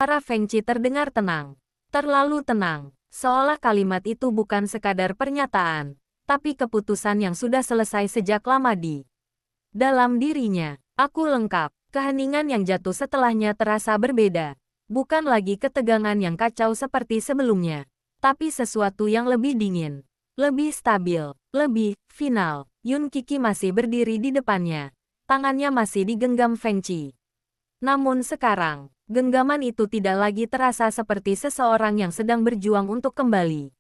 Suara Feng Qi terdengar tenang. Terlalu tenang. Seolah kalimat itu bukan sekadar pernyataan, tapi keputusan yang sudah selesai sejak lama di dalam dirinya. Aku lengkap. Keheningan yang jatuh setelahnya terasa berbeda. Bukan lagi ketegangan yang kacau seperti sebelumnya, tapi sesuatu yang lebih dingin, lebih stabil, lebih final. Yun Kiki masih berdiri di depannya. Tangannya masih digenggam Feng Qi. Namun sekarang, genggaman itu tidak lagi terasa seperti seseorang yang sedang berjuang untuk kembali,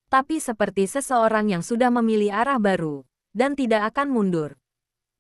tapi seperti seseorang yang sudah memilih arah baru, dan tidak akan mundur.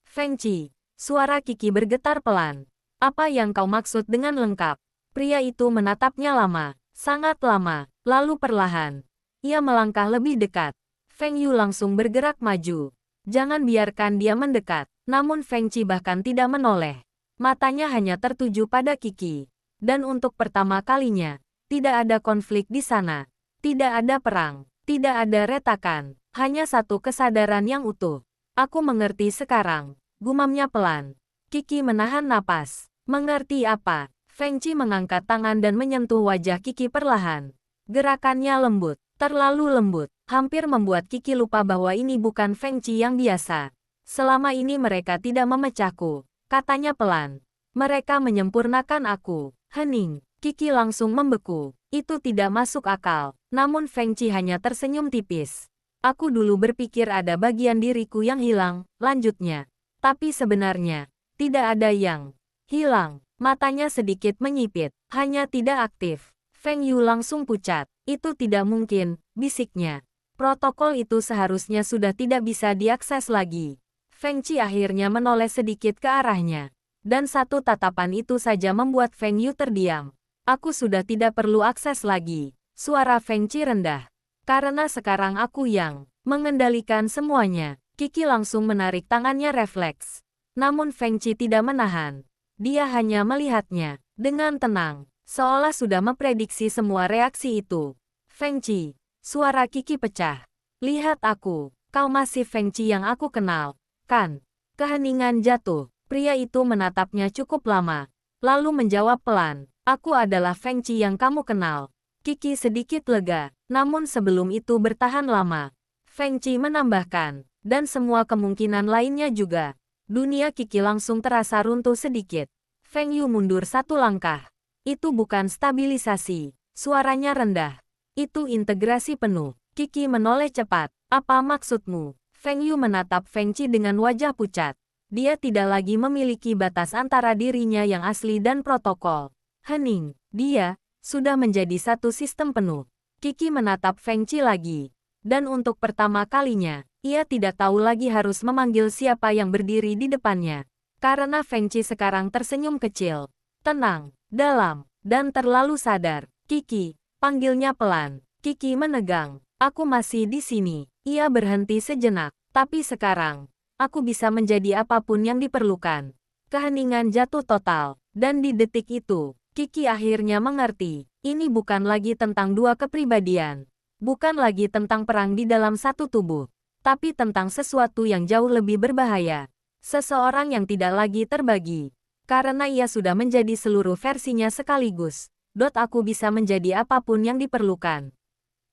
Feng Qi, suara Kiki bergetar pelan. Apa yang kau maksud dengan lengkap? Pria itu menatapnya lama, sangat lama, lalu perlahan. Ia melangkah lebih dekat. Feng Yu langsung bergerak maju. Jangan biarkan dia mendekat. Namun Feng Qi bahkan tidak menoleh. Matanya hanya tertuju pada Kiki. Dan untuk pertama kalinya, tidak ada konflik di sana. Tidak ada perang. Tidak ada retakan. Hanya satu kesadaran yang utuh. Aku mengerti sekarang. Gumamnya pelan. Kiki menahan napas. Mengerti apa? Feng Qi mengangkat tangan dan menyentuh wajah Kiki perlahan. Gerakannya lembut, terlalu lembut, hampir membuat Kiki lupa bahwa ini bukan Feng Qi yang biasa. Selama ini mereka tidak memecahku, katanya pelan. Mereka menyempurnakan aku. Hening. Kiki langsung membeku. Itu tidak masuk akal. Namun Feng Qi hanya tersenyum tipis. Aku dulu berpikir ada bagian diriku yang hilang, lanjutnya. Tapi sebenarnya, tidak ada yang hilang. Matanya sedikit menyipit, hanya tidak aktif. Feng Yu langsung pucat. Itu tidak mungkin, bisiknya. Protokol itu seharusnya sudah tidak bisa diakses lagi. Feng Qi akhirnya menoleh sedikit ke arahnya. Dan satu tatapan itu saja membuat Feng Yu terdiam. Aku sudah tidak perlu akses lagi. Suara Feng Qi rendah. Karena sekarang aku yang mengendalikan semuanya. Kiki langsung menarik tangannya refleks. Namun Feng Qi tidak menahan. Dia hanya melihatnya dengan tenang, seolah sudah memprediksi semua reaksi itu. Feng Qi, suara Kiki pecah. Lihat aku, kau masih Feng Qi yang aku kenal, kan? Keheningan jatuh. Pria itu menatapnya cukup lama, lalu menjawab pelan, aku adalah Feng Qi yang kamu kenal. Kiki sedikit lega, namun sebelum itu bertahan lama. Feng Qi menambahkan, dan semua kemungkinan lainnya juga. Dunia Kiki langsung terasa runtuh sedikit. Feng Yu mundur satu langkah. Itu bukan stabilisasi. Suaranya rendah. Itu integrasi penuh. Kiki menoleh cepat. Apa maksudmu? Feng Yu menatap Feng Qi dengan wajah pucat. Dia tidak lagi memiliki batas antara dirinya yang asli dan protokol. Hening. Dia sudah menjadi satu sistem penuh. Kiki menatap Feng Qi lagi. Dan untuk pertama kalinya, ia tidak tahu lagi harus memanggil siapa yang berdiri di depannya. Karena Feng Qi sekarang tersenyum kecil, tenang, dalam, dan terlalu sadar. Kiki, panggilnya pelan. Kiki menegang. Aku masih di sini. Ia berhenti sejenak. Tapi sekarang, aku bisa menjadi apapun yang diperlukan. Keheningan jatuh total. Dan di detik itu, Kiki akhirnya mengerti. Ini bukan lagi tentang dua kepribadian. Bukan lagi tentang perang di dalam satu tubuh, tapi tentang sesuatu yang jauh lebih berbahaya. Seseorang yang tidak lagi terbagi. Karena ia sudah menjadi seluruh versinya sekaligus. Aku bisa menjadi apapun yang diperlukan.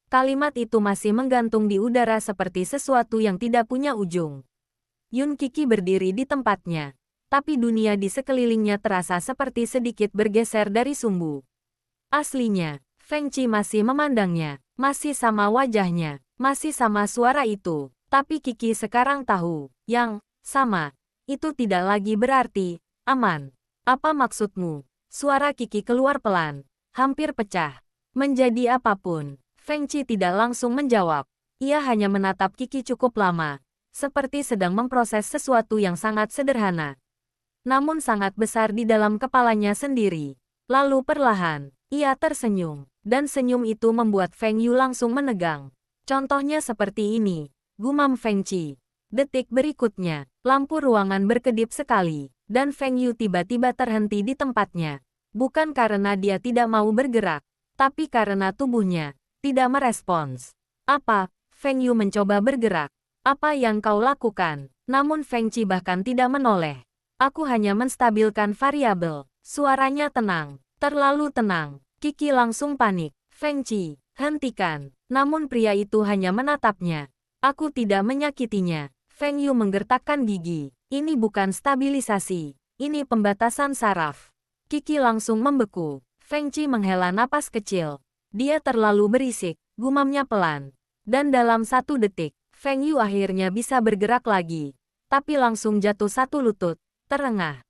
Kalimat itu masih menggantung di udara seperti sesuatu yang tidak punya ujung. Yun Kiki berdiri di tempatnya. Tapi dunia di sekelilingnya terasa seperti sedikit bergeser dari sumbu. Aslinya, Feng Qi masih memandangnya. Masih sama wajahnya, masih sama suara itu. Tapi Kiki sekarang tahu, yang sama, itu tidak lagi berarti aman. Apa maksudmu? Suara Kiki keluar pelan, hampir pecah. Menjadi apapun. Feng Qi tidak langsung menjawab. Ia hanya menatap Kiki cukup lama, seperti sedang memproses sesuatu yang sangat sederhana. Namun sangat besar di dalam kepalanya sendiri. Lalu perlahan, ia tersenyum. Dan senyum itu membuat Feng Yu langsung menegang. Contohnya seperti ini, gumam Feng Qi. Detik berikutnya, lampu ruangan berkedip sekali, dan Feng Yu tiba-tiba terhenti di tempatnya. Bukan karena dia tidak mau bergerak, tapi karena tubuhnya tidak merespons. Apa? Feng Yu mencoba bergerak. Apa yang kau lakukan? Namun Feng Qi bahkan tidak menoleh. Aku hanya menstabilkan variabel. Suaranya tenang, Terlalu tenang. Qi langsung panik. Feng Qi, hentikan. Namun pria itu hanya menatapnya. Aku tidak menyakitinya. Feng Yu menggertakkan gigi. Ini bukan stabilisasi. Ini pembatasan saraf. Qi langsung membeku. Feng Qi menghela napas kecil. Dia terlalu berisik, gumamnya pelan. Dan dalam 1 detik, Feng Yu akhirnya bisa bergerak lagi. Tapi langsung jatuh 1 lutut, terengah.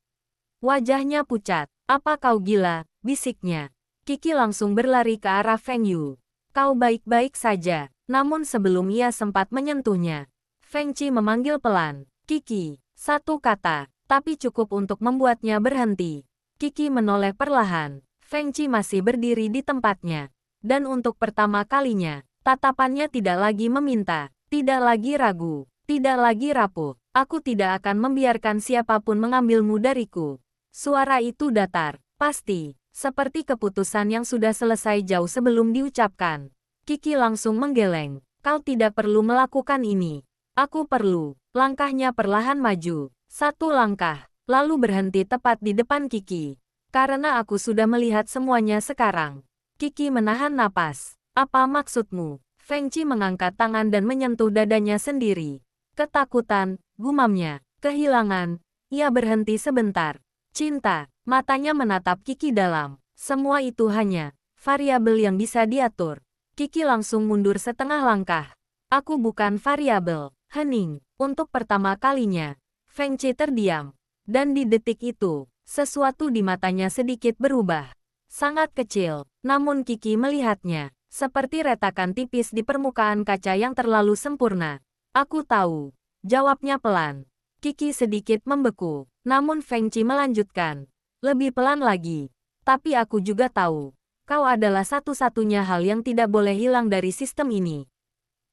Wajahnya pucat. Apa kau gila? Bisiknya. Qi langsung berlari ke arah Feng Yu. Kau baik-baik saja. Namun sebelum ia sempat menyentuhnya, Feng Qi memanggil pelan. Qi, 1 kata, tapi cukup untuk membuatnya berhenti. Qi menoleh perlahan. Feng Qi masih berdiri di tempatnya. Dan untuk pertama kalinya, tatapannya tidak lagi meminta, tidak lagi ragu, tidak lagi rapuh. Aku tidak akan membiarkan siapapun mengambilmu dariku. Suara itu datar, pasti, seperti keputusan yang sudah selesai jauh sebelum diucapkan. Qi langsung menggeleng. Kau tidak perlu melakukan ini. Aku perlu. Langkahnya perlahan maju. 1 langkah, lalu berhenti tepat di depan Qi. Karena aku sudah melihat semuanya sekarang. Qi menahan napas. Apa maksudmu? Feng Qi mengangkat tangan dan menyentuh dadanya sendiri. Ketakutan, gumamnya. Kehilangan. Ia berhenti sebentar. Cinta. Matanya menatap Qi dalam. Semua itu hanya variabel yang bisa diatur. Qi langsung mundur setengah langkah. Aku bukan variabel. Hening. Untuk pertama kalinya, Feng Qi terdiam. Dan di detik itu, sesuatu di matanya sedikit berubah. Sangat kecil, namun Qi melihatnya. Seperti retakan tipis di permukaan kaca yang terlalu sempurna. Aku tahu. Jawabnya pelan. Qi sedikit membeku. Namun Feng Qi melanjutkan. Lebih pelan lagi. Tapi aku juga tahu. Kau adalah satu-satunya hal yang tidak boleh hilang dari sistem ini.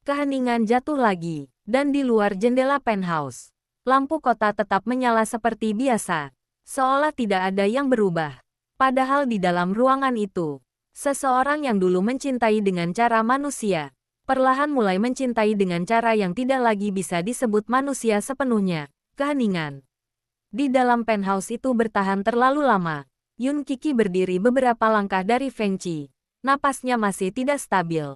Keheningan jatuh lagi, dan di luar jendela penthouse, lampu kota tetap menyala seperti biasa, seolah tidak ada yang berubah. Padahal di dalam ruangan itu, seseorang yang dulu mencintai dengan cara manusia, perlahan mulai mencintai dengan cara yang tidak lagi bisa disebut manusia sepenuhnya. Keheningan di dalam penthouse itu bertahan terlalu lama. Yun Qi berdiri beberapa langkah dari Feng Qi. Napasnya masih tidak stabil.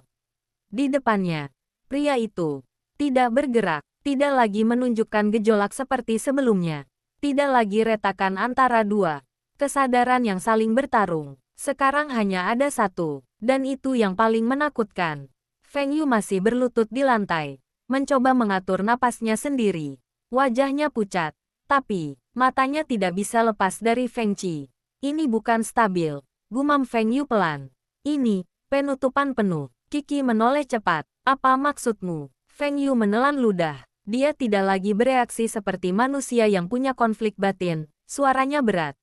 Di depannya, pria itu tidak bergerak, tidak lagi menunjukkan gejolak seperti sebelumnya. Tidak lagi retakan antara dua kesadaran yang saling bertarung. Sekarang hanya ada satu, dan itu yang paling menakutkan. Feng Yu masih berlutut di lantai, mencoba mengatur napasnya sendiri. Wajahnya pucat, tapi matanya tidak bisa lepas dari Feng Qi. Ini bukan stabil, gumam Feng Yu pelan. Ini, penutupan penuh. Qi menoleh cepat. Apa maksudmu? Feng Yu menelan ludah. Dia tidak lagi bereaksi seperti manusia yang punya konflik batin. Suaranya berat.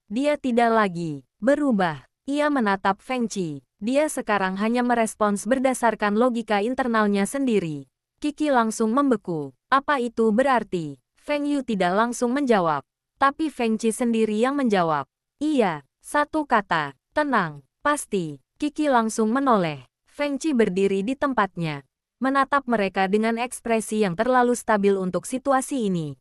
Dia tidak lagi berubah. Ia menatap Feng Qi. Dia sekarang hanya merespons berdasarkan logika internalnya sendiri. Qi langsung membeku. Apa itu berarti? Feng Yu tidak langsung menjawab. Tapi Feng Qi sendiri yang menjawab. Iya, 1 kata, tenang, pasti. Qi langsung menoleh. Feng Qi berdiri di tempatnya, menatap mereka dengan ekspresi yang terlalu stabil untuk situasi ini.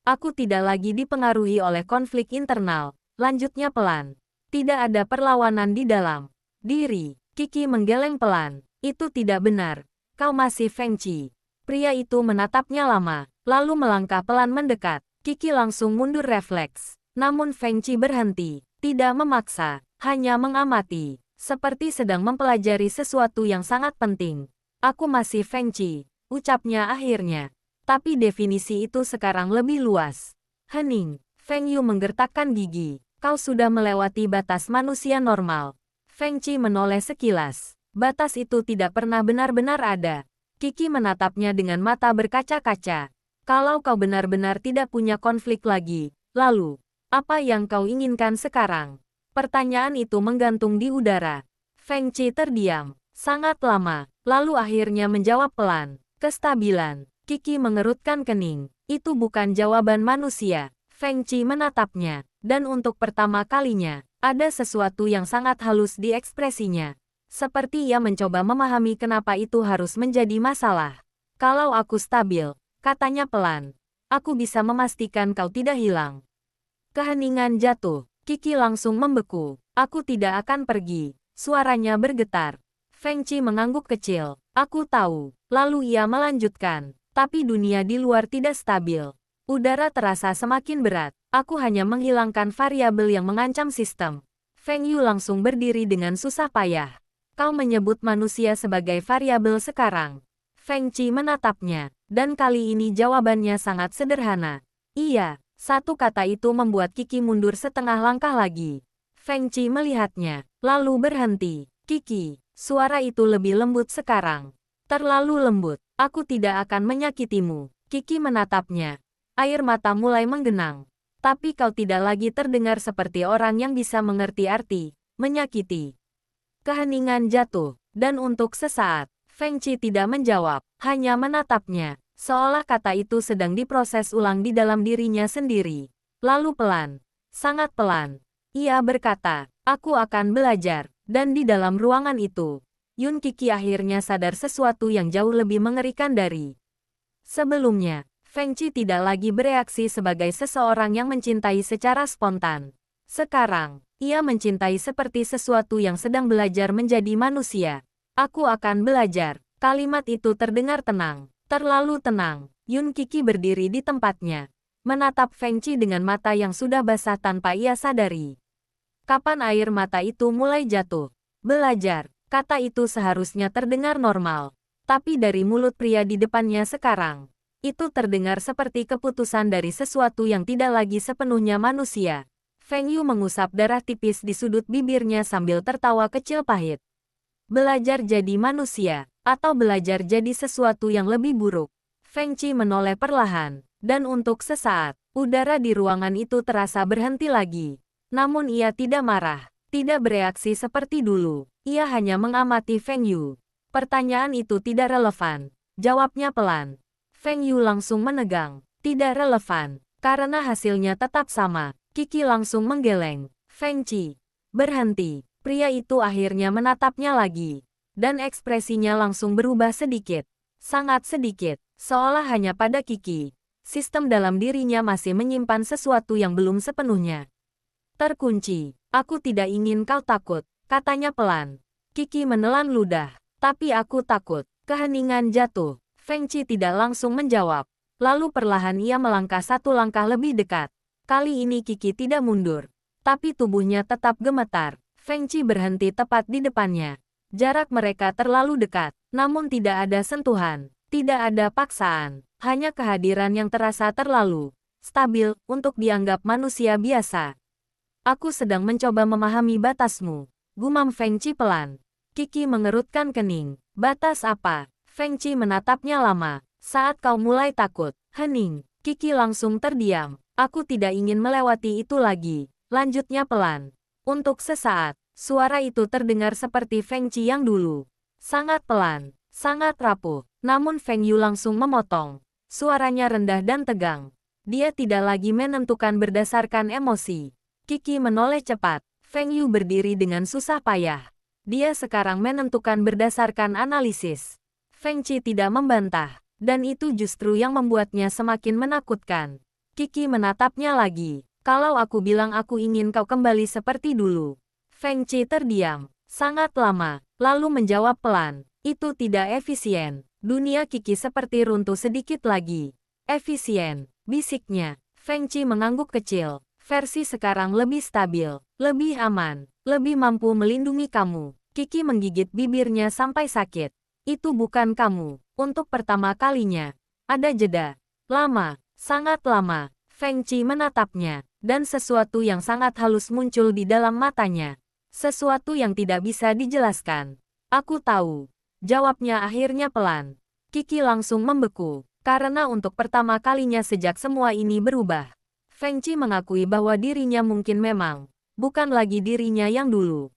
Aku tidak lagi dipengaruhi oleh konflik internal, lanjutnya pelan. Tidak ada perlawanan di dalam diri. Qi menggeleng pelan. Itu tidak benar. Kau masih Feng Qi. Pria itu menatapnya lama, lalu melangkah pelan mendekat. Qi langsung mundur refleks. Namun Feng Qi berhenti, tidak memaksa, hanya mengamati, seperti sedang mempelajari sesuatu yang sangat penting. Aku masih Feng Qi, ucapnya akhirnya. Tapi definisi itu sekarang lebih luas. Hening, Feng Yu menggertakkan gigi. Kau sudah melewati batas manusia normal. Feng Qi menoleh sekilas. Batas itu tidak pernah benar-benar ada. Qi menatapnya dengan mata berkaca-kaca. Kalau kau benar-benar tidak punya konflik lagi, lalu apa yang kau inginkan sekarang? Pertanyaan itu menggantung di udara. Feng Qi terdiam, sangat lama, lalu akhirnya menjawab pelan. Kestabilan. Qi mengerutkan kening. Itu bukan jawaban manusia. Feng Qi menatapnya, dan untuk pertama kalinya, ada sesuatu yang sangat halus di ekspresinya. Seperti ia mencoba memahami kenapa itu harus menjadi masalah. Kalau aku stabil, katanya pelan, aku bisa memastikan kau tidak hilang. Keheningan jatuh. Qi langsung membeku. Aku tidak akan pergi. Suaranya bergetar. Feng Qi mengangguk kecil. Aku tahu. Lalu ia melanjutkan. Tapi dunia di luar tidak stabil. Udara terasa semakin berat. Aku hanya menghilangkan variabel yang mengancam sistem. Feng Yu langsung berdiri dengan susah payah. Kau menyebut manusia sebagai variabel sekarang. Feng Qi menatapnya. Dan kali ini jawabannya sangat sederhana. Iya. Satu kata itu membuat Kiki mundur setengah langkah lagi. Feng Qi melihatnya, lalu berhenti. Kiki, suara itu lebih lembut sekarang. Terlalu lembut, aku tidak akan menyakitimu. Kiki menatapnya. Air mata mulai menggenang. Tapi kau tidak lagi terdengar seperti orang yang bisa mengerti arti, menyakiti. Keheningan jatuh, dan untuk sesaat, Feng Qi tidak menjawab, hanya menatapnya. Seolah kata itu sedang diproses ulang di dalam dirinya sendiri. Lalu pelan, sangat pelan. Ia berkata, aku akan belajar. Dan di dalam ruangan itu, Yun Kiki akhirnya sadar sesuatu yang jauh lebih mengerikan dari sebelumnya. Feng Qi tidak lagi bereaksi sebagai seseorang yang mencintai secara spontan. Sekarang, ia mencintai seperti sesuatu yang sedang belajar menjadi manusia. Aku akan belajar. Kalimat itu terdengar tenang, terlalu tenang. Yun Kiki berdiri di tempatnya, menatap Feng Qi dengan mata yang sudah basah tanpa ia sadari. Kapan air mata itu mulai jatuh? Belajar, kata itu seharusnya terdengar normal. Tapi dari mulut pria di depannya sekarang, itu terdengar seperti keputusan dari sesuatu yang tidak lagi sepenuhnya manusia. Feng Yu mengusap darah tipis di sudut bibirnya sambil tertawa kecil pahit. Belajar jadi manusia, atau belajar jadi sesuatu yang lebih buruk. Feng Qi menoleh perlahan, dan untuk sesaat, udara di ruangan itu terasa berhenti lagi. Namun ia tidak marah, tidak bereaksi seperti dulu. Ia hanya mengamati Feng Yu. Pertanyaan itu tidak relevan. Jawabnya pelan. Feng Yu langsung menegang. Tidak relevan, karena hasilnya tetap sama. Kiki langsung menggeleng. Feng Qi, berhenti. Pria itu akhirnya menatapnya lagi. Dan ekspresinya langsung berubah sedikit. Sangat sedikit, seolah hanya pada Kiki. Sistem dalam dirinya masih menyimpan sesuatu yang belum sepenuhnya terkunci. Aku tidak ingin kau takut, katanya pelan. Kiki menelan ludah. Tapi aku takut. Keheningan jatuh. Feng Qi tidak langsung menjawab. Lalu perlahan ia melangkah satu langkah lebih dekat. Kali ini Kiki tidak mundur. Tapi tubuhnya tetap gemetar. Feng Qi berhenti tepat di depannya. Jarak mereka terlalu dekat. Namun tidak ada sentuhan. Tidak ada paksaan. Hanya kehadiran yang terasa terlalu stabil untuk dianggap manusia biasa. Aku sedang mencoba memahami batasmu, gumam Feng Qi pelan. Kiki mengerutkan kening. Batas apa? Feng Qi menatapnya lama. Saat kau mulai takut, hening. Kiki langsung terdiam. Aku tidak ingin melewati itu lagi. Lanjutnya pelan. Untuk sesaat, suara itu terdengar seperti Feng Qi yang dulu. Sangat pelan, sangat rapuh. Namun Feng Yu langsung memotong. Suaranya rendah dan tegang. Dia tidak lagi menentukan berdasarkan emosi. Kiki menoleh cepat. Feng Yu berdiri dengan susah payah. Dia sekarang menentukan berdasarkan analisis. Feng Qi tidak membantah. Dan itu justru yang membuatnya semakin menakutkan. Kiki menatapnya lagi. Kalau aku bilang aku ingin kau kembali seperti dulu. Feng Qi terdiam. Sangat lama. Lalu menjawab pelan. Itu tidak efisien. Dunia Kiki seperti runtuh sedikit lagi. Efisien, bisiknya. Feng Qi mengangguk kecil. Versi sekarang lebih stabil, lebih aman, lebih mampu melindungi kamu. Kiki menggigit bibirnya sampai sakit. Itu bukan kamu. Untuk pertama kalinya. Ada jeda. Lama, sangat lama. Feng Qi menatapnya. Dan sesuatu yang sangat halus muncul di dalam matanya. Sesuatu yang tidak bisa dijelaskan. Aku tahu. Jawabnya akhirnya pelan. Kiki langsung membeku. Karena untuk pertama kalinya sejak semua ini berubah. Feng Qi mengakui bahwa dirinya mungkin memang bukan lagi dirinya yang dulu.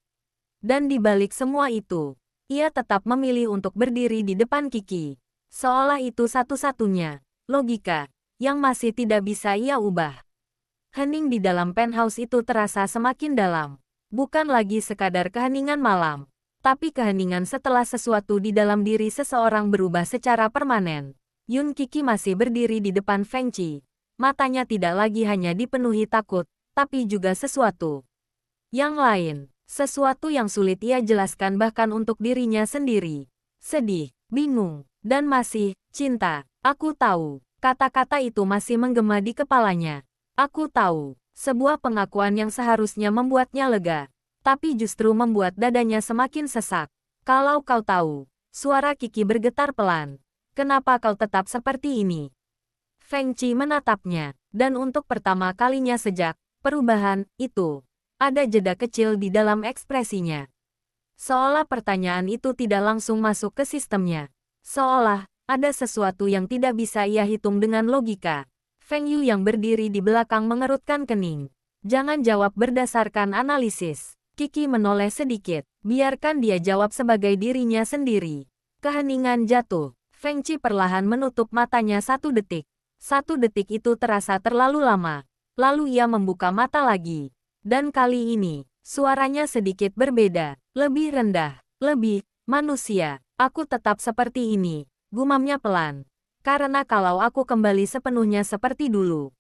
Dan di balik semua itu, ia tetap memilih untuk berdiri di depan Kiki. Seolah itu satu-satunya logika yang masih tidak bisa ia ubah. Hening di dalam penthouse itu terasa semakin dalam. Bukan lagi sekadar keheningan malam, tapi keheningan setelah sesuatu di dalam diri seseorang berubah secara permanen. Yun Kiki masih berdiri di depan Feng Qi. Matanya tidak lagi hanya dipenuhi takut, tapi juga sesuatu Yang lain, sesuatu yang sulit ia jelaskan bahkan untuk dirinya sendiri. Sedih, bingung, dan masih, cinta. Aku tahu. Kata-kata itu masih menggema di kepalanya. Aku tahu. Sebuah pengakuan yang seharusnya membuatnya lega. Tapi justru membuat dadanya semakin sesak. Kalau kau tahu. Suara Qi bergetar pelan. Kenapa kau tetap seperti ini? Feng Qi menatapnya. Dan untuk pertama kalinya sejak perubahan itu, ada jeda kecil di dalam ekspresinya. Seolah pertanyaan itu tidak langsung masuk ke sistemnya. Seolah ada sesuatu yang tidak bisa ia hitung dengan logika. Feng Yu yang berdiri di belakang mengerutkan kening. Jangan jawab berdasarkan analisis. Qi menoleh sedikit. Biarkan dia jawab sebagai dirinya sendiri. Keheningan jatuh. Feng Qi perlahan menutup matanya 1 detik. 1 detik itu terasa terlalu lama. Lalu ia membuka mata lagi. Dan kali ini, suaranya sedikit berbeda. Lebih rendah. Lebih manusia. Aku tetap seperti ini. Gumamnya pelan. Karena kalau aku kembali sepenuhnya seperti dulu,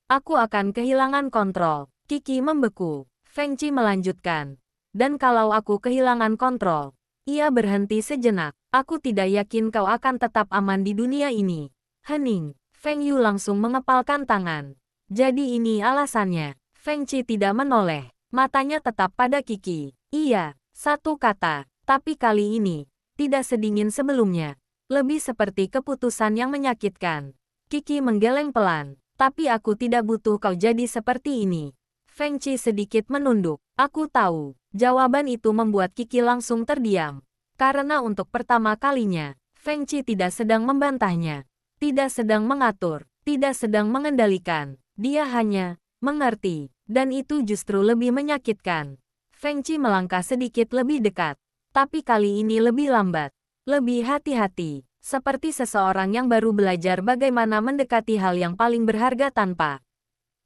aku akan kehilangan kontrol. Qi membeku. Feng Qi melanjutkan. Dan kalau aku kehilangan kontrol, ia berhenti sejenak. Aku tidak yakin kau akan tetap aman di dunia ini. Hening. Feng Yu langsung mengepalkan tangan. Jadi ini alasannya. Feng Qi tidak menoleh. Matanya tetap pada Qi. Iya, 1 kata. Tapi kali ini, tidak sedingin sebelumnya. Lebih seperti keputusan yang menyakitkan. Qi menggeleng pelan. Tapi aku tidak butuh kau jadi seperti ini. Feng Qi sedikit menunduk. Aku tahu. Jawaban itu membuat Qi langsung terdiam. Karena untuk pertama kalinya, Feng Qi tidak sedang membantahnya. Tidak sedang mengatur. Tidak sedang mengendalikan. Dia hanya mengerti. Dan itu justru lebih menyakitkan. Feng Qi melangkah sedikit lebih dekat. Tapi kali ini lebih lambat. Lebih hati-hati. Seperti seseorang yang baru belajar bagaimana mendekati hal yang paling berharga tanpa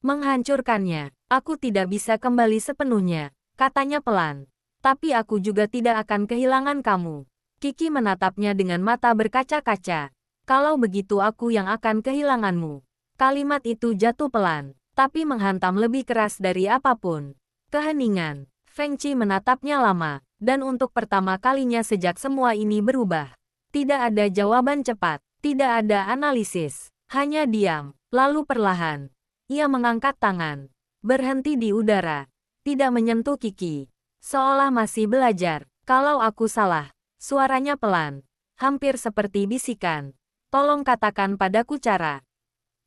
menghancurkannya. Aku tidak bisa kembali sepenuhnya, katanya pelan. Tapi aku juga tidak akan kehilangan kamu. Qi menatapnya dengan mata berkaca-kaca. Kalau begitu aku yang akan kehilanganmu. Kalimat itu jatuh pelan, tapi menghantam lebih keras dari apapun. Keheningan. Feng Qi menatapnya lama, dan untuk pertama kalinya sejak semua ini berubah. Tidak ada jawaban cepat, tidak ada analisis, hanya diam. Lalu perlahan, ia mengangkat tangan, berhenti di udara, tidak menyentuh Qi. Seolah masih belajar. Kalau aku salah, suaranya pelan, hampir seperti bisikan. Tolong katakan padaku cara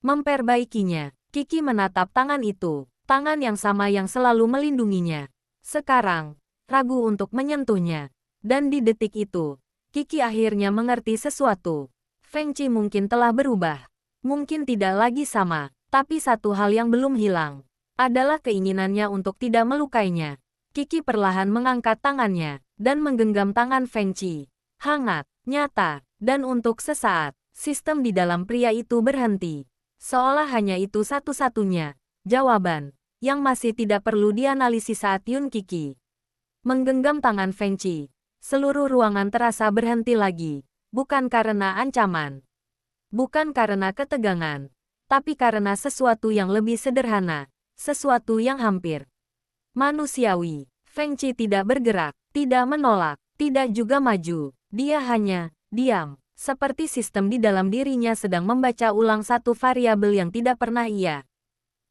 memperbaikinya. Qi menatap tangan itu, tangan yang sama yang selalu melindunginya. Sekarang, ragu untuk menyentuhnya. Dan di detik itu, Qi akhirnya mengerti sesuatu. Feng Qi mungkin telah berubah. Mungkin tidak lagi sama, tapi satu hal yang belum hilang adalah keinginannya untuk tidak melukainya. Qi perlahan mengangkat tangannya dan menggenggam tangan Feng Qi. Hangat, nyata, dan untuk sesaat, sistem di dalam pria itu berhenti. Seolah hanya itu satu-satunya jawaban yang masih tidak perlu dianalisis saat Yun Qi menggenggam tangan Feng Qi. Seluruh ruangan terasa berhenti lagi, bukan karena ancaman, bukan karena ketegangan, tapi karena sesuatu yang lebih sederhana, sesuatu yang hampir manusiawi. Feng Qi tidak bergerak, tidak menolak, tidak juga maju. Dia hanya diam, seperti sistem di dalam dirinya sedang membaca ulang satu variabel yang tidak pernah ia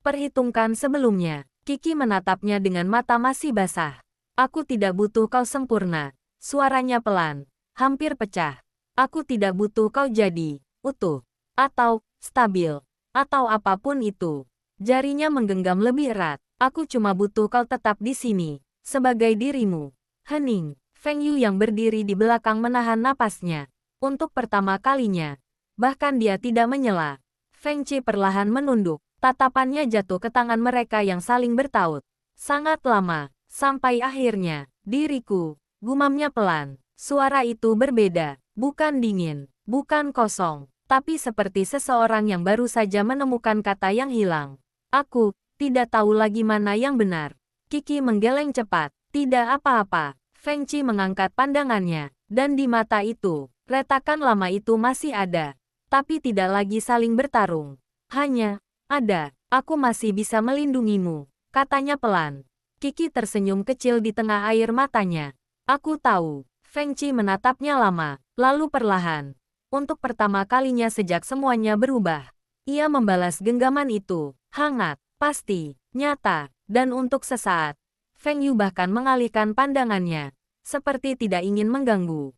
perhitungkan sebelumnya. Qi menatapnya dengan mata masih basah. Aku tidak butuh kau sempurna. Suaranya pelan, hampir pecah. Aku tidak butuh kau jadi utuh, atau stabil, atau apapun itu. Jarinya menggenggam lebih erat. Aku cuma butuh kau tetap di sini, sebagai dirimu. Hening. Feng Yu yang berdiri di belakang menahan napasnya. Untuk pertama kalinya, bahkan dia tidak menyela. Feng Qi perlahan menunduk. Tatapannya jatuh ke tangan mereka yang saling bertaut. Sangat lama, sampai akhirnya, diriku, gumamnya pelan. Suara itu berbeda, bukan dingin, bukan kosong, tapi seperti seseorang yang baru saja menemukan kata yang hilang. Aku tidak tahu lagi mana yang benar. Qi menggeleng cepat. Tidak apa-apa. Feng Qi mengangkat pandangannya, dan di mata itu, retakan lama itu masih ada. Tapi tidak lagi saling bertarung. Hanya ada, aku masih bisa melindungimu, katanya pelan. Qi tersenyum kecil di tengah air matanya. Aku tahu. Feng Qi menatapnya lama, lalu perlahan. Untuk pertama kalinya sejak semuanya berubah. Ia membalas genggaman itu. Hangat, pasti, nyata, dan untuk sesaat. Feng Yu bahkan mengalihkan pandangannya. Seperti tidak ingin mengganggu.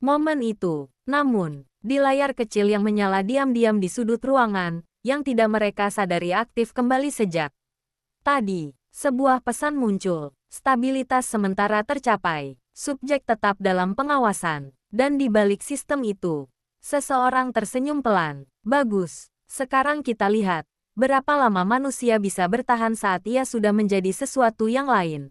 Momen itu, namun, di layar kecil yang menyala diam-diam di sudut ruangan, yang tidak mereka sadari aktif kembali sejak tadi. Sebuah pesan muncul, stabilitas sementara tercapai, subjek tetap dalam pengawasan, dan di balik sistem itu, seseorang tersenyum pelan. Bagus, sekarang kita lihat, berapa lama manusia bisa bertahan saat ia sudah menjadi sesuatu yang lain.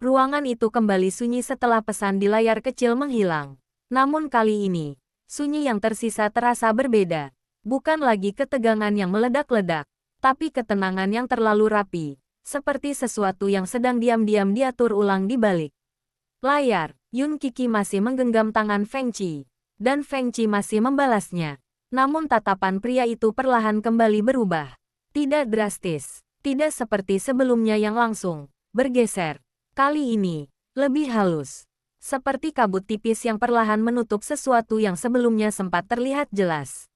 Ruangan itu kembali sunyi setelah pesan di layar kecil menghilang. Namun kali ini, sunyi yang tersisa terasa berbeda. Bukan lagi ketegangan yang meledak-ledak, tapi ketenangan yang terlalu rapi. Seperti sesuatu yang sedang diam-diam diatur ulang di balik layar. Yun Qi masih menggenggam tangan Feng Qi, dan Feng Qi masih membalasnya. Namun tatapan pria itu perlahan kembali berubah. Tidak drastis, tidak seperti sebelumnya yang langsung bergeser. Kali ini, lebih halus. Seperti kabut tipis yang perlahan menutup sesuatu yang sebelumnya sempat terlihat jelas.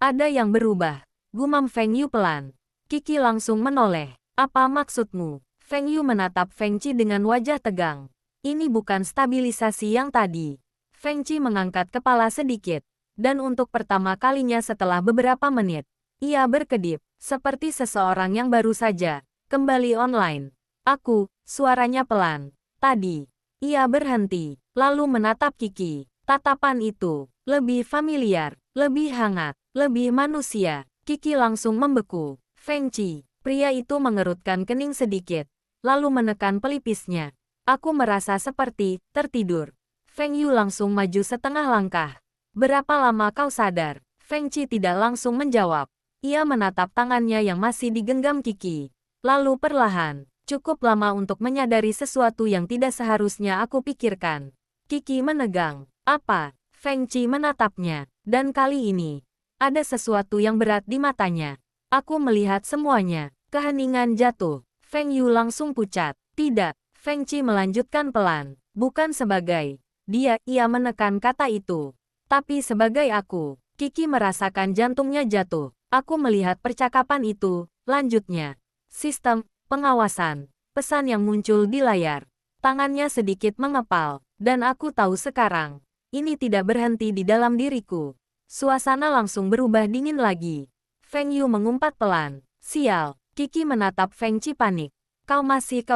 Ada yang berubah, gumam Feng Yu pelan. Qi langsung menoleh. Apa maksudmu? Feng Yu menatap Feng Qi dengan wajah tegang. Ini bukan stabilisasi yang tadi. Feng Qi mengangkat kepala sedikit. Dan untuk pertama kalinya setelah beberapa menit, ia berkedip, seperti seseorang yang baru saja kembali online. Aku, suaranya pelan. Tadi, ia berhenti, lalu menatap Qi. Tatapan itu, lebih familiar, lebih hangat, lebih manusia. Qi langsung membeku. Feng Qi. Pria itu mengerutkan kening sedikit, lalu menekan pelipisnya. Aku merasa seperti tertidur. Feng Yu langsung maju setengah langkah. Berapa lama kau sadar? Feng Qi tidak langsung menjawab. Ia menatap tangannya yang masih digenggam Qi. Lalu perlahan, cukup lama untuk menyadari sesuatu yang tidak seharusnya aku pikirkan. Qi menegang. Apa? Feng Qi menatapnya. Dan kali ini, ada sesuatu yang berat di matanya. Aku melihat semuanya. Keheningan jatuh. Feng Yu langsung pucat. Tidak. Feng Qi melanjutkan pelan. Bukan sebagai dia, ia menekan kata itu. Tapi sebagai aku. Qi merasakan jantungnya jatuh. Aku melihat percakapan itu. Lanjutnya. Sistem pengawasan. Pesan yang muncul di layar. Tangannya sedikit mengepal. Dan aku tahu sekarang. Ini tidak berhenti di dalam diriku. Suasana langsung berubah dingin lagi. Feng Yu mengumpat pelan. Sial. Qi menatap Feng Qi panik. Kau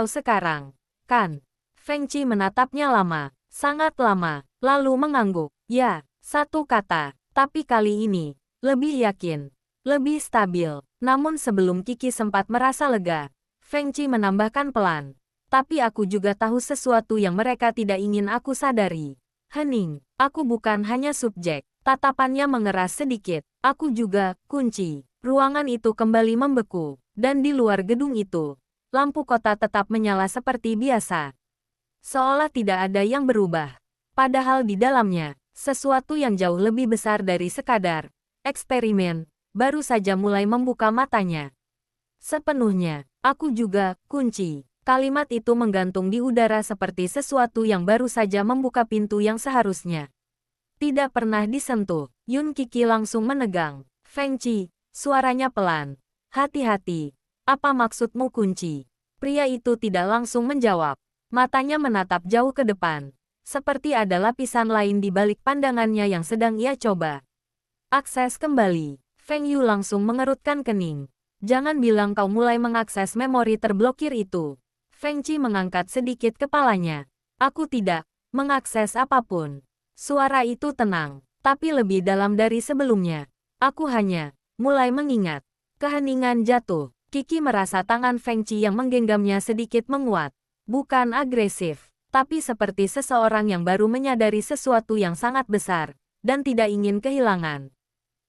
sekarang, kan? Feng Qi menatapnya lama, sangat lama, lalu mengangguk. Ya, satu kata, tapi kali ini, lebih yakin, lebih stabil. Namun sebelum Qi sempat merasa lega, Feng Qi menambahkan pelan. Tapi aku juga tahu sesuatu yang mereka tidak ingin aku sadari. Hening, aku bukan hanya subjek. Tatapannya mengeras sedikit. Aku juga kunci. Ruangan itu kembali membeku. Dan di luar gedung itu, lampu kota tetap menyala seperti biasa. Seolah tidak ada yang berubah. Padahal di dalamnya, sesuatu yang jauh lebih besar dari sekadar eksperimen, baru saja mulai membuka matanya. Sepenuhnya, aku juga kunci. Kalimat itu menggantung di udara seperti sesuatu yang baru saja membuka pintu yang seharusnya tidak pernah disentuh. Yun Qi langsung menegang. Feng Qi, suaranya pelan. Hati-hati. Apa maksudmu kunci? Pria itu tidak langsung menjawab. Matanya menatap jauh ke depan. Seperti ada lapisan lain di balik pandangannya yang sedang ia coba akses kembali. Feng Yu langsung mengerutkan kening. Jangan bilang kau mulai mengakses memori terblokir itu. Feng Qi mengangkat sedikit kepalanya. Aku tidak mengakses apapun. Suara itu tenang, tapi lebih dalam dari sebelumnya. Aku hanya mulai mengingat. Keheningan jatuh. Qi merasa tangan Feng Qi yang menggenggamnya sedikit menguat. Bukan agresif, tapi seperti seseorang yang baru menyadari sesuatu yang sangat besar, dan tidak ingin kehilangan.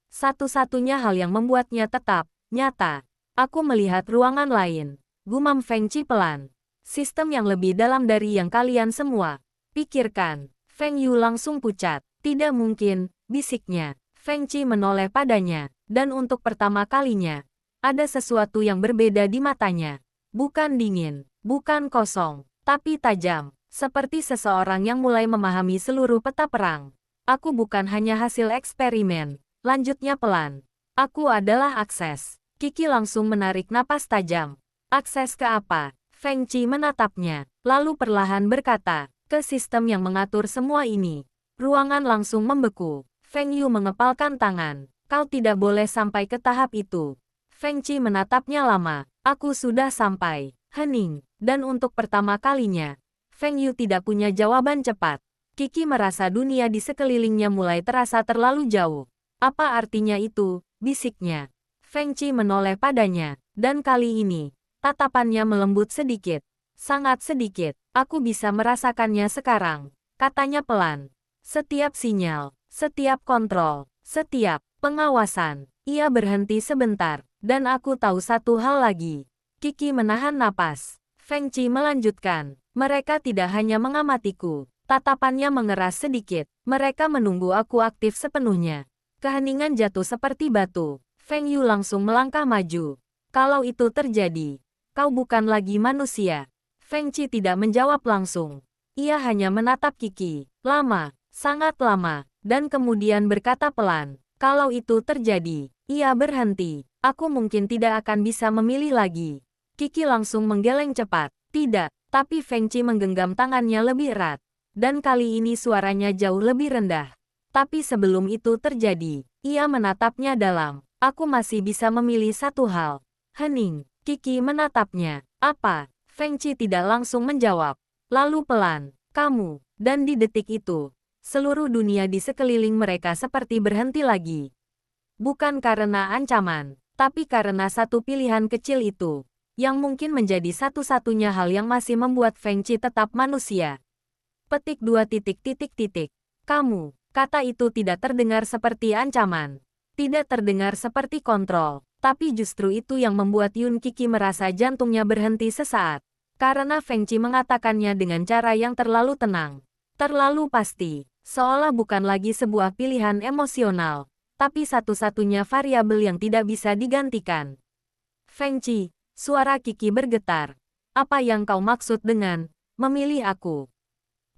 Satu-satunya hal yang membuatnya tetap nyata. Aku melihat ruangan lain. Gumam Feng Qi pelan. Sistem yang lebih dalam dari yang kalian semua pikirkan. Feng Yu langsung pucat. Tidak mungkin, bisiknya. Feng Qi menoleh padanya. Dan untuk pertama kalinya, ada sesuatu yang berbeda di matanya. Bukan dingin, bukan kosong, tapi tajam. Seperti seseorang yang mulai memahami seluruh peta perang. Aku bukan hanya hasil eksperimen. Lanjutnya pelan. Aku adalah akses. Qi langsung menarik napas tajam. Akses ke apa? Feng Qi menatapnya, lalu perlahan berkata, ke sistem yang mengatur semua ini. Ruangan langsung membeku. Feng Yu mengepalkan tangan. Kau tidak boleh sampai ke tahap itu. Feng Qi menatapnya lama. Aku sudah sampai. Hening. Dan untuk pertama kalinya, Feng Yu tidak punya jawaban cepat. Qi merasa dunia di sekelilingnya mulai terasa terlalu jauh. Apa artinya itu? Bisiknya. Feng Qi menoleh padanya. Dan kali ini, tatapannya melembut sedikit. Sangat sedikit. Aku bisa merasakannya sekarang. Katanya pelan. Setiap sinyal, setiap kontrol, setiap pengawasan. Ia berhenti sebentar. Dan aku tahu satu hal lagi. Qi menahan napas. Feng Qi melanjutkan. Mereka tidak hanya mengamatiku. Tatapannya mengeras sedikit. Mereka menunggu aku aktif sepenuhnya. Keheningan jatuh seperti batu. Feng Yu langsung melangkah maju. Kalau itu terjadi, kau bukan lagi manusia. Feng Qi tidak menjawab langsung. Ia hanya menatap Qi. Lama, sangat lama. Dan kemudian berkata pelan. Kalau itu terjadi, ia berhenti. Aku mungkin tidak akan bisa memilih lagi. Qi langsung menggeleng cepat. Tidak, tapi Feng Qi menggenggam tangannya lebih erat. Dan kali ini suaranya jauh lebih rendah. Tapi sebelum itu terjadi, ia menatapnya dalam. Aku masih bisa memilih satu hal. Hening. Qi menatapnya. Apa? Feng Qi tidak langsung menjawab. Lalu pelan. Kamu. Dan di detik itu, seluruh dunia di sekeliling mereka seperti berhenti lagi. Bukan karena ancaman, tapi karena satu pilihan kecil itu, yang mungkin menjadi satu-satunya hal yang masih membuat Feng Qi tetap manusia. Petik 2 titik. Kamu, kata itu tidak terdengar seperti ancaman. Tidak terdengar seperti kontrol, tapi justru itu yang membuat Yun Qi merasa jantungnya berhenti sesaat. Karena Feng Qi mengatakannya dengan cara yang terlalu tenang. Terlalu pasti, seolah bukan lagi sebuah pilihan emosional, tapi satu-satunya variabel yang tidak bisa digantikan. Feng Qi, suara Qi bergetar. Apa yang kau maksud dengan memilih aku?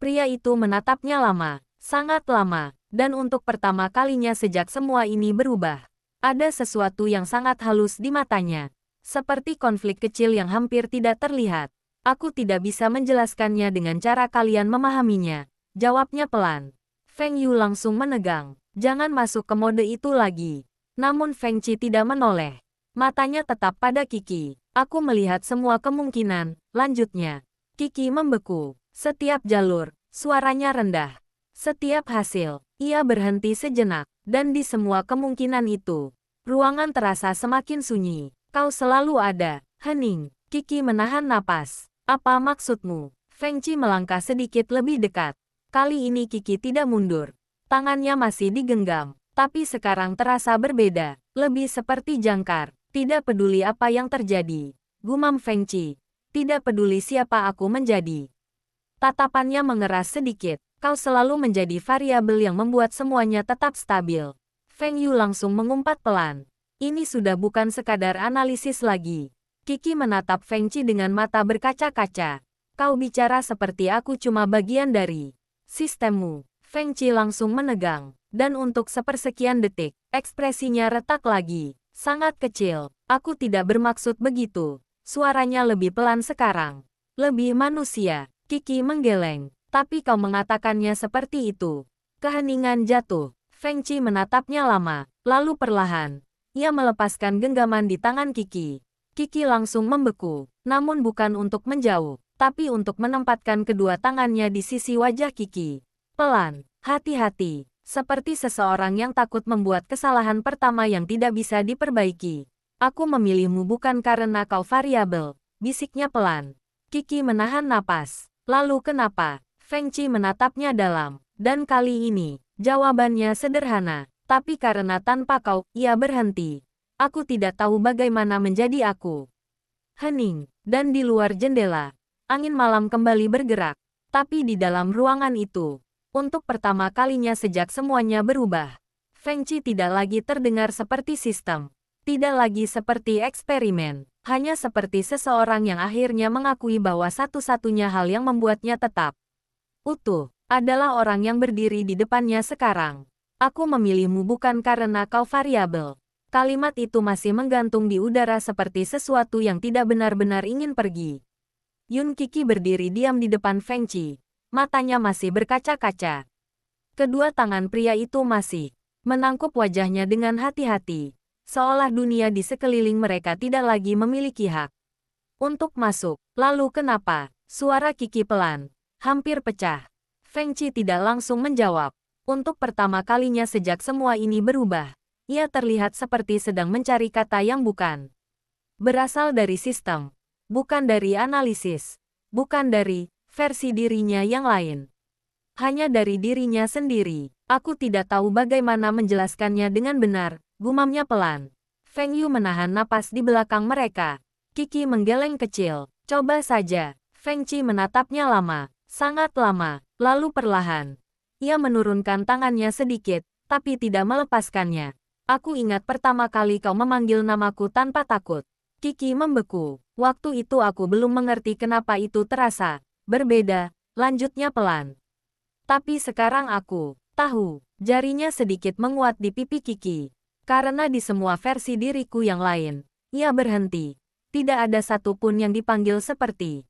Pria itu menatapnya lama, sangat lama, dan untuk pertama kalinya sejak semua ini berubah. Ada sesuatu yang sangat halus di matanya. Seperti konflik kecil yang hampir tidak terlihat. Aku tidak bisa menjelaskannya dengan cara kalian memahaminya. Jawabnya pelan. Feng Yu langsung menegang. Jangan masuk ke mode itu lagi. Namun Feng Qi tidak menoleh. Matanya tetap pada Qi. Aku melihat semua kemungkinan. Lanjutnya. Qi membeku. Setiap jalur, suaranya rendah. Setiap hasil, ia berhenti sejenak. Dan di semua kemungkinan itu, ruangan terasa semakin sunyi. Kau selalu ada. Hening. Qi menahan napas. Apa maksudmu? Feng Qi melangkah sedikit lebih dekat. Kali ini Qi tidak mundur. Tangannya masih digenggam, tapi sekarang terasa berbeda, lebih seperti jangkar. Tidak peduli apa yang terjadi, gumam Feng Qi. Tidak peduli siapa aku menjadi. Tatapannya mengeras sedikit. Kau selalu menjadi variabel yang membuat semuanya tetap stabil. Feng Yu langsung mengumpat pelan. Ini sudah bukan sekadar analisis lagi. Qi menatap Feng Qi dengan mata berkaca-kaca. Kau bicara seperti aku cuma bagian dari sistemmu. Feng Qi langsung menegang, dan untuk sepersekian detik, ekspresinya retak lagi. Sangat kecil, aku tidak bermaksud begitu. Suaranya lebih pelan sekarang. Lebih manusia. Qi menggeleng, tapi kau mengatakannya seperti itu. Keheningan jatuh. Feng Qi menatapnya lama, lalu perlahan. Ia melepaskan genggaman di tangan Qi. Qi langsung membeku, namun bukan untuk menjauh, tapi untuk menempatkan kedua tangannya di sisi wajah Qi. Pelan, hati-hati, seperti seseorang yang takut membuat kesalahan pertama yang tidak bisa diperbaiki. Aku memilihmu bukan karena kau variabel, bisiknya pelan. Qi menahan napas. Lalu kenapa? Feng Qi menatapnya dalam. Dan kali ini, jawabannya sederhana. Tapi karena tanpa kau, ia berhenti. Aku tidak tahu bagaimana menjadi aku. Hening, dan di luar jendela, angin malam kembali bergerak. Tapi di dalam ruangan itu, untuk pertama kalinya sejak semuanya berubah, Feng Qi tidak lagi terdengar seperti sistem. Tidak lagi seperti eksperimen. Hanya seperti seseorang yang akhirnya mengakui bahwa satu-satunya hal yang membuatnya tetap utuh adalah orang yang berdiri di depannya sekarang. Aku memilihmu bukan karena kau variabel. Kalimat itu masih menggantung di udara seperti sesuatu yang tidak benar-benar ingin pergi. Yun Qi berdiri diam di depan Feng Qi. Matanya masih berkaca-kaca. Kedua tangan pria itu masih menangkup wajahnya dengan hati-hati. Seolah dunia di sekeliling mereka tidak lagi memiliki hak untuk masuk. Lalu kenapa? Suara Qi pelan, hampir pecah. Feng Qi tidak langsung menjawab. Untuk pertama kalinya sejak semua ini berubah, ia terlihat seperti sedang mencari kata yang bukan berasal dari sistem, bukan dari analisis, bukan dari versi dirinya yang lain. Hanya dari dirinya sendiri. Aku tidak tahu bagaimana menjelaskannya dengan benar, gumamnya pelan. Feng Yu menahan napas di belakang mereka. Qi menggeleng kecil. Coba saja. Feng Qi menatapnya lama, sangat lama, lalu perlahan. Ia menurunkan tangannya sedikit, tapi tidak melepaskannya. Aku ingat pertama kali kau memanggil namaku tanpa takut. Qi membeku. Waktu itu aku belum mengerti kenapa itu terasa berbeda, lanjutnya pelan. Tapi sekarang aku tahu. Jarinya sedikit menguat di pipi Qi. Karena di semua versi diriku yang lain, ia berhenti. Tidak ada satupun yang dipanggil seperti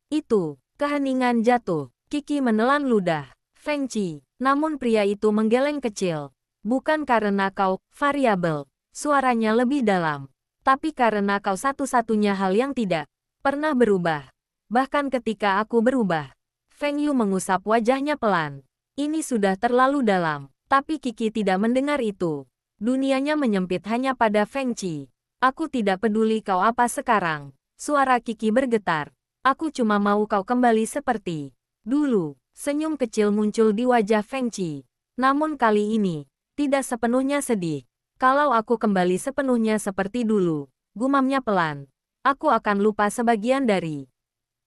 itu. Keheningan jatuh. Qi menelan ludah. Feng Qi. Namun pria itu menggeleng kecil. Bukan karena kau variabel. Suaranya lebih dalam. Tapi karena kau satu-satunya hal yang tidak pernah berubah. Bahkan ketika aku berubah. Feng Yu mengusap wajahnya pelan. Ini sudah terlalu dalam. Tapi Qi tidak mendengar itu. Dunianya menyempit hanya pada Feng Qi. Aku tidak peduli kau apa sekarang. Suara Qi bergetar. Aku cuma mau kau kembali seperti dulu. Senyum kecil muncul di wajah Feng Qi. Namun kali ini, tidak sepenuhnya sedih. Kalau aku kembali sepenuhnya seperti dulu, gumamnya pelan. Aku akan lupa sebagian dari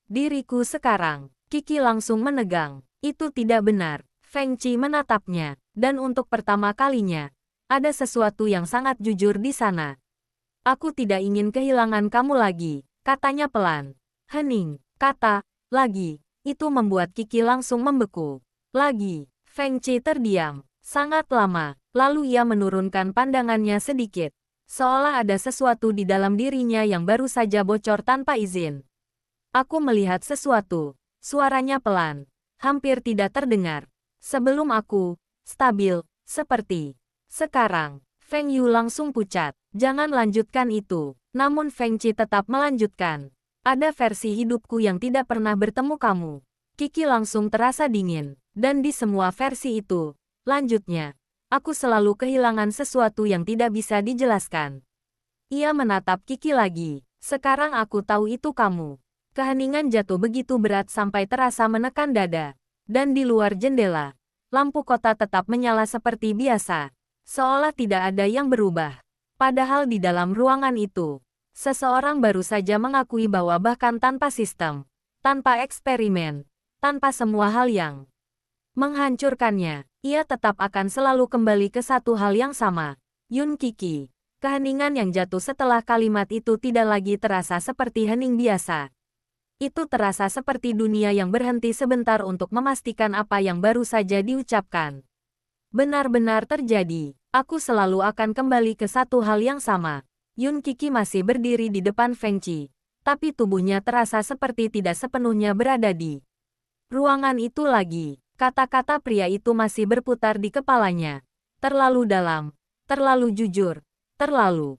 diriku sekarang. Qi langsung menegang. Itu tidak benar. Feng Qi menatapnya. Dan untuk pertama kalinya, ada sesuatu yang sangat jujur di sana. Aku tidak ingin kehilangan kamu lagi, katanya pelan. Hening, kata, lagi. Itu membuat Qi langsung membeku. Lagi. Feng Qi terdiam. Sangat lama. Lalu ia menurunkan pandangannya sedikit. Seolah ada sesuatu di dalam dirinya yang baru saja bocor tanpa izin. Aku melihat sesuatu. Suaranya pelan. Hampir tidak terdengar. Sebelum aku stabil, seperti sekarang. Feng Yu langsung pucat. Jangan lanjutkan itu. Namun Feng Qi tetap melanjutkan. Ada versi hidupku yang tidak pernah bertemu kamu. Qi langsung terasa dingin. Dan di semua versi itu, lanjutnya, aku selalu kehilangan sesuatu yang tidak bisa dijelaskan. Ia menatap Qi lagi. Sekarang aku tahu itu kamu. Keheningan jatuh begitu berat sampai terasa menekan dada. Dan di luar jendela, lampu kota tetap menyala seperti biasa. Seolah tidak ada yang berubah. Padahal di dalam ruangan itu, seseorang baru saja mengakui bahwa bahkan tanpa sistem, tanpa eksperimen, tanpa semua hal yang menghancurkannya, ia tetap akan selalu kembali ke satu hal yang sama. Yun Qi. Keheningan yang jatuh setelah kalimat itu tidak lagi terasa seperti hening biasa. Itu terasa seperti dunia yang berhenti sebentar untuk memastikan apa yang baru saja diucapkan benar-benar terjadi. Aku selalu akan kembali ke satu hal yang sama. Yun Qi masih berdiri di depan Feng Qi, tapi tubuhnya terasa seperti tidak sepenuhnya berada di ruangan itu lagi. Kata-kata pria itu masih berputar di kepalanya. Terlalu dalam, terlalu jujur, terlalu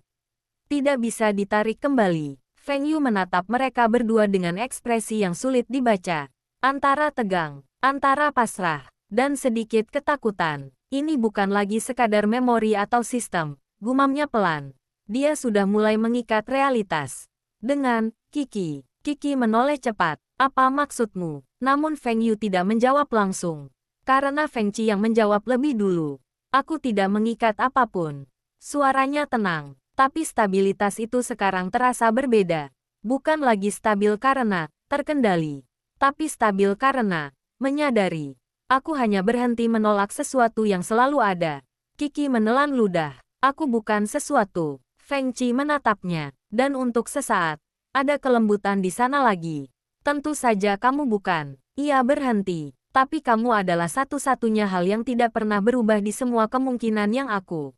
tidak bisa ditarik kembali. Feng Yu menatap mereka berdua dengan ekspresi yang sulit dibaca. Antara tegang, antara pasrah, dan sedikit ketakutan. Ini bukan lagi sekadar memori atau sistem, gumamnya pelan. Dia sudah mulai mengikat realitas. Dengan Qi menoleh cepat. Apa maksudmu? Namun Feng Yu tidak menjawab langsung. Karena Feng Qi yang menjawab lebih dulu. Aku tidak mengikat apapun. Suaranya tenang. Tapi stabilitas itu sekarang terasa berbeda. Bukan lagi stabil karena terkendali. Tapi stabil karena menyadari. Aku hanya berhenti menolak sesuatu yang selalu ada. Qi menelan ludah. Aku bukan sesuatu. Feng Qi menatapnya. Dan untuk sesaat, ada kelembutan di sana lagi. Tentu saja kamu bukan. Ia berhenti. Tapi kamu adalah satu-satunya hal yang tidak pernah berubah di semua kemungkinan yang aku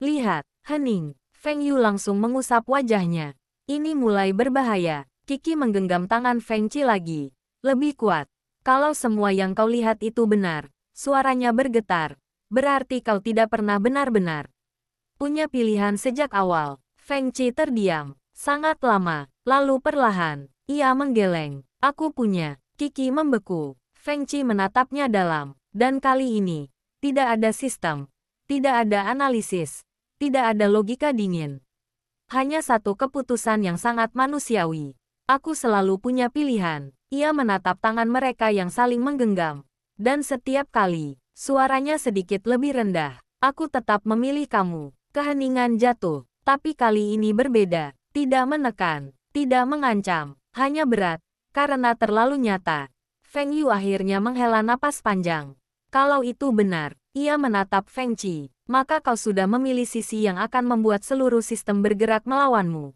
lihat. Hening. Feng Yu langsung mengusap wajahnya. Ini mulai berbahaya. Qi menggenggam tangan Feng Qi lagi. Lebih kuat. Kalau semua yang kau lihat itu benar, suaranya bergetar. Berarti kau tidak pernah benar-benar punya pilihan sejak awal. Feng Qi terdiam. Sangat lama. Lalu perlahan, ia menggeleng. Aku punya. Qi membeku. Feng Qi menatapnya dalam. Dan kali ini, tidak ada sistem. Tidak ada analisis. Tidak ada logika dingin. Hanya satu keputusan yang sangat manusiawi. Aku selalu punya pilihan. Ia menatap tangan mereka yang saling menggenggam. Dan setiap kali, suaranya sedikit lebih rendah. Aku tetap memilih kamu. Keheningan jatuh. Tapi kali ini berbeda. Tidak menekan. Tidak mengancam. Hanya berat. Karena terlalu nyata. Feng Yu akhirnya menghela napas panjang. Kalau itu benar, ia menatap Feng Qi, maka kau sudah memilih sisi yang akan membuat seluruh sistem bergerak melawanmu.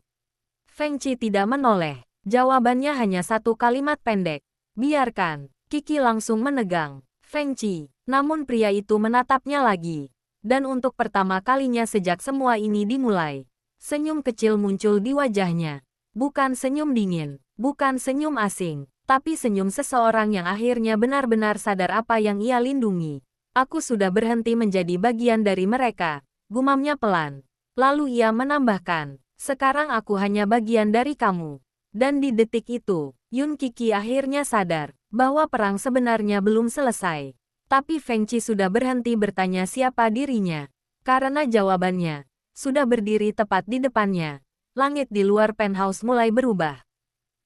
Feng Qi tidak menoleh. Jawabannya hanya satu kalimat pendek. Biarkan. Qi langsung menegang Feng Qi, namun pria itu menatapnya lagi. Dan untuk pertama kalinya sejak semua ini dimulai, senyum kecil muncul di wajahnya. Bukan senyum dingin, bukan senyum asing, tapi senyum seseorang yang akhirnya benar-benar sadar apa yang ia lindungi. Aku sudah berhenti menjadi bagian dari mereka, gumamnya pelan. Lalu ia menambahkan, sekarang aku hanya bagian dari kamu. Dan di detik itu, Yun Qi akhirnya sadar bahwa perang sebenarnya belum selesai. Tapi Feng Qi sudah berhenti bertanya siapa dirinya. Karena jawabannya sudah berdiri tepat di depannya. Langit di luar penthouse mulai berubah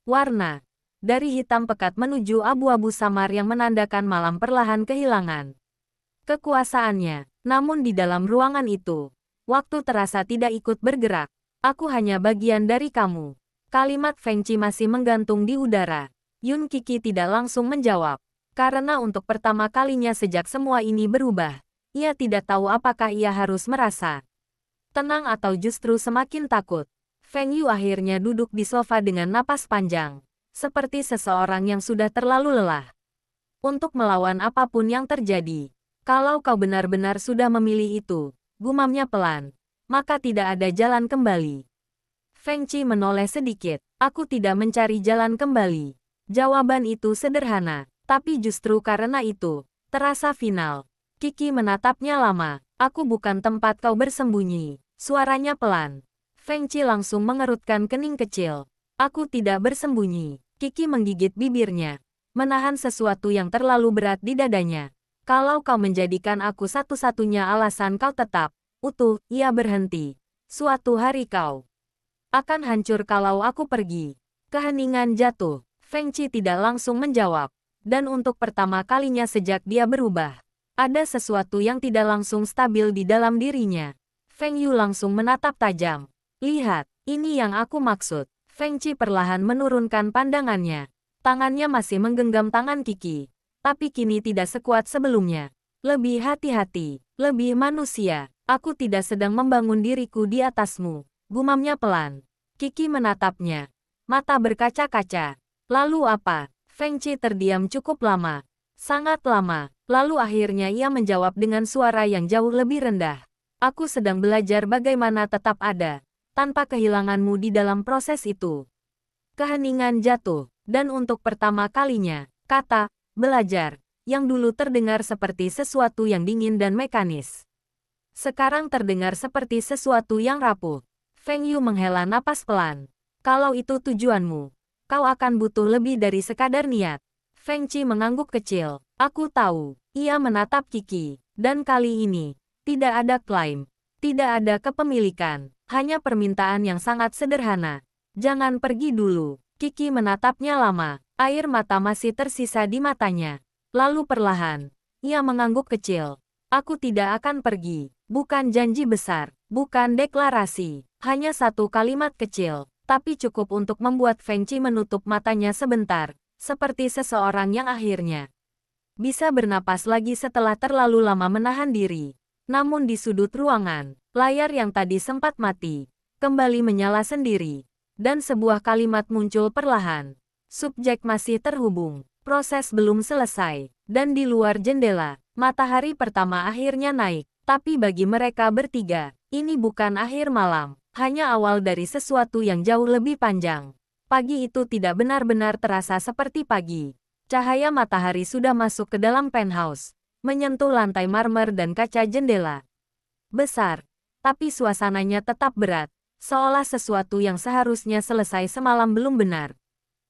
warna. Dari hitam pekat menuju abu-abu samar yang menandakan malam perlahan kehilangan kekuasaannya. Namun di dalam ruangan itu, waktu terasa tidak ikut bergerak. Aku hanya bagian dari kamu. Kalimat Feng Qi masih menggantung di udara. Yun Qi tidak langsung menjawab. Karena untuk pertama kalinya sejak semua ini berubah, ia tidak tahu apakah ia harus merasa tenang atau justru semakin takut. Feng Yu akhirnya duduk di sofa dengan napas panjang. Seperti seseorang yang sudah terlalu lelah untuk melawan apapun yang terjadi. Kalau kau benar-benar sudah memilih itu, gumamnya pelan, maka tidak ada jalan kembali. Feng Qi menoleh sedikit. Aku tidak mencari jalan kembali. Jawaban itu sederhana, tapi justru karena itu, terasa final. Qi menatapnya lama. Aku bukan tempat kau bersembunyi. Suaranya pelan. Feng Qi langsung mengerutkan kening kecil. Aku tidak bersembunyi. Qi menggigit bibirnya, menahan sesuatu yang terlalu berat di dadanya. Kalau kau menjadikan aku satu-satunya alasan kau tetap utuh, ia berhenti. Suatu hari kau akan hancur kalau aku pergi. Keheningan jatuh. Feng Qi tidak langsung menjawab. Dan untuk pertama kalinya sejak dia berubah, ada sesuatu yang tidak langsung stabil di dalam dirinya. Feng Yu langsung menatap tajam. Lihat, ini yang aku maksud. Feng Qi perlahan menurunkan pandangannya. Tangannya masih menggenggam tangan Qi, tapi kini tidak sekuat sebelumnya. Lebih hati-hati, lebih manusia. Aku tidak sedang membangun diriku di atasmu. Gumamnya pelan. Qi menatapnya. Mata berkaca-kaca. Lalu apa? Feng Qi terdiam cukup lama. Sangat lama. Lalu akhirnya ia menjawab dengan suara yang jauh lebih rendah. Aku sedang belajar bagaimana tetap ada tanpa kehilanganmu di dalam proses itu. Keheningan jatuh, dan untuk pertama kalinya, kata belajar yang dulu terdengar seperti sesuatu yang dingin dan mekanis, sekarang terdengar seperti sesuatu yang rapuh. Feng Yu menghela napas pelan. Kalau itu tujuanmu, kau akan butuh lebih dari sekadar niat. Feng Qi mengangguk kecil. Aku tahu. Ia menatap Qi. Dan kali ini, tidak ada klaim. Tidak ada kepemilikan. Hanya permintaan yang sangat sederhana. Jangan pergi dulu. Qi menatapnya lama. Air mata masih tersisa di matanya. Lalu perlahan, ia mengangguk kecil. Aku tidak akan pergi. Bukan janji besar. Bukan deklarasi. Hanya satu kalimat kecil. Tapi cukup untuk membuat Feng Qi menutup matanya sebentar. Seperti seseorang yang akhirnya bisa bernapas lagi setelah terlalu lama menahan diri. Namun di sudut ruangan, layar yang tadi sempat mati kembali menyala sendiri. Dan sebuah kalimat muncul perlahan. Subjek masih terhubung. Proses belum selesai. Dan di luar jendela, matahari pertama akhirnya naik. Tapi bagi mereka bertiga, ini bukan akhir malam. Hanya awal dari sesuatu yang jauh lebih panjang. Pagi itu tidak benar-benar terasa seperti pagi. Cahaya matahari sudah masuk ke dalam penthouse. Menyentuh lantai marmer dan kaca jendela. Besar. Tapi suasananya tetap berat. Seolah sesuatu yang seharusnya selesai semalam belum benar.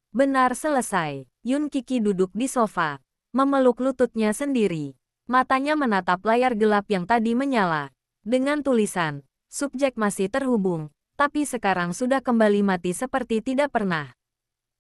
Benar selesai. Yun Kiki duduk di sofa, memeluk lututnya sendiri. Matanya menatap layar gelap yang tadi menyala. Dengan tulisan, subjek masih terhubung, tapi sekarang sudah kembali mati seperti tidak pernah.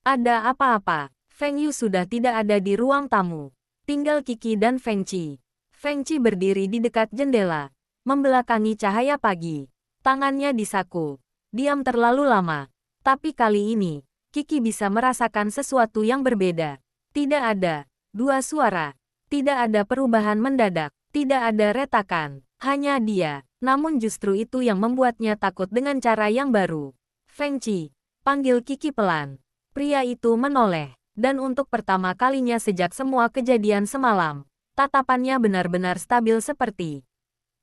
Ada apa-apa? Feng Yu sudah tidak ada di ruang tamu. Tinggal Kiki dan Feng Qi. Feng Qi berdiri di dekat jendela, membelakangi cahaya pagi. Tangannya disaku. Diam terlalu lama. Tapi kali ini, Kiki bisa merasakan sesuatu yang berbeda. Tidak ada dua suara. Tidak ada perubahan mendadak. Tidak ada retakan. Hanya dia. Namun justru itu yang membuatnya takut dengan cara yang baru. Feng Qi, panggil Kiki pelan. Pria itu menoleh. Dan untuk pertama kalinya sejak semua kejadian semalam, tatapannya benar-benar stabil seperti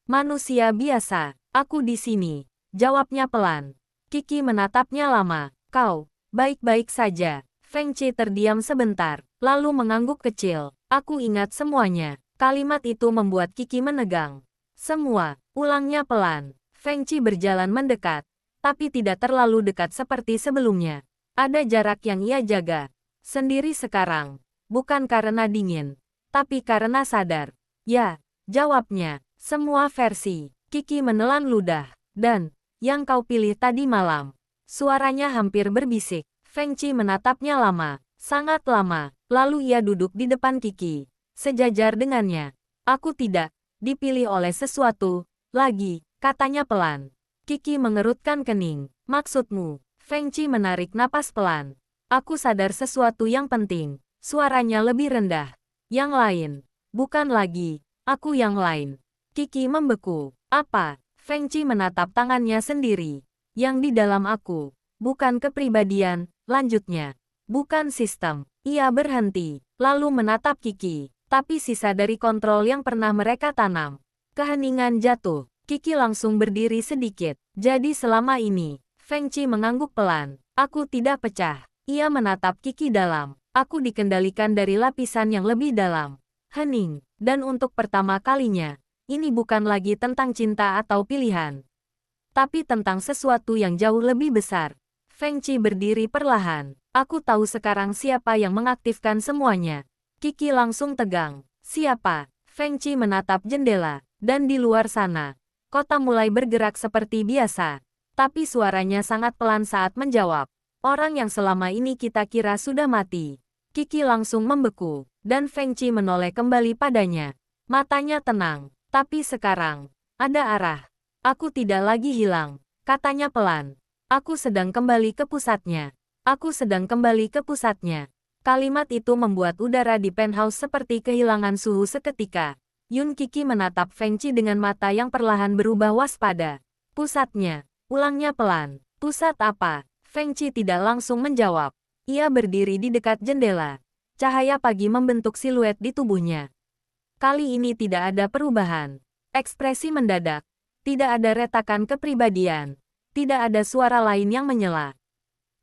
manusia biasa. Aku di sini. Jawabnya pelan. Kiki menatapnya lama. Kau, baik-baik saja. Feng Qi terdiam sebentar, lalu mengangguk kecil. Aku ingat semuanya. Kalimat itu membuat Kiki menegang. Semua, ulangnya pelan. Feng Qi berjalan mendekat, tapi tidak terlalu dekat seperti sebelumnya. Ada jarak yang ia jaga. Sendiri sekarang. Bukan karena dingin, tapi karena sadar. Ya, jawabnya. Semua versi. Kiki menelan ludah. Dan, yang kau pilih tadi malam. Suaranya hampir berbisik. Feng Qi menatapnya lama. Sangat lama. Lalu ia duduk di depan Kiki. Sejajar dengannya. Aku tidak dipilih oleh sesuatu lagi, katanya pelan. Kiki mengerutkan kening. Maksudmu? Feng Qi menarik napas pelan. Aku sadar sesuatu yang penting. Suaranya lebih rendah. Yang lain. Bukan lagi. Aku yang lain. Kiki membeku. Apa? Feng Qi menatap tangannya sendiri. Yang di dalam aku. Bukan kepribadian, lanjutnya. Bukan sistem. Ia berhenti. Lalu menatap Kiki. Tapi sisa dari kontrol yang pernah mereka tanam. Keheningan jatuh. Kiki langsung berdiri sedikit. Jadi selama ini, Feng Qi mengangguk pelan. Aku tidak pecah. Ia menatap Kiki dalam. Aku dikendalikan dari lapisan yang lebih dalam. Hening. Dan untuk pertama kalinya, ini bukan lagi tentang cinta atau pilihan. Tapi tentang sesuatu yang jauh lebih besar. Feng Qi berdiri perlahan. Aku tahu sekarang siapa yang mengaktifkan semuanya. Kiki langsung tegang. Siapa? Feng Qi menatap jendela. Dan di luar sana, kota mulai bergerak seperti biasa. Tapi suaranya sangat pelan saat menjawab. Orang yang selama ini kita kira sudah mati. Kiki langsung membeku. Dan Feng Qi menoleh kembali padanya. Matanya tenang. Tapi sekarang, ada arah. Aku tidak lagi hilang, katanya pelan. Aku sedang kembali ke pusatnya. Aku sedang kembali ke pusatnya. Kalimat itu membuat udara di penthouse seperti kehilangan suhu seketika. Yun Kiki menatap Feng Qi dengan mata yang perlahan berubah waspada. Pusatnya, ulangnya pelan. Pusat apa? Feng Qi tidak langsung menjawab. Ia berdiri di dekat jendela. Cahaya pagi membentuk siluet di tubuhnya. Kali ini tidak ada perubahan. Ekspresi mendadak. Tidak ada retakan kepribadian. Tidak ada suara lain yang menyela.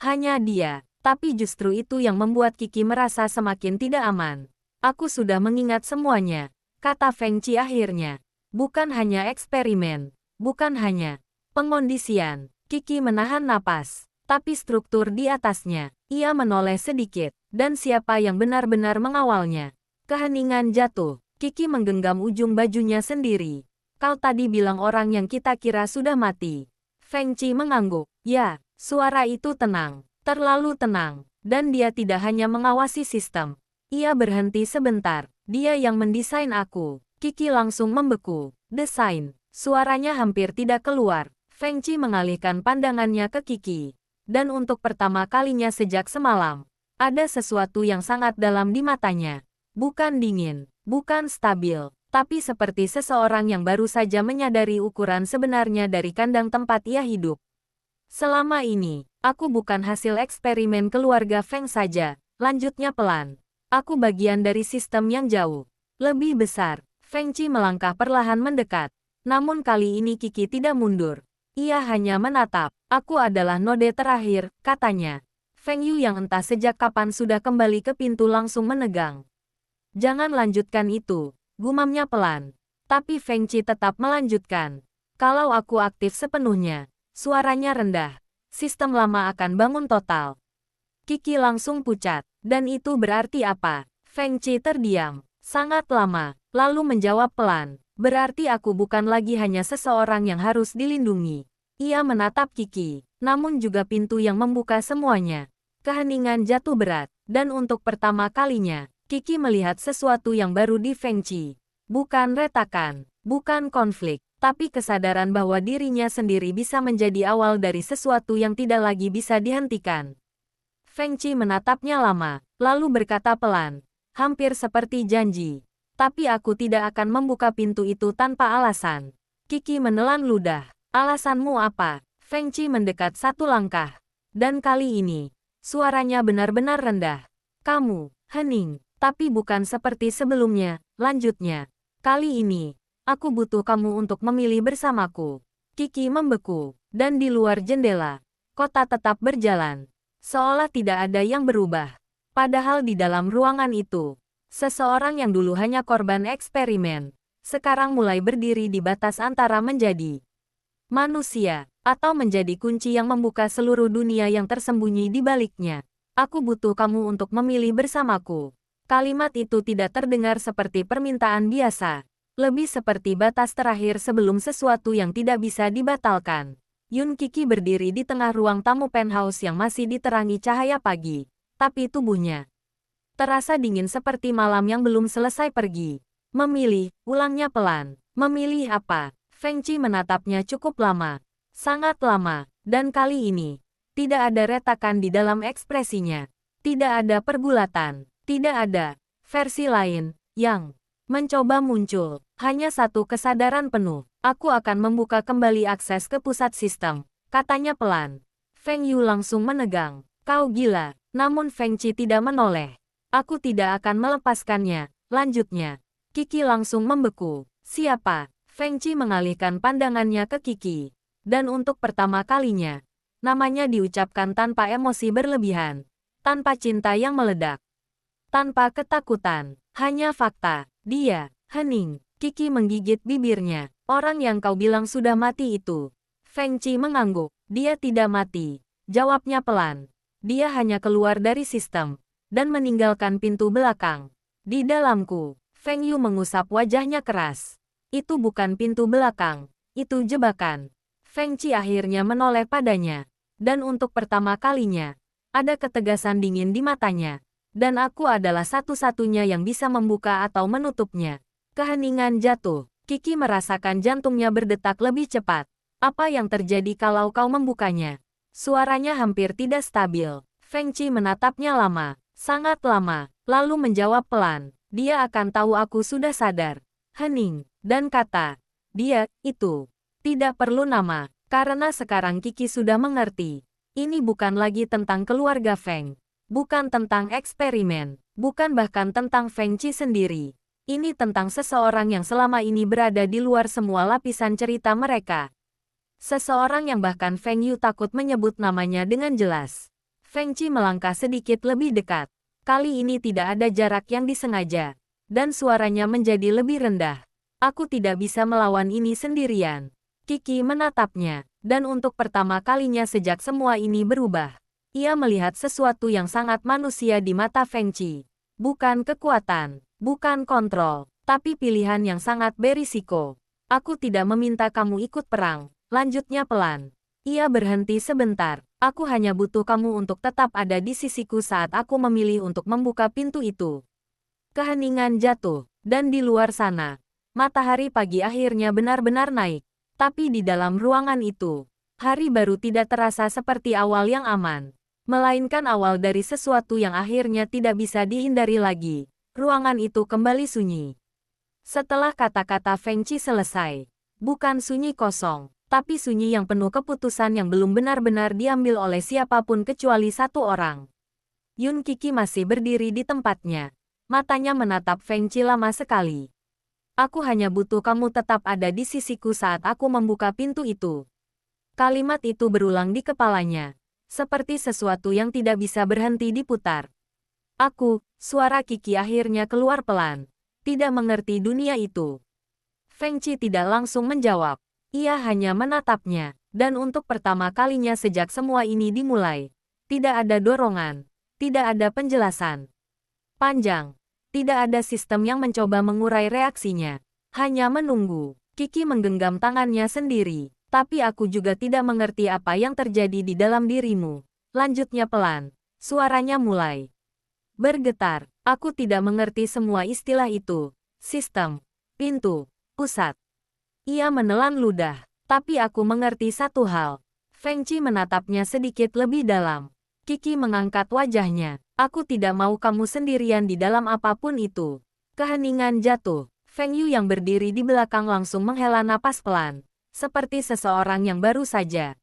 Hanya dia. Tapi justru itu yang membuat Kiki merasa semakin tidak aman. Aku sudah mengingat semuanya, kata Feng Qi akhirnya. Bukan hanya eksperimen. Bukan hanya pengondisian. Kiki menahan napas. Tapi struktur di atasnya. Ia menoleh sedikit. Dan siapa yang benar-benar mengawalnya? Keheningan jatuh. Kiki menggenggam ujung bajunya sendiri. Kau tadi bilang orang yang kita kira sudah mati. Feng Qi mengangguk. Ya, suara itu tenang. Terlalu tenang. Dan dia tidak hanya mengawasi sistem. Ia berhenti sebentar. Dia yang mendesain aku. Kiki langsung membeku. Desain. Suaranya hampir tidak keluar. Feng Qi mengalihkan pandangannya ke Kiki. Dan untuk pertama kalinya sejak semalam, ada sesuatu yang sangat dalam di matanya. Bukan dingin. Bukan stabil, tapi seperti seseorang yang baru saja menyadari ukuran sebenarnya dari kandang tempat ia hidup. Selama ini, aku bukan hasil eksperimen keluarga Feng saja, lanjutnya pelan. Aku bagian dari sistem yang jauh lebih besar. Feng Qi melangkah perlahan mendekat. Namun kali ini Qi tidak mundur. Ia hanya menatap. Aku adalah node terakhir, katanya. Feng Yu yang entah sejak kapan sudah kembali ke pintu langsung menegang. Jangan lanjutkan itu, gumamnya pelan. Tapi Feng Qi tetap melanjutkan. Kalau aku aktif sepenuhnya, suaranya rendah. Sistem lama akan bangun total. Qi langsung pucat. Dan itu berarti apa? Feng Qi terdiam. Sangat lama, lalu menjawab pelan. Berarti aku bukan lagi hanya seseorang yang harus dilindungi. Ia menatap Qi, namun juga pintu yang membuka semuanya. Keheningan jatuh berat, dan untuk pertama kalinya, Qi melihat sesuatu yang baru di Feng Qi. Bukan retakan, bukan konflik, tapi kesadaran bahwa dirinya sendiri bisa menjadi awal dari sesuatu yang tidak lagi bisa dihentikan. Feng Qi menatapnya lama, lalu berkata pelan, hampir seperti janji. Tapi aku tidak akan membuka pintu itu tanpa alasan. Qi menelan ludah. Alasanmu apa? Feng Qi mendekat satu langkah. Dan kali ini, suaranya benar-benar rendah. Kamu, hening, tapi bukan seperti sebelumnya, lanjutnya. Kali ini, aku butuh kamu untuk memilih bersamaku. Qi membeku, dan di luar jendela, kota tetap berjalan. Seolah tidak ada yang berubah. Padahal di dalam ruangan itu, seseorang yang dulu hanya korban eksperimen, sekarang mulai berdiri di batas antara menjadi manusia, atau menjadi kunci yang membuka seluruh dunia yang tersembunyi di baliknya. Aku butuh kamu untuk memilih bersamaku. Kalimat itu tidak terdengar seperti permintaan biasa, lebih seperti batas terakhir sebelum sesuatu yang tidak bisa dibatalkan. Yun Qi berdiri di tengah ruang tamu penthouse yang masih diterangi cahaya pagi, tapi tubuhnya terasa dingin seperti malam yang belum selesai pergi. Memilih, ulangnya pelan. Memilih apa? Feng Qi menatapnya cukup lama. Sangat lama. Dan kali ini, tidak ada retakan di dalam ekspresinya. Tidak ada perbulatan. Tidak ada versi lain yang mencoba muncul. Hanya satu kesadaran penuh. Aku akan membuka kembali akses ke pusat sistem, katanya pelan. Feng Yu langsung menegang. Kau gila. Namun Feng Qi tidak menoleh. Aku tidak akan melepaskannya, lanjutnya. Qi langsung membeku. Siapa? Feng Qi mengalihkan pandangannya ke Qi. Dan untuk pertama kalinya, namanya diucapkan tanpa emosi berlebihan. Tanpa cinta yang meledak. Tanpa ketakutan. Hanya fakta. Dia, hening. Qi menggigit bibirnya. Orang yang kau bilang sudah mati itu. Feng Qi mengangguk. Dia tidak mati. Jawabnya pelan. Dia hanya keluar dari sistem dan meninggalkan pintu belakang. Di dalamku, Feng Yu mengusap wajahnya keras. Itu bukan pintu belakang, itu jebakan. Feng Qi akhirnya menoleh padanya. Dan untuk pertama kalinya, ada ketegasan dingin di matanya. Dan aku adalah satu-satunya yang bisa membuka atau menutupnya. Keheningan jatuh. Qi merasakan jantungnya berdetak lebih cepat. Apa yang terjadi kalau kau membukanya? Suaranya hampir tidak stabil. Feng Qi menatapnya lama. Sangat lama, lalu menjawab pelan. Dia akan tahu aku sudah sadar. Hening, dan kata, dia, itu. Tidak perlu nama, karena sekarang Qi sudah mengerti. Ini bukan lagi tentang keluarga Feng. Bukan tentang eksperimen. Bukan bahkan tentang Feng Qi sendiri. Ini tentang seseorang yang selama ini berada di luar semua lapisan cerita mereka. Seseorang yang bahkan Feng Yu takut menyebut namanya dengan jelas. Feng Qi melangkah sedikit lebih dekat. Kali ini tidak ada jarak yang disengaja. Dan suaranya menjadi lebih rendah. Aku tidak bisa melawan ini sendirian. Qi menatapnya. Dan untuk pertama kalinya sejak semua ini berubah, ia melihat sesuatu yang sangat manusia di mata Feng Qi. Bukan kekuatan, bukan kontrol, tapi pilihan yang sangat berisiko. Aku tidak meminta kamu ikut perang, lanjutnya pelan. Ia berhenti sebentar. Aku hanya butuh kamu untuk tetap ada di sisiku saat aku memilih untuk membuka pintu itu. Keheningan jatuh, dan di luar sana, matahari pagi akhirnya benar-benar naik. Tapi di dalam ruangan itu, hari baru tidak terasa seperti awal yang aman. Melainkan awal dari sesuatu yang akhirnya tidak bisa dihindari lagi. Ruangan itu kembali sunyi. Setelah kata-kata Feng Qi selesai, bukan sunyi kosong, Tapi sunyi yang penuh keputusan yang belum benar-benar diambil oleh siapapun kecuali satu orang. Yun Kiki masih berdiri di tempatnya. Matanya menatap Feng Qi lama sekali. Aku hanya butuh kamu tetap ada di sisiku saat aku membuka pintu itu. Kalimat itu berulang di kepalanya. Seperti sesuatu yang tidak bisa berhenti diputar. Suara Kiki akhirnya keluar pelan. Tidak mengerti dunia itu. Feng Qi tidak langsung menjawab. Ia hanya menatapnya. Dan untuk pertama kalinya sejak semua ini dimulai. Tidak ada dorongan. Tidak ada penjelasan panjang. Tidak ada sistem yang mencoba mengurai reaksinya. Hanya menunggu. Kiki menggenggam tangannya sendiri. Tapi aku juga tidak mengerti apa yang terjadi di dalam dirimu. Lanjutnya pelan. Suaranya mulai bergetar. Aku tidak mengerti semua istilah itu. Sistem. Pintu. Pusat. Ia menelan ludah. Tapi aku mengerti satu hal. Feng Qi menatapnya sedikit lebih dalam. Kiki mengangkat wajahnya. Aku tidak mau kamu sendirian di dalam apapun itu. Keheningan jatuh. Feng Yu yang berdiri di belakang langsung menghela napas pelan. Seperti seseorang yang baru saja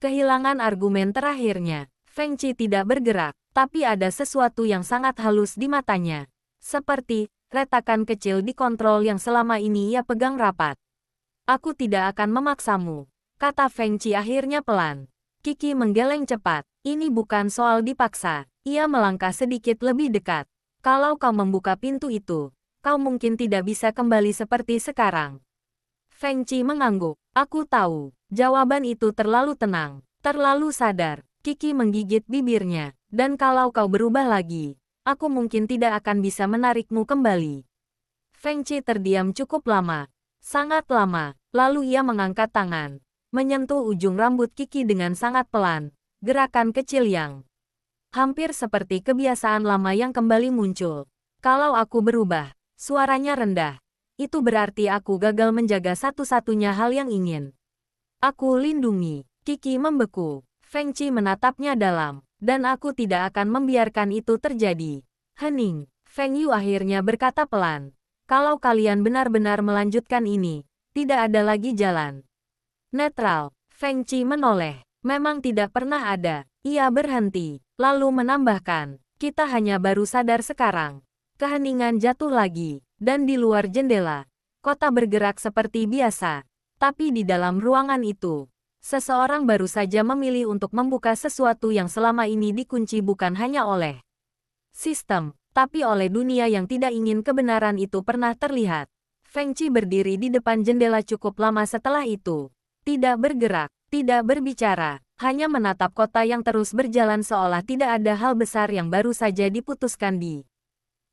kehilangan argumen terakhirnya. Feng Qi tidak bergerak, tapi ada sesuatu yang sangat halus di matanya. Seperti retakan kecil di kontrol yang selama ini ia pegang rapat. Aku tidak akan memaksamu, kata Feng Qi akhirnya pelan. Kiki menggeleng cepat. Ini bukan soal dipaksa. Ia melangkah sedikit lebih dekat. Kalau kau membuka pintu itu, kau mungkin tidak bisa kembali seperti sekarang. Feng Qi mengangguk. Aku tahu. Jawaban itu terlalu tenang. Terlalu sadar. Kiki menggigit bibirnya. Dan kalau kau berubah lagi, aku mungkin tidak akan bisa menarikmu kembali. Feng Qi terdiam cukup lama. Sangat lama. Lalu ia mengangkat tangan. Menyentuh ujung rambut Kiki dengan sangat pelan. Gerakan kecil yang hampir seperti kebiasaan lama yang kembali muncul. Kalau aku berubah, suaranya rendah. Itu berarti aku gagal menjaga satu-satunya hal yang ingin aku lindungi. Kiki membeku. Feng Qi menatapnya dalam. Dan aku tidak akan membiarkan itu terjadi. Hening. Feng Yu akhirnya berkata pelan. Kalau kalian benar-benar melanjutkan ini, tidak ada lagi jalan netral. Feng Qi menoleh. Memang tidak pernah ada. Ia berhenti, lalu menambahkan, kita hanya baru sadar sekarang. Keheningan jatuh lagi, dan di luar jendela, kota bergerak seperti biasa. Tapi di dalam ruangan itu, seseorang baru saja memilih untuk membuka sesuatu yang selama ini dikunci bukan hanya oleh sistem, tapi oleh dunia yang tidak ingin kebenaran itu pernah terlihat. Feng Qi berdiri di depan jendela cukup lama setelah itu. Tidak bergerak, tidak berbicara, hanya menatap kota yang terus berjalan seolah tidak ada hal besar yang baru saja diputuskan di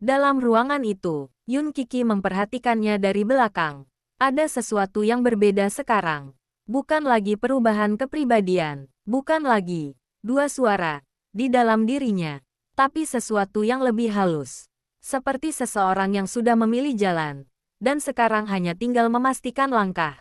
dalam ruangan itu. Yun Kiki memperhatikannya dari belakang. Ada sesuatu yang berbeda sekarang. Bukan lagi perubahan kepribadian, bukan lagi dua suara di dalam dirinya, tapi sesuatu yang lebih halus. Seperti seseorang yang sudah memilih jalan, dan sekarang hanya tinggal memastikan langkah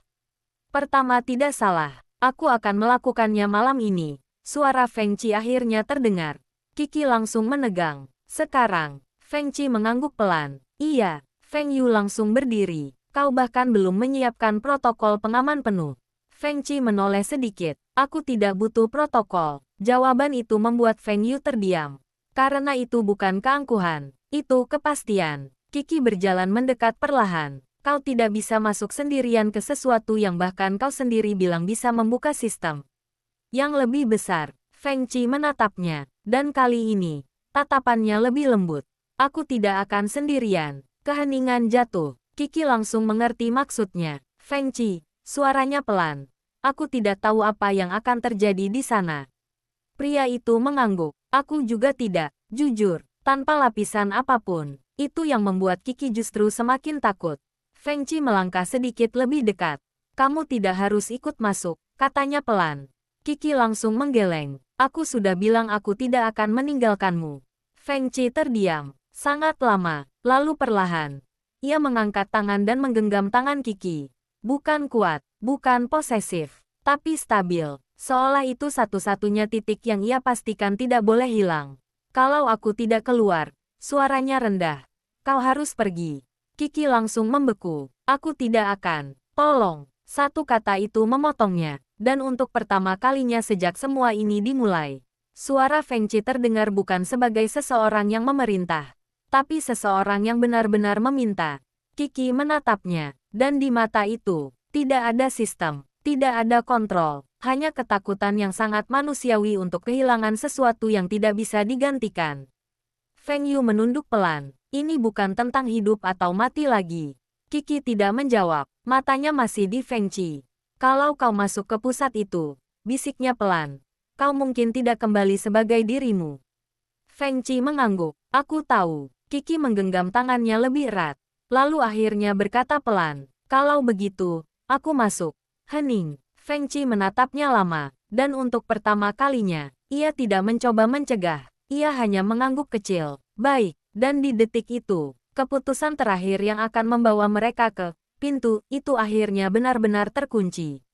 pertama tidak salah. Aku akan melakukannya malam ini. Suara Feng Qi akhirnya terdengar. Kiki langsung menegang. Sekarang, Feng Qi mengangguk pelan. Iya, Feng Yu langsung berdiri. Kau bahkan belum menyiapkan protokol pengaman penuh. Feng Qi menoleh sedikit. Aku tidak butuh protokol. Jawaban itu membuat Feng Yu terdiam. Karena itu bukan keangkuhan. Itu kepastian. Kiki berjalan mendekat perlahan. Kau tidak bisa masuk sendirian ke sesuatu yang bahkan kau sendiri bilang bisa membuka sistem yang lebih besar. Feng Qi menatapnya, dan kali ini, tatapannya lebih lembut. Aku tidak akan sendirian. Keheningan jatuh. Kiki langsung mengerti maksudnya. Feng Qi, suaranya pelan. Aku tidak tahu apa yang akan terjadi di sana. Pria itu mengangguk. Aku juga tidak, jujur, tanpa lapisan apapun. Itu yang membuat Kiki justru semakin takut. Feng Qi melangkah sedikit lebih dekat. Kamu tidak harus ikut masuk, katanya pelan. Kiki langsung menggeleng. Aku sudah bilang aku tidak akan meninggalkanmu. Feng Qi terdiam. Sangat lama, lalu perlahan. Ia mengangkat tangan dan menggenggam tangan Kiki. Bukan kuat, bukan posesif, tapi stabil. Seolah itu satu-satunya titik yang ia pastikan tidak boleh hilang. Kalau aku tidak keluar, suaranya rendah. Kau harus pergi. Kiki langsung membeku. Aku tidak akan. Tolong. Satu kata itu memotongnya, dan untuk pertama kalinya sejak semua ini dimulai, suara Feng Qi terdengar bukan sebagai seseorang yang memerintah, tapi seseorang yang benar-benar meminta. Kiki menatapnya, dan di mata itu, tidak ada sistem, tidak ada kontrol, hanya ketakutan yang sangat manusiawi untuk kehilangan sesuatu yang tidak bisa digantikan. Feng Yu menunduk pelan, ini bukan tentang hidup atau mati lagi. Kiki tidak menjawab, matanya masih di Feng Qi. Kalau kau masuk ke pusat itu, bisiknya pelan, kau mungkin tidak kembali sebagai dirimu. Feng Qi mengangguk, aku tahu. Kiki menggenggam tangannya lebih erat, lalu akhirnya berkata pelan, kalau begitu, aku masuk. Hening, Feng Qi menatapnya lama, dan untuk pertama kalinya, ia tidak mencoba mencegah, ia hanya mengangguk kecil. Baik, dan di detik itu, keputusan terakhir yang akan membawa mereka ke pintu itu akhirnya benar-benar terkunci.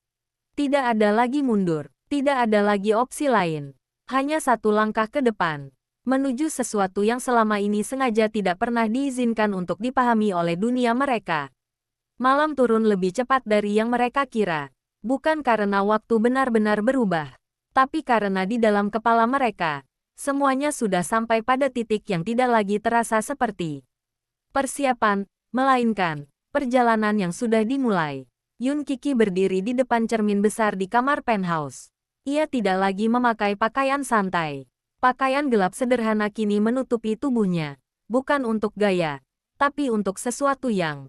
Tidak ada lagi mundur, tidak ada lagi opsi lain. Hanya satu langkah ke depan, menuju sesuatu yang selama ini sengaja tidak pernah diizinkan untuk dipahami oleh dunia mereka. Malam turun lebih cepat dari yang mereka kira. Bukan karena waktu benar-benar berubah, tapi karena di dalam kepala mereka, semuanya sudah sampai pada titik yang tidak lagi terasa seperti persiapan, melainkan perjalanan yang sudah dimulai. Yun Kiki berdiri di depan cermin besar di kamar penthouse. Ia tidak lagi memakai pakaian santai. Pakaian gelap sederhana kini menutupi tubuhnya, bukan untuk gaya, tapi untuk sesuatu yang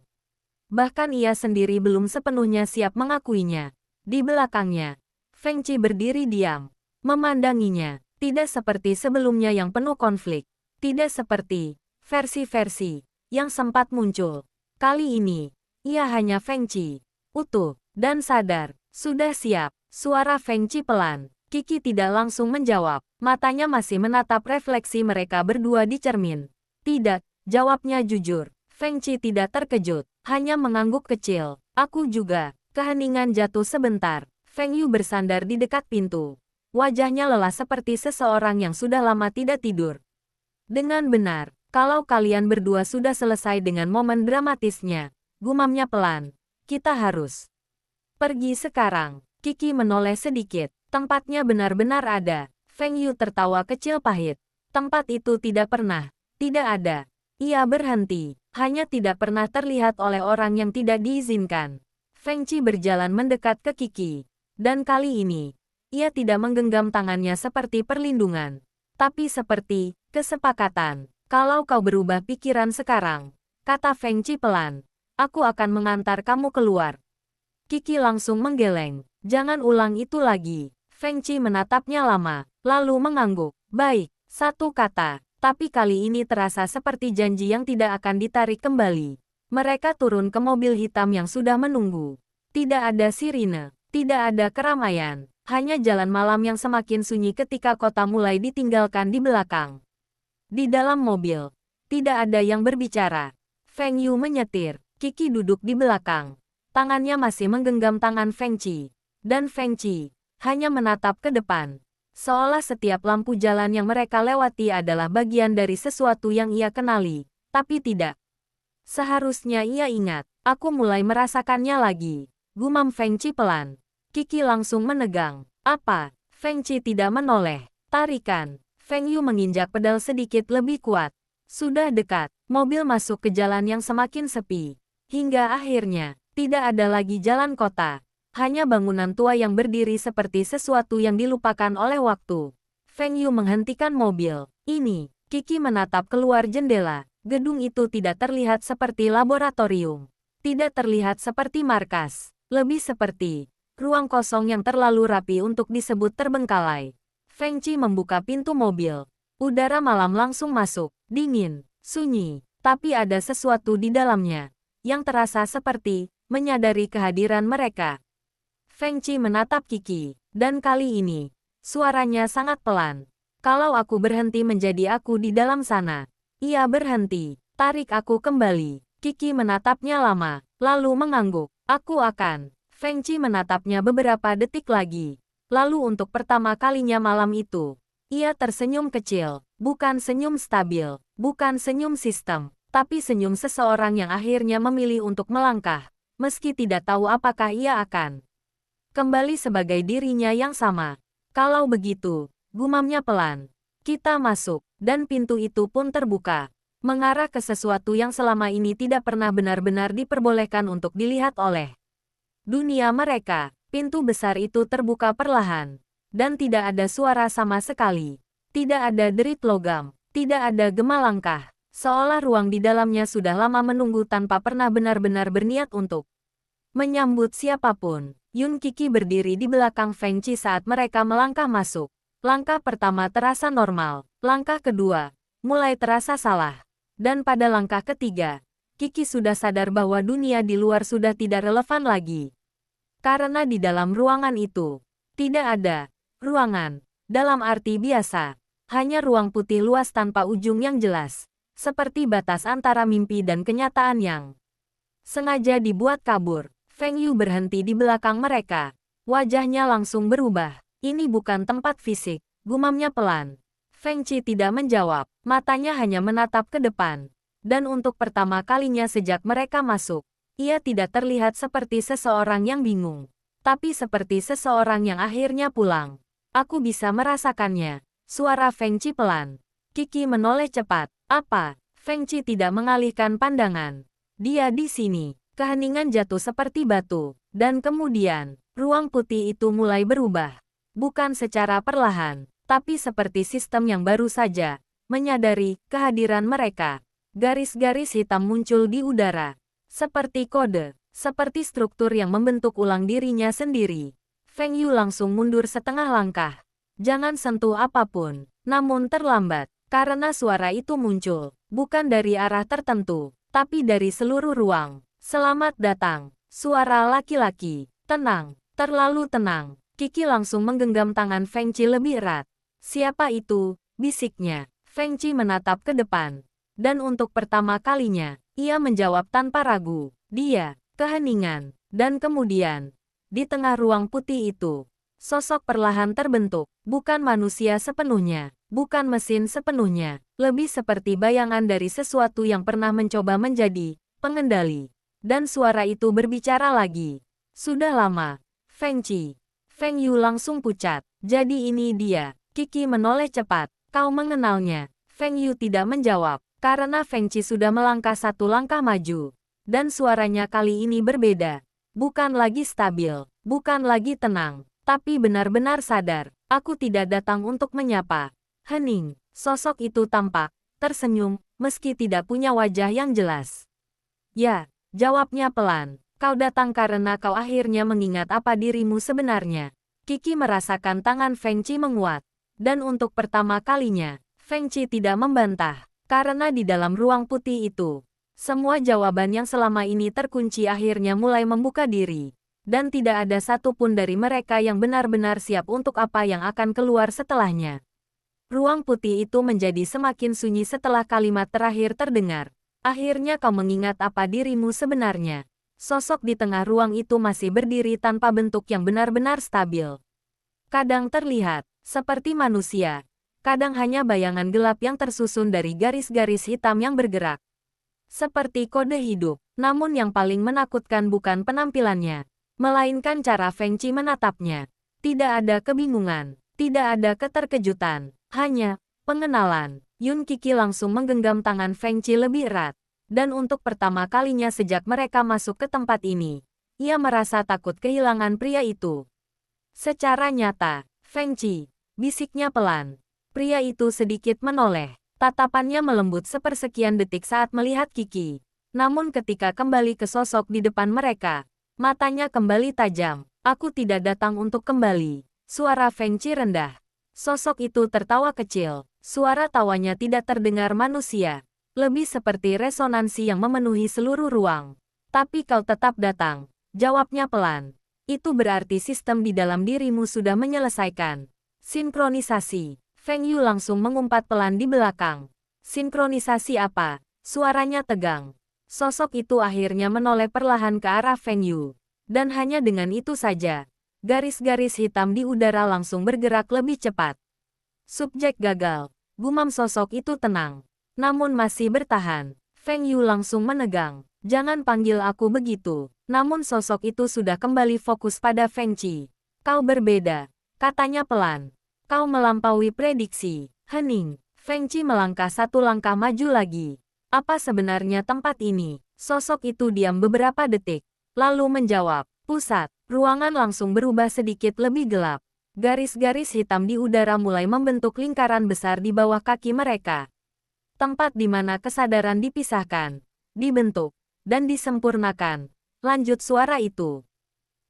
bahkan ia sendiri belum sepenuhnya siap mengakuinya. Di belakangnya, Feng Qi berdiri diam, memandanginya, tidak seperti sebelumnya yang penuh konflik, tidak seperti versi-versi yang sempat muncul. Kali ini, ia hanya Feng Qi, utuh, dan sadar, sudah siap. Suara Feng Qi pelan. Kiki tidak langsung menjawab, matanya masih menatap refleksi mereka berdua di cermin. Tidak, jawabnya jujur. Feng Qi tidak terkejut, hanya mengangguk kecil. Aku juga. Keheningan jatuh sebentar. Feng Yu bersandar di dekat pintu. Wajahnya lelah seperti seseorang yang sudah lama tidak tidur. Dengan benar, kalau kalian berdua sudah selesai dengan momen dramatisnya, gumamnya pelan, kita harus pergi sekarang. Kiki menoleh sedikit. Tempatnya benar-benar ada. Feng Yu tertawa kecil pahit. Tempat itu tidak pernah, tidak ada. Ia berhenti, hanya tidak pernah terlihat oleh orang yang tidak diizinkan. Feng Qi berjalan mendekat ke Kiki. Dan kali ini, ia tidak menggenggam tangannya seperti perlindungan, tapi seperti kesepakatan. Kalau kau berubah pikiran sekarang, kata Feng Qi pelan, aku akan mengantar kamu keluar. Kiki langsung menggeleng. Jangan ulang itu lagi. Feng Qi menatapnya lama, lalu mengangguk. Baik, satu kata, tapi kali ini terasa seperti janji yang tidak akan ditarik kembali. Mereka turun ke mobil hitam yang sudah menunggu. Tidak ada sirine, tidak ada keramaian, hanya jalan malam yang semakin sunyi ketika kota mulai ditinggalkan di belakang. Di dalam mobil, tidak ada yang berbicara. Feng Yu menyetir, Kiki duduk di belakang. Tangannya masih menggenggam tangan Feng Qi. Dan Feng Qi hanya menatap ke depan. Seolah setiap lampu jalan yang mereka lewati adalah bagian dari sesuatu yang ia kenali. Tapi tidak. Seharusnya ia ingat, aku mulai merasakannya lagi. Gumam Feng Qi pelan. Kiki langsung menegang. Apa? Feng Qi tidak menoleh. Tarikan. Feng Yu menginjak pedal sedikit lebih kuat. Sudah dekat, mobil masuk ke jalan yang semakin sepi. Hingga akhirnya, tidak ada lagi jalan kota. Hanya bangunan tua yang berdiri seperti sesuatu yang dilupakan oleh waktu. Feng Yu menghentikan mobil. Ini, Kiki menatap keluar jendela. Gedung itu tidak terlihat seperti laboratorium. Tidak terlihat seperti markas. Lebih seperti ruang kosong yang terlalu rapi untuk disebut terbengkalai. Feng Qi membuka pintu mobil. Udara malam langsung masuk, dingin, sunyi, tapi ada sesuatu di dalamnya yang terasa seperti menyadari kehadiran mereka. Feng Qi menatap Kiki, dan kali ini, suaranya sangat pelan. Kalau aku berhenti menjadi aku di dalam sana. Ia berhenti, tarik aku kembali. Kiki menatapnya lama, lalu mengangguk. Aku akan. Feng Qi menatapnya beberapa detik lagi. Lalu untuk pertama kalinya malam itu, ia tersenyum kecil, bukan senyum stabil, bukan senyum sistem, tapi senyum seseorang yang akhirnya memilih untuk melangkah, meski tidak tahu apakah ia akan kembali sebagai dirinya yang sama. Kalau begitu, gumamnya pelan. Kita masuk, dan pintu itu pun terbuka, mengarah ke sesuatu yang selama ini tidak pernah benar-benar diperbolehkan untuk dilihat oleh dunia mereka. Pintu besar itu terbuka perlahan, dan tidak ada suara sama sekali. Tidak ada derit logam, tidak ada gema langkah, seolah ruang di dalamnya sudah lama menunggu tanpa pernah benar-benar berniat untuk menyambut siapapun. Yun Kiki berdiri di belakang Feng Qi saat mereka melangkah masuk. Langkah pertama terasa normal, langkah kedua mulai terasa salah. Dan pada langkah ketiga, Kiki sudah sadar bahwa dunia di luar sudah tidak relevan lagi. Karena di dalam ruangan itu, tidak ada ruangan dalam arti biasa, hanya ruang putih luas tanpa ujung yang jelas, seperti batas antara mimpi dan kenyataan yang sengaja dibuat kabur. Feng Yu berhenti di belakang mereka. Wajahnya langsung berubah. Ini bukan tempat fisik, gumamnya pelan. Feng Qi tidak menjawab, matanya hanya menatap ke depan. Dan untuk pertama kalinya sejak mereka masuk, ia tidak terlihat seperti seseorang yang bingung, tapi seperti seseorang yang akhirnya pulang. Aku bisa merasakannya. Suara Feng Qi pelan. Kiki menoleh cepat. Apa? Feng Qi tidak mengalihkan pandangan. Dia di sini. Keheningan jatuh seperti batu, dan kemudian, ruang putih itu mulai berubah. Bukan secara perlahan, tapi seperti sistem yang baru saja menyadari kehadiran mereka. Garis-garis hitam muncul di udara, seperti kode, seperti struktur yang membentuk ulang dirinya sendiri. Feng Yu langsung mundur setengah langkah. Jangan sentuh apapun, namun terlambat, karena suara itu muncul, bukan dari arah tertentu, tapi dari seluruh ruang. Selamat datang, suara laki-laki. Tenang, terlalu tenang. Kiki langsung menggenggam tangan Feng Qi lebih erat. Siapa itu? Bisiknya. Feng Qi menatap ke depan. Dan untuk pertama kalinya, ia menjawab tanpa ragu. Dia, keheningan. Dan kemudian, di tengah ruang putih itu, sosok perlahan terbentuk. Bukan manusia sepenuhnya, bukan mesin sepenuhnya. Lebih seperti bayangan dari sesuatu yang pernah mencoba menjadi pengendali. Dan suara itu berbicara lagi. Sudah lama. Feng Qi. Feng Yu langsung pucat. Jadi ini dia. Kiki menoleh cepat. Kau mengenalnya. Feng Yu tidak menjawab, karena Feng Qi sudah melangkah satu langkah maju. Dan suaranya kali ini berbeda. Bukan lagi stabil, bukan lagi tenang, tapi benar-benar sadar. Aku tidak datang untuk menyapa. Hening. Sosok itu tampak tersenyum, meski tidak punya wajah yang jelas. Ya. Jawabnya pelan. Kau datang karena kau akhirnya mengingat apa dirimu sebenarnya. Kiki merasakan tangan Feng Qi menguat. Dan untuk pertama kalinya, Feng Qi tidak membantah. Karena di dalam ruang putih itu, semua jawaban yang selama ini terkunci akhirnya mulai membuka diri. Dan tidak ada satupun dari mereka yang benar-benar siap untuk apa yang akan keluar setelahnya. Ruang putih itu menjadi semakin sunyi setelah kalimat terakhir terdengar. Akhirnya kau mengingat apa dirimu sebenarnya. Sosok di tengah ruang itu masih berdiri tanpa bentuk yang benar-benar stabil. Kadang terlihat seperti manusia, kadang hanya bayangan gelap yang tersusun dari garis-garis hitam yang bergerak. Seperti kode hidup, namun yang paling menakutkan bukan penampilannya, melainkan cara Feng Qi menatapnya. Tidak ada kebingungan, tidak ada keterkejutan, hanya pengenalan. Yun Kiki langsung menggenggam tangan Feng Qi lebih erat. Dan untuk pertama kalinya sejak mereka masuk ke tempat ini, ia merasa takut kehilangan pria itu. Secara nyata, Feng Qi, bisiknya pelan. Pria itu sedikit menoleh. Tatapannya melembut sepersekian detik saat melihat Kiki. Namun ketika kembali ke sosok di depan mereka, matanya kembali tajam. Aku tidak datang untuk kembali. Suara Feng Qi rendah. Sosok itu tertawa kecil. Suara tawanya tidak terdengar manusia, lebih seperti resonansi yang memenuhi seluruh ruang. Tapi kau tetap datang, jawabnya pelan. Itu berarti sistem di dalam dirimu sudah menyelesaikan. Sinkronisasi. Feng Yu langsung mengumpat pelan di belakang. Sinkronisasi apa? Suaranya tegang. Sosok itu akhirnya menoleh perlahan ke arah Feng Yu. Dan hanya dengan itu saja, garis-garis hitam di udara langsung bergerak lebih cepat. Subjek gagal. Gumam sosok itu tenang, namun masih bertahan. Feng Yu langsung menegang. Jangan panggil aku begitu. Namun sosok itu sudah kembali fokus pada Feng Qi. Kau berbeda, katanya pelan. Kau melampaui prediksi. Hening. Feng Qi melangkah satu langkah maju lagi. Apa sebenarnya tempat ini? Sosok itu diam beberapa detik, lalu menjawab. Pusat. Ruangan langsung berubah sedikit lebih gelap. Garis-garis hitam di udara mulai membentuk lingkaran besar di bawah kaki mereka. Tempat di mana kesadaran dipisahkan, dibentuk, dan disempurnakan. Lanjut suara itu.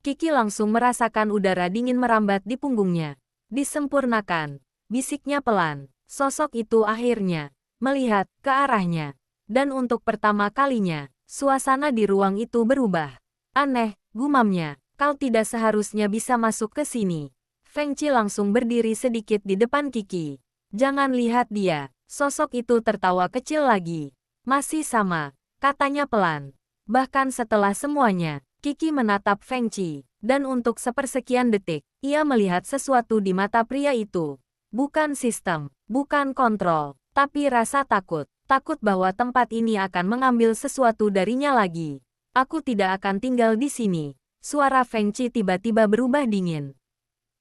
Kiki langsung merasakan udara dingin merambat di punggungnya. Disempurnakan, bisiknya pelan. Sosok itu akhirnya melihat ke arahnya. Dan untuk pertama kalinya, suasana di ruang itu berubah. Aneh, gumamnya. Kau tidak seharusnya bisa masuk ke sini. Feng Qi langsung berdiri sedikit di depan Kiki. Jangan lihat dia. Sosok itu tertawa kecil lagi. Masih sama, katanya pelan. Bahkan setelah semuanya, Kiki menatap Feng Qi. Dan untuk sepersekian detik, ia melihat sesuatu di mata pria itu. Bukan sistem, bukan kontrol, tapi rasa takut. Takut bahwa tempat ini akan mengambil sesuatu darinya lagi. Aku tidak akan tinggal di sini. Suara Feng Qi tiba-tiba berubah dingin.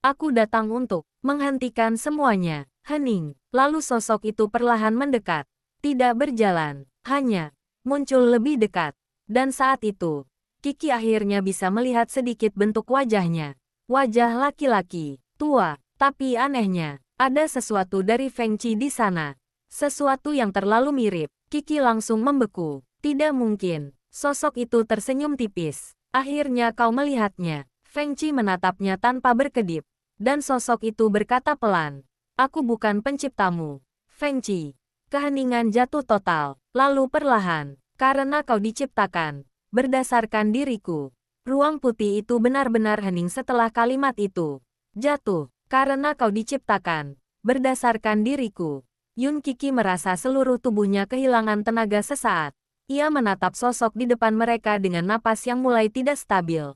Aku datang untuk menghentikan semuanya. Hening. Lalu sosok itu perlahan mendekat. Tidak berjalan, hanya muncul lebih dekat. Dan saat itu, Kiki akhirnya bisa melihat sedikit bentuk wajahnya. Wajah laki-laki, tua, tapi anehnya, ada sesuatu dari Feng Qi di sana. Sesuatu yang terlalu mirip. Kiki langsung membeku. Tidak mungkin. Sosok itu tersenyum tipis. Akhirnya kau melihatnya. Feng Qi menatapnya tanpa berkedip. Dan sosok itu berkata pelan. Aku bukan penciptamu, Feng Qi. Keheningan jatuh total. Lalu perlahan. Karena kau diciptakan. Berdasarkan diriku. Ruang putih itu benar-benar hening setelah kalimat itu. Jatuh. Karena kau diciptakan. Berdasarkan diriku. Yun Kiki merasa seluruh tubuhnya kehilangan tenaga sesaat. Ia menatap sosok di depan mereka dengan napas yang mulai tidak stabil.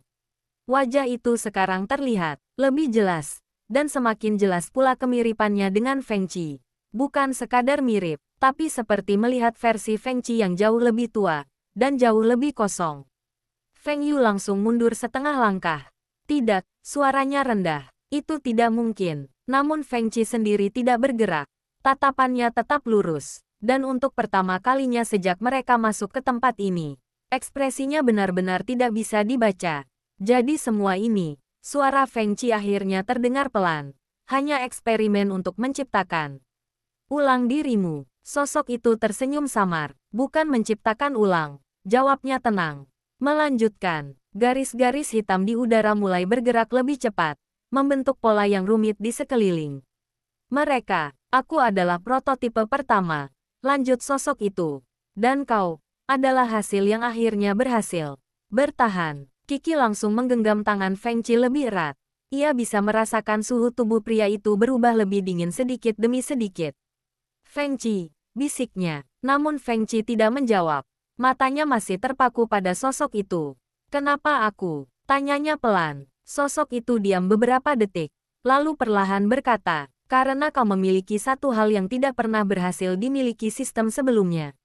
Wajah itu sekarang terlihat lebih jelas. Dan semakin jelas pula kemiripannya dengan Feng Qi. Bukan sekadar mirip, tapi seperti melihat versi Feng Qi yang jauh lebih tua. Dan jauh lebih kosong. Feng Yu langsung mundur setengah langkah. Tidak, suaranya rendah. Itu tidak mungkin. Namun Feng Qi sendiri tidak bergerak. Tatapannya tetap lurus. Dan untuk pertama kalinya sejak mereka masuk ke tempat ini, ekspresinya benar-benar tidak bisa dibaca. Jadi semua ini, suara Feng Qi akhirnya terdengar pelan. Hanya eksperimen untuk menciptakan. Ulang dirimu. Sosok itu tersenyum samar. Bukan menciptakan ulang. Jawabnya tenang. Melanjutkan. Garis-garis hitam di udara mulai bergerak lebih cepat. Membentuk pola yang rumit di sekeliling. Mereka, aku adalah prototipe pertama. Lanjut sosok itu. Dan kau, adalah hasil yang akhirnya berhasil. Bertahan. Kiki langsung menggenggam tangan Feng Qi lebih erat. Ia bisa merasakan suhu tubuh pria itu berubah lebih dingin sedikit demi sedikit. Feng Qi, bisiknya. Namun Feng Qi tidak menjawab. Matanya masih terpaku pada sosok itu. Kenapa aku? Tanyanya pelan. Sosok itu diam beberapa detik. Lalu perlahan berkata, karena kau memiliki satu hal yang tidak pernah berhasil dimiliki sistem sebelumnya.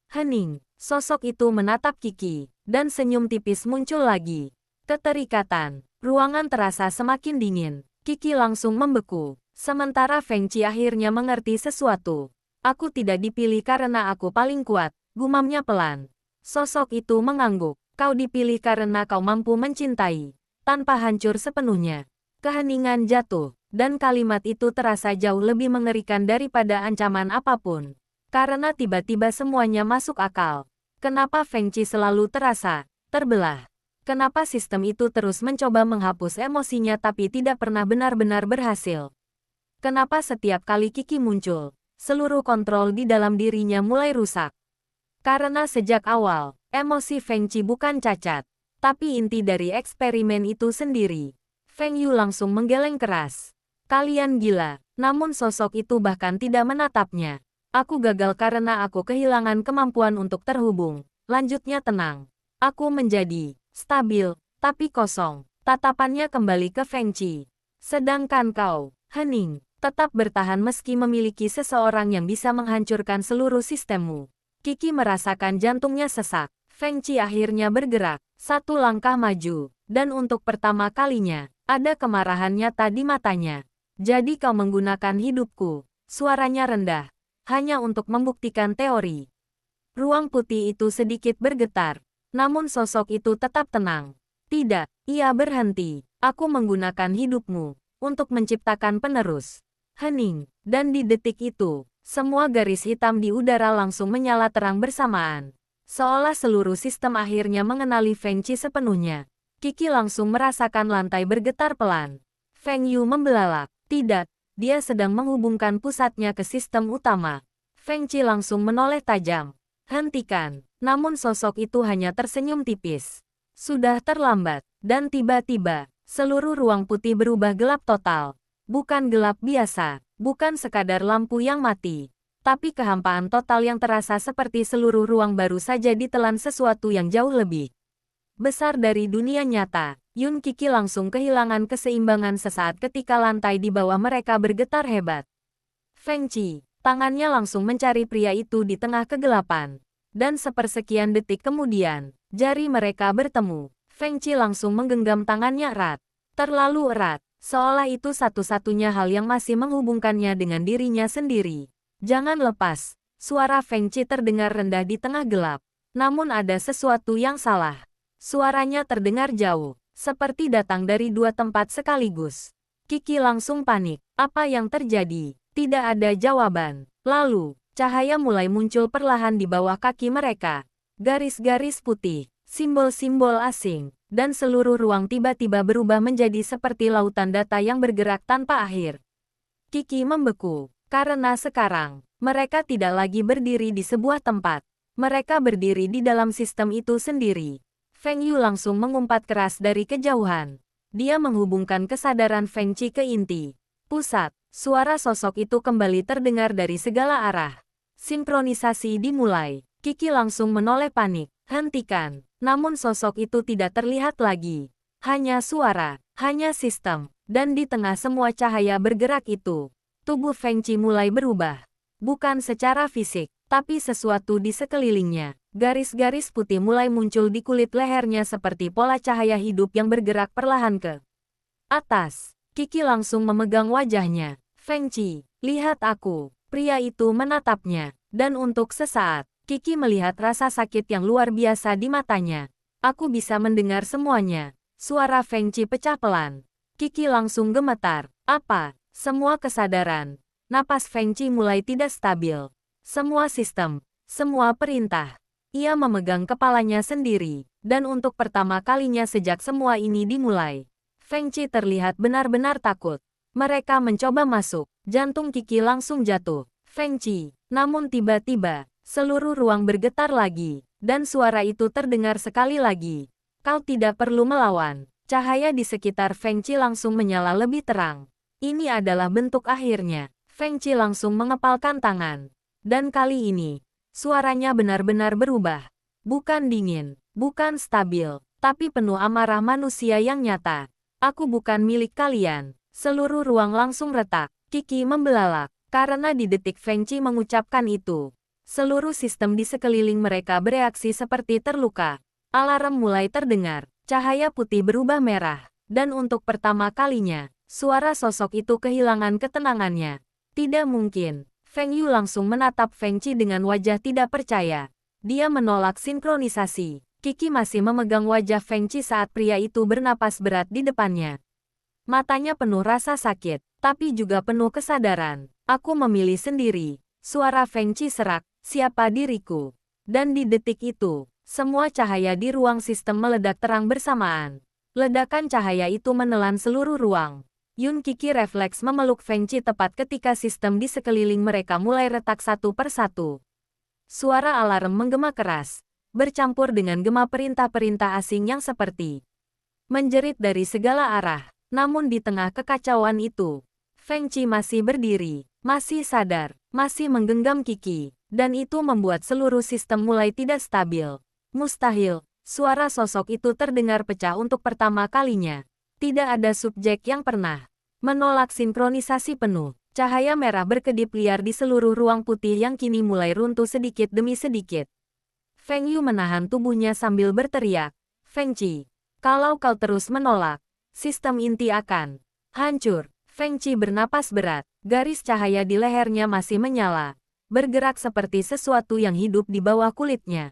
Hening. Sosok itu menatap Kiki. Dan senyum tipis muncul lagi. Keterikatan. Ruangan terasa semakin dingin. Kiki langsung membeku. Sementara Feng Qi akhirnya mengerti sesuatu. Aku tidak dipilih karena aku paling kuat. Gumamnya pelan. Sosok itu mengangguk. Kau dipilih karena kau mampu mencintai. Tanpa hancur sepenuhnya. Keheningan jatuh. Dan kalimat itu terasa jauh lebih mengerikan daripada ancaman apapun. Karena tiba-tiba semuanya masuk akal. Kenapa Feng Qi selalu terasa terbelah? Kenapa sistem itu terus mencoba menghapus emosinya tapi tidak pernah benar-benar berhasil? Kenapa setiap kali Kiki muncul, seluruh kontrol di dalam dirinya mulai rusak? Karena sejak awal, emosi Feng Qi bukan cacat, tapi inti dari eksperimen itu sendiri. Feng Yu langsung menggeleng keras. Kalian gila, namun sosok itu bahkan tidak menatapnya. Aku gagal karena aku kehilangan kemampuan untuk terhubung. Lanjutnya tenang. Aku menjadi stabil, tapi kosong. Tatapannya kembali ke Feng Qi. Sedangkan kau, hening, tetap bertahan meski memiliki seseorang yang bisa menghancurkan seluruh sistemmu. Kiki merasakan jantungnya sesak. Feng Qi akhirnya bergerak, satu langkah maju, dan untuk pertama kalinya, ada kemarahan nyata di matanya. Jadi kau menggunakan hidupku, suaranya rendah, hanya untuk membuktikan teori. Ruang putih itu sedikit bergetar, namun sosok itu tetap tenang. Tidak, ia berhenti. Aku menggunakan hidupmu untuk menciptakan penerus. Hening, dan di detik itu, semua garis hitam di udara langsung menyala terang bersamaan. Seolah seluruh sistem akhirnya mengenali Feng Qi sepenuhnya. Qi langsung merasakan lantai bergetar pelan. Feng Yu membelalak. Tidak, dia sedang menghubungkan pusatnya ke sistem utama. Feng Qi langsung menoleh tajam. Hentikan. Namun sosok itu hanya tersenyum tipis. Sudah terlambat, dan tiba-tiba, seluruh ruang putih berubah gelap total. Bukan gelap biasa, bukan sekadar lampu yang mati, tapi kehampaan total yang terasa seperti seluruh ruang baru saja ditelan sesuatu yang jauh lebih besar dari dunia nyata. Yun Qi langsung kehilangan keseimbangan sesaat ketika lantai di bawah mereka bergetar hebat. Feng Qi, tangannya langsung mencari pria itu di tengah kegelapan. Dan sepersekian detik kemudian, jari mereka bertemu. Feng Qi langsung menggenggam tangannya erat. Terlalu erat, seolah itu satu-satunya hal yang masih menghubungkannya dengan dirinya sendiri. Jangan lepas, suara Feng Qi terdengar rendah di tengah gelap. Namun ada sesuatu yang salah. Suaranya terdengar jauh, seperti datang dari dua tempat sekaligus. Qi langsung panik. Apa yang terjadi? Tidak ada jawaban. Lalu, cahaya mulai muncul perlahan di bawah kaki mereka. Garis-garis putih, simbol-simbol asing, dan seluruh ruang tiba-tiba berubah menjadi seperti lautan data yang bergerak tanpa akhir. Qi membeku, karena sekarang, mereka tidak lagi berdiri di sebuah tempat. Mereka berdiri di dalam sistem itu sendiri. Feng Yu langsung mengumpat keras dari kejauhan. Dia menghubungkan kesadaran Feng Qi ke inti pusat. Suara sosok itu kembali terdengar dari segala arah. Sinkronisasi dimulai. Qi langsung menoleh panik. Hentikan. Namun sosok itu tidak terlihat lagi. Hanya suara, hanya sistem. Dan di tengah semua cahaya bergerak itu, tubuh Feng Qi mulai berubah. Bukan secara fisik, tapi sesuatu di sekelilingnya. Garis-garis putih mulai muncul di kulit lehernya seperti pola cahaya hidup yang bergerak perlahan ke atas. Qi langsung memegang wajahnya. Feng Qi, lihat aku. Pria itu menatapnya. Dan untuk sesaat, Qi melihat rasa sakit yang luar biasa di matanya. Aku bisa mendengar semuanya. Suara Feng Qi pecah pelan. Qi langsung gemetar. Apa? Semua kesadaran. Napas Feng Qi mulai tidak stabil. Semua sistem, semua perintah. Ia memegang kepalanya sendiri, dan untuk pertama kalinya sejak semua ini dimulai, Feng Qi terlihat benar-benar takut. Mereka mencoba masuk, jantung Qi langsung jatuh. Feng Qi, namun tiba-tiba, seluruh ruang bergetar lagi, dan suara itu terdengar sekali lagi. Kau tidak perlu melawan. Cahaya di sekitar Feng Qi langsung menyala lebih terang. Ini adalah bentuk akhirnya. Feng Qi langsung mengepalkan tangan. Dan kali ini, suaranya benar-benar berubah. Bukan dingin, bukan stabil, tapi penuh amarah manusia yang nyata. Aku bukan milik kalian. Seluruh ruang langsung retak. Qi membelalak. Karena di detik Feng Qi mengucapkan itu, seluruh sistem di sekeliling mereka bereaksi seperti terluka. Alarm mulai terdengar. Cahaya putih berubah merah. Dan untuk pertama kalinya, suara sosok itu kehilangan ketenangannya. Tidak mungkin. Feng Yu langsung menatap Feng Qi dengan wajah tidak percaya. Dia menolak sinkronisasi. Qi masih memegang wajah Feng Qi saat pria itu bernapas berat di depannya. Matanya penuh rasa sakit, tapi juga penuh kesadaran. Aku memilih sendiri. Suara Feng Qi serak, siapa diriku? Dan di detik itu, semua cahaya di ruang sistem meledak terang bersamaan. Ledakan cahaya itu menelan seluruh ruang. Yun Qi refleks memeluk Feng Qi tepat ketika sistem di sekeliling mereka mulai retak satu persatu. Suara alarm menggema keras, bercampur dengan gema perintah-perintah asing yang seperti menjerit dari segala arah. Namun di tengah kekacauan itu, Feng Qi masih berdiri, masih sadar, masih menggenggam Qi, dan itu membuat seluruh sistem mulai tidak stabil. Mustahil, suara sosok itu terdengar pecah untuk pertama kalinya. Tidak ada subjek yang pernah menolak sinkronisasi penuh. Cahaya merah berkedip liar di seluruh ruang putih yang kini mulai runtuh sedikit demi sedikit. Feng Yu menahan tubuhnya sambil berteriak, Feng Qi, kalau kau terus menolak, sistem inti akan hancur. Feng Qi bernapas berat, garis cahaya di lehernya masih menyala, bergerak seperti sesuatu yang hidup di bawah kulitnya.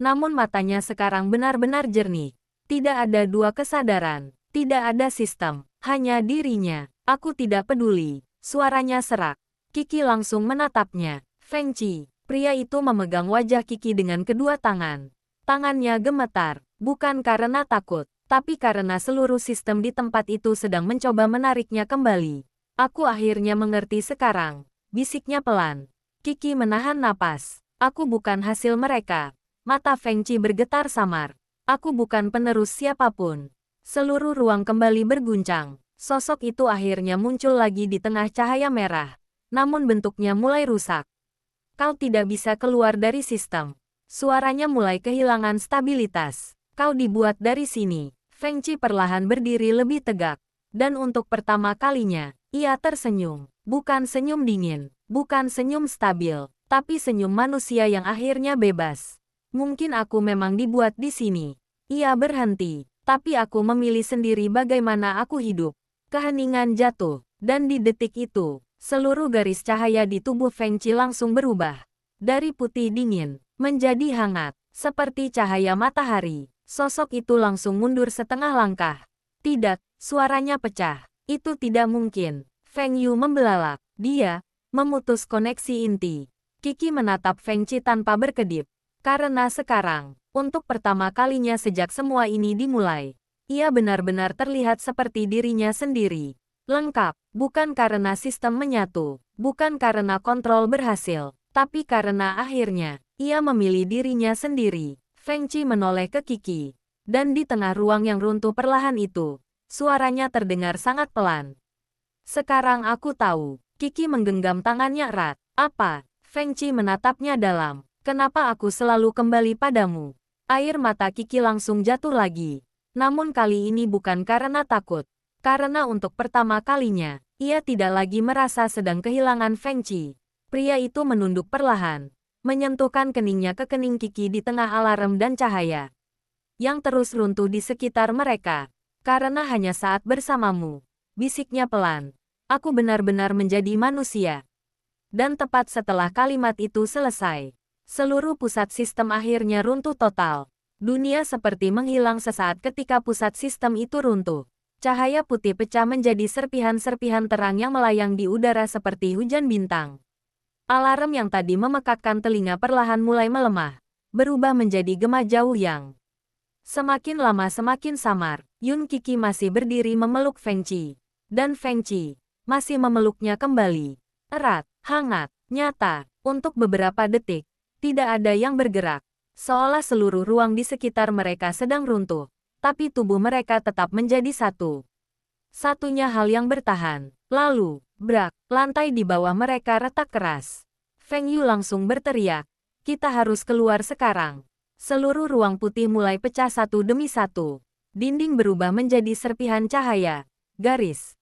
Namun matanya sekarang benar-benar jernih. Tidak ada dua kesadaran, tidak ada sistem, hanya dirinya. Aku tidak peduli. Suaranya serak. Qi langsung menatapnya. Feng Qi, pria itu memegang wajah Qi dengan kedua tangan. Tangannya gemetar, bukan karena takut, tapi karena seluruh sistem di tempat itu sedang mencoba menariknya kembali. Aku akhirnya mengerti sekarang, bisiknya pelan. Qi menahan napas. Aku bukan hasil mereka. Mata Feng Qi bergetar samar. Aku bukan penerus siapapun. Seluruh ruang kembali berguncang. Sosok itu akhirnya muncul lagi di tengah cahaya merah. Namun bentuknya mulai rusak. Kau tidak bisa keluar dari sistem. Suaranya mulai kehilangan stabilitas. Kau dibuat dari sini. Feng Qi perlahan berdiri lebih tegak. Dan untuk pertama kalinya, ia tersenyum. Bukan senyum dingin, bukan senyum stabil, tapi senyum manusia yang akhirnya bebas. Mungkin aku memang dibuat di sini. Ia berhenti, tapi aku memilih sendiri bagaimana aku hidup. Keheningan jatuh, dan di detik itu, seluruh garis cahaya di tubuh Feng Qi langsung berubah. Dari putih dingin, menjadi hangat, seperti cahaya matahari. Sosok itu langsung mundur setengah langkah. Tidak, suaranya pecah. Itu tidak mungkin. Feng Yu membelalak. Dia memutus koneksi inti. Qi menatap Feng Qi tanpa berkedip. Karena sekarang, untuk pertama kalinya sejak semua ini dimulai, ia benar-benar terlihat seperti dirinya sendiri. Lengkap, bukan karena sistem menyatu, bukan karena kontrol berhasil, tapi karena akhirnya, ia memilih dirinya sendiri. Feng Qi menoleh ke Qi. Dan di tengah ruang yang runtuh perlahan itu, suaranya terdengar sangat pelan. Sekarang aku tahu. Qi menggenggam tangannya erat. Apa? Feng Qi menatapnya dalam. Kenapa aku selalu kembali padamu? Air mata Qi langsung jatuh lagi. Namun kali ini bukan karena takut. Karena untuk pertama kalinya, ia tidak lagi merasa sedang kehilangan Feng Qi. Pria itu menunduk perlahan, menyentuhkan keningnya ke kening Qi di tengah alarm dan cahaya yang terus runtuh di sekitar mereka. Karena hanya saat bersamamu, bisiknya pelan, aku benar-benar menjadi manusia. Dan tepat setelah kalimat itu selesai, seluruh pusat sistem akhirnya runtuh total. Dunia seperti menghilang sesaat ketika pusat sistem itu runtuh. Cahaya putih pecah menjadi serpihan-serpihan terang yang melayang di udara seperti hujan bintang. Alarm yang tadi memekakkan telinga perlahan mulai melemah, berubah menjadi gema jauh yang semakin lama semakin samar. Yun Qi masih berdiri memeluk Feng Qi. Dan Feng Qi masih memeluknya kembali. Erat, hangat, nyata. Untuk beberapa detik, tidak ada yang bergerak. Seolah seluruh ruang di sekitar mereka sedang runtuh. Tapi tubuh mereka tetap menjadi satu. Satunya hal yang bertahan. Lalu, brak, lantai di bawah mereka retak keras. Feng Yu langsung berteriak. Kita harus keluar sekarang. Seluruh ruang putih mulai pecah satu demi satu. Dinding berubah menjadi serpihan cahaya. Garis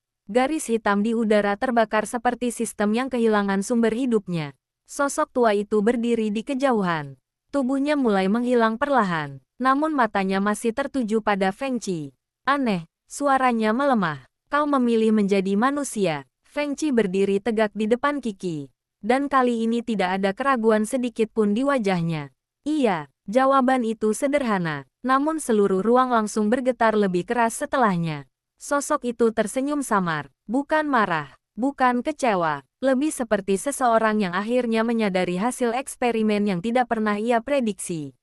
hitam di udara terbakar seperti sistem yang kehilangan sumber hidupnya. Sosok tua itu berdiri di kejauhan. Tubuhnya mulai menghilang perlahan, namun matanya masih tertuju pada Feng Qi. Aneh, suaranya melemah. Kau memilih menjadi manusia. Feng Qi berdiri tegak di depan Qi. Dan kali ini tidak ada keraguan sedikit pun di wajahnya. Iya, jawaban itu sederhana. Namun seluruh ruang langsung bergetar lebih keras setelahnya. Sosok itu tersenyum samar, bukan marah, bukan kecewa, lebih seperti seseorang yang akhirnya menyadari hasil eksperimen yang tidak pernah ia prediksi.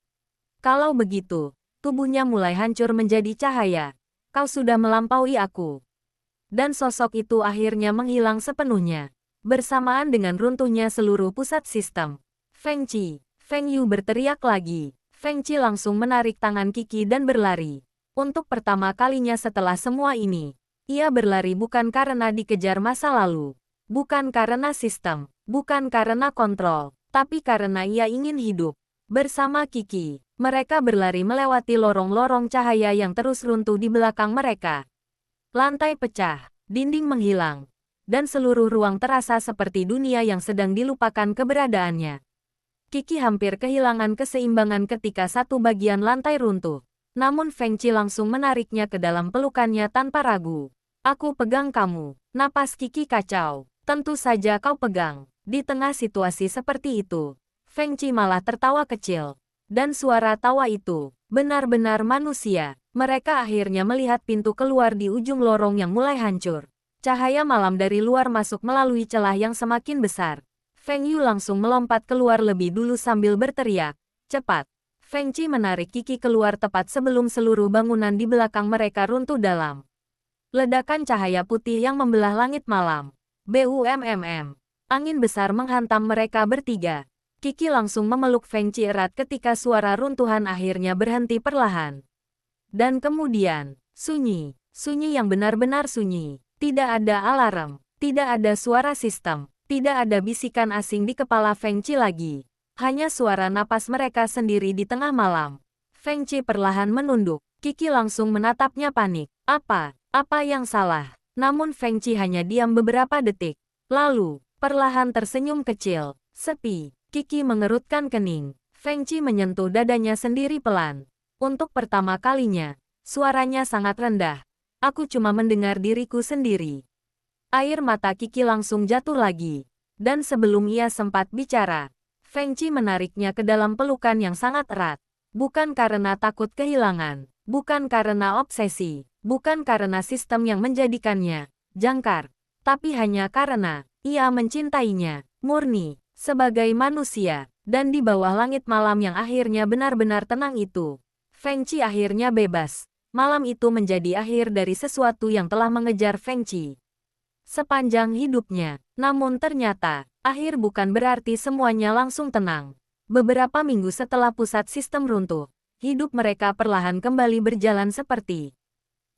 Kalau begitu, tubuhnya mulai hancur menjadi cahaya. Kau sudah melampaui aku. Dan sosok itu akhirnya menghilang sepenuhnya. Bersamaan dengan runtuhnya seluruh pusat sistem. Feng Qi, Feng Yu berteriak lagi. Feng Qi langsung menarik tangan Qi dan berlari. Untuk pertama kalinya setelah semua ini, ia berlari bukan karena dikejar masa lalu, bukan karena sistem, bukan karena kontrol, tapi karena ia ingin hidup. Bersama Qi, mereka berlari melewati lorong-lorong cahaya yang terus runtuh di belakang mereka. Lantai pecah, dinding menghilang, dan seluruh ruang terasa seperti dunia yang sedang dilupakan keberadaannya. Kiki hampir kehilangan keseimbangan ketika satu bagian lantai runtuh. Namun Feng Qi langsung menariknya ke dalam pelukannya tanpa ragu. Aku pegang kamu. Napas Kiki kacau. Tentu saja kau pegang. Di tengah situasi seperti itu, Feng Qi malah tertawa kecil. Dan suara tawa itu benar-benar manusia. Mereka akhirnya melihat pintu keluar di ujung lorong yang mulai hancur. Cahaya malam dari luar masuk melalui celah yang semakin besar. Feng Yu langsung melompat keluar lebih dulu sambil berteriak, "Cepat!" Feng Qi menarik Kiki keluar tepat sebelum seluruh bangunan di belakang mereka runtuh dalam ledakan cahaya putih yang membelah langit malam. BUMMM. Angin besar menghantam mereka bertiga. Kiki langsung memeluk Feng Qi erat ketika suara runtuhan akhirnya berhenti perlahan. Dan kemudian, sunyi. Sunyi yang benar-benar sunyi. Tidak ada alarm. Tidak ada suara sistem. Tidak ada bisikan asing di kepala Feng Qi lagi. Hanya suara napas mereka sendiri di tengah malam. Feng Qi perlahan menunduk. Kiki langsung menatapnya panik. Apa yang salah? Namun Feng Qi hanya diam beberapa detik. Lalu, perlahan tersenyum kecil. Sepi. Kiki mengerutkan kening. Feng Qi menyentuh dadanya sendiri pelan. Untuk pertama kalinya, suaranya sangat rendah. Aku cuma mendengar diriku sendiri. Air mata Kiki langsung jatuh lagi. Dan sebelum ia sempat bicara, Feng Qi menariknya ke dalam pelukan yang sangat erat. Bukan karena takut kehilangan, bukan karena obsesi, bukan karena sistem yang menjadikannya jangkar, tapi hanya karena ia mencintainya, murni, sebagai manusia. Dan di bawah langit malam yang akhirnya benar-benar tenang itu, Feng Qi akhirnya bebas. Malam itu menjadi akhir dari sesuatu yang telah mengejar Feng Qi sepanjang hidupnya. Namun ternyata, akhir bukan berarti semuanya langsung tenang. Beberapa minggu setelah pusat sistem runtuh, hidup mereka perlahan kembali berjalan seperti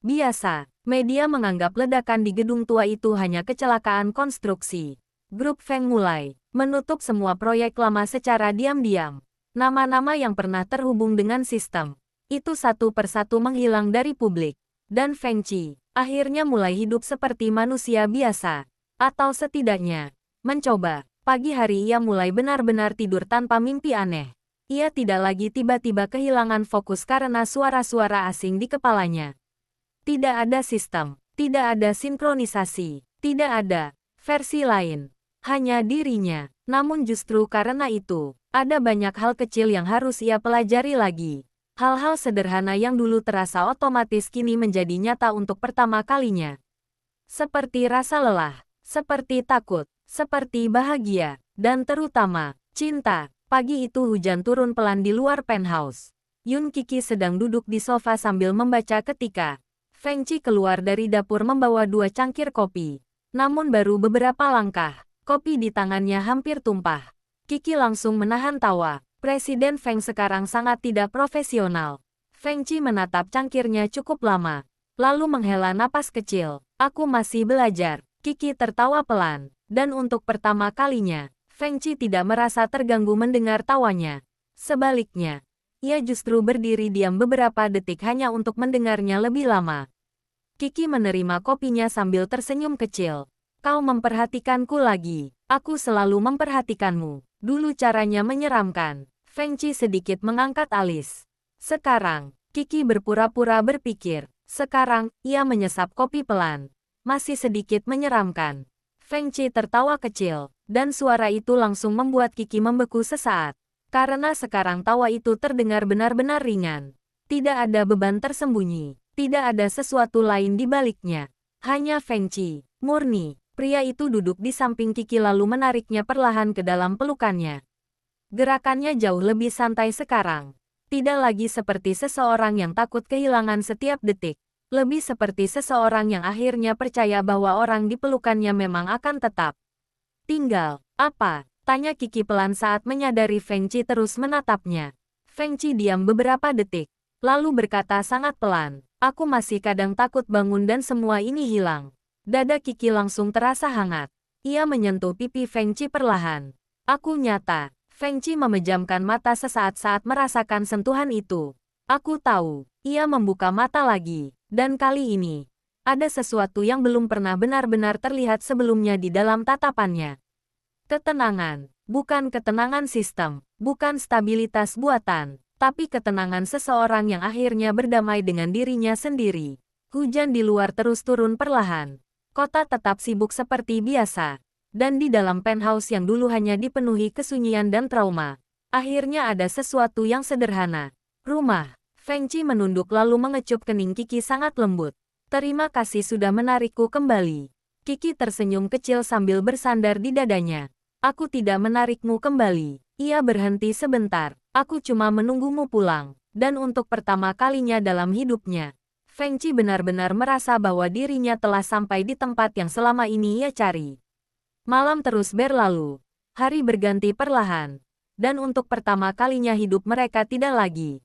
biasa. Media menganggap ledakan di gedung tua itu hanya kecelakaan konstruksi. Grup Feng mulai menutup semua proyek lama secara diam-diam. Nama-nama yang pernah terhubung dengan sistem itu satu persatu menghilang dari publik. Dan Feng Qi akhirnya mulai hidup seperti manusia biasa. Atau setidaknya, mencoba. Pagi hari ia mulai benar-benar tidur tanpa mimpi aneh. Ia tidak lagi tiba-tiba kehilangan fokus karena suara-suara asing di kepalanya. Tidak ada sistem, tidak ada sinkronisasi, tidak ada versi lain. Hanya dirinya. Namun justru karena itu, ada banyak hal kecil yang harus ia pelajari lagi. Hal-hal sederhana yang dulu terasa otomatis kini menjadi nyata untuk pertama kalinya. Seperti rasa lelah, seperti takut, seperti bahagia, dan terutama, cinta. Pagi itu hujan turun pelan di luar penthouse. Yun Kiki sedang duduk di sofa sambil membaca ketika Feng Qi keluar dari dapur membawa 2 cangkir kopi. Namun baru beberapa langkah, kopi di tangannya hampir tumpah. Kiki langsung menahan tawa. Presiden Feng sekarang sangat tidak profesional. Feng Qi menatap cangkirnya cukup lama, lalu menghela napas kecil. Aku masih belajar. Kiki tertawa pelan, dan untuk pertama kalinya, Feng Qi tidak merasa terganggu mendengar tawanya. Sebaliknya, ia justru berdiri diam beberapa detik hanya untuk mendengarnya lebih lama. Kiki menerima kopinya sambil tersenyum kecil. Kau memperhatikanku lagi. Aku selalu memperhatikanmu. Dulu caranya menyeramkan. Feng Qi sedikit mengangkat alis. Sekarang, Kiki berpura-pura berpikir. Sekarang, ia menyesap kopi pelan. Masih sedikit menyeramkan. Feng Qi tertawa kecil, dan suara itu langsung membuat Kiki membeku sesaat. Karena sekarang tawa itu terdengar benar-benar ringan. Tidak ada beban tersembunyi. Tidak ada sesuatu lain di baliknya. Hanya Feng Qi, murni. Pria itu duduk di samping Kiki lalu menariknya perlahan ke dalam pelukannya. Gerakannya jauh lebih santai sekarang. Tidak lagi seperti seseorang yang takut kehilangan setiap detik. Lebih seperti seseorang yang akhirnya percaya bahwa orang di pelukannya memang akan tetap tinggal. Apa? Tanya Kiki pelan saat menyadari Feng Qi terus menatapnya. Feng Qi diam beberapa detik, lalu berkata sangat pelan, aku masih kadang takut bangun dan semua ini hilang. Dada Kiki langsung terasa hangat. Ia menyentuh pipi Feng Qi perlahan. Aku nyata. Feng Qi memejamkan mata sesaat saat merasakan sentuhan itu. Aku tahu. Ia membuka mata lagi. Dan kali ini, ada sesuatu yang belum pernah benar-benar terlihat sebelumnya di dalam tatapannya. Ketenangan. Bukan ketenangan sistem. Bukan stabilitas buatan, tapi ketenangan seseorang yang akhirnya berdamai dengan dirinya sendiri. Hujan di luar terus turun perlahan. Kota tetap sibuk seperti biasa. Dan di dalam penthouse yang dulu hanya dipenuhi kesunyian dan trauma, akhirnya ada sesuatu yang sederhana. Rumah. Feng Qi menunduk lalu mengecup kening Qi sangat lembut. Terima kasih sudah menarikku kembali. Qi tersenyum kecil sambil bersandar di dadanya. Aku tidak menarikmu kembali. Ia berhenti sebentar. Aku cuma menunggumu pulang. Dan untuk pertama kalinya dalam hidupnya, Feng Qi benar-benar merasa bahwa dirinya telah sampai di tempat yang selama ini ia cari. Malam terus berlalu. Hari berganti perlahan. Dan untuk pertama kalinya hidup mereka tidak lagi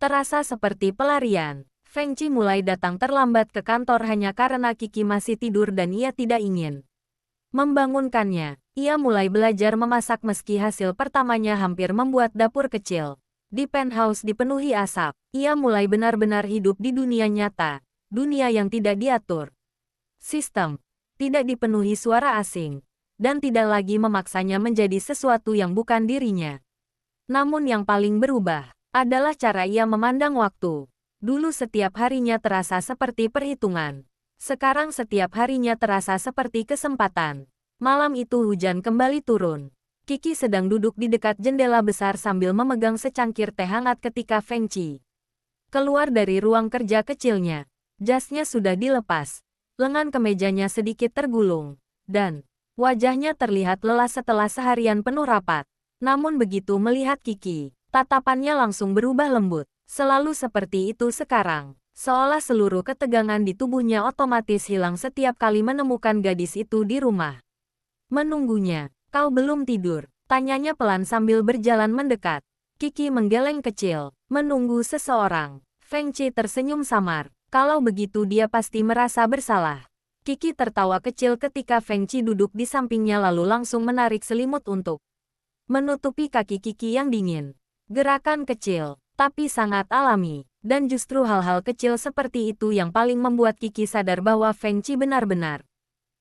terasa seperti pelarian. Feng Qi mulai datang terlambat ke kantor hanya karena Qi masih tidur dan ia tidak ingin membangunkannya. Ia mulai belajar memasak meski hasil pertamanya hampir membuat dapur kecil di penthouse dipenuhi asap. Ia mulai benar-benar hidup di dunia nyata, dunia yang tidak diatur sistem, tidak dipenuhi suara asing, dan tidak lagi memaksanya menjadi sesuatu yang bukan dirinya. Namun yang paling berubah adalah cara ia memandang waktu. Dulu setiap harinya terasa seperti perhitungan. Sekarang setiap harinya terasa seperti kesempatan. Malam itu hujan kembali turun. Qi sedang duduk di dekat jendela besar sambil memegang secangkir teh hangat ketika Feng Qi keluar dari ruang kerja kecilnya. Jasnya sudah dilepas. Lengan kemejanya sedikit tergulung. Dan wajahnya terlihat lelah setelah seharian penuh rapat. Namun begitu melihat Qi, tatapannya langsung berubah lembut. Selalu seperti itu sekarang. Seolah seluruh ketegangan di tubuhnya otomatis hilang setiap kali menemukan gadis itu di rumah. Menunggunya. Kau belum tidur? Tanyanya pelan sambil berjalan mendekat. Qi menggeleng kecil, menunggu seseorang. Feng Qi tersenyum samar. Kalau begitu dia pasti merasa bersalah. Qi tertawa kecil ketika Feng Qi duduk di sampingnya lalu langsung menarik selimut untuk menutupi kaki Qi yang dingin. Gerakan kecil, tapi sangat alami. Dan justru hal-hal kecil seperti itu yang paling membuat Qi sadar bahwa Feng Qi benar-benar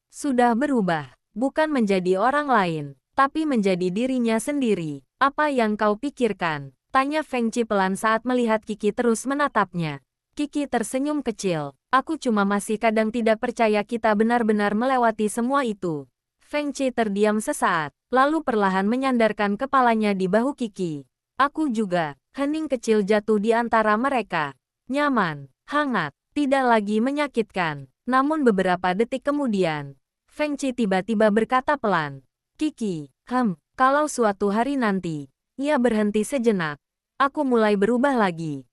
sudah berubah. Bukan menjadi orang lain, tapi menjadi dirinya sendiri. Apa yang kau pikirkan? Tanya Feng Qi pelan saat melihat Qi terus menatapnya. Qi tersenyum kecil. Aku cuma masih kadang tidak percaya kita benar-benar melewati semua itu. Feng Qi terdiam sesaat, lalu perlahan menyandarkan kepalanya di bahu Qi. Aku juga. Hening kecil jatuh di antara mereka. Nyaman, hangat, tidak lagi menyakitkan. Namun beberapa detik kemudian, Feng Qi tiba-tiba berkata pelan, Qi, kalau suatu hari nanti, ia berhenti sejenak, aku mulai berubah lagi.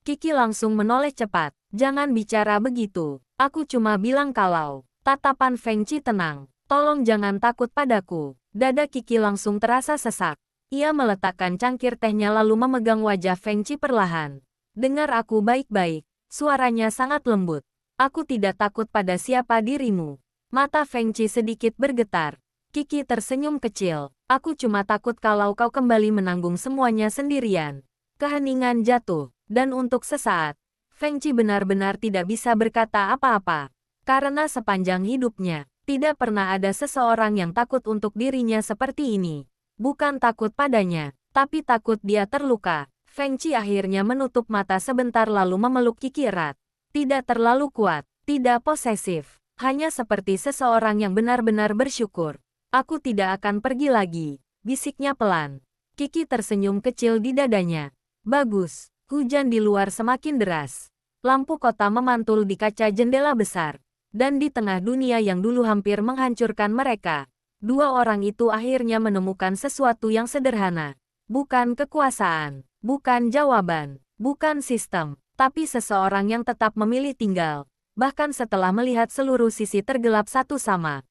Qi langsung menoleh cepat, jangan bicara begitu, aku cuma bilang kalau, tatapan Feng Qi tenang, tolong jangan takut padaku. Dada Qi langsung terasa sesak. Ia meletakkan cangkir tehnya lalu memegang wajah Feng Qi perlahan. Dengar aku baik-baik, suaranya sangat lembut. Aku tidak takut pada siapa dirimu. Mata Feng Qi sedikit bergetar. Qi tersenyum kecil. Aku cuma takut kalau kau kembali menanggung semuanya sendirian. Keheningan jatuh. Dan untuk sesaat, Feng Qi benar-benar tidak bisa berkata apa-apa. Karena sepanjang hidupnya, tidak pernah ada seseorang yang takut untuk dirinya seperti ini. Bukan takut padanya, tapi takut dia terluka. Feng Qi akhirnya menutup mata sebentar lalu memeluk Qi erat. Tidak terlalu kuat, tidak posesif. Hanya seperti seseorang yang benar-benar bersyukur. Aku tidak akan pergi lagi, bisiknya pelan. Qi tersenyum kecil di dadanya. Bagus, hujan di luar semakin deras. Lampu kota memantul di kaca jendela besar. Dan di tengah dunia yang dulu hampir menghancurkan mereka, dua orang itu akhirnya menemukan sesuatu yang sederhana. Bukan kekuasaan, bukan jawaban, bukan sistem, tapi seseorang yang tetap memilih tinggal. Bahkan setelah melihat seluruh sisi tergelap satu sama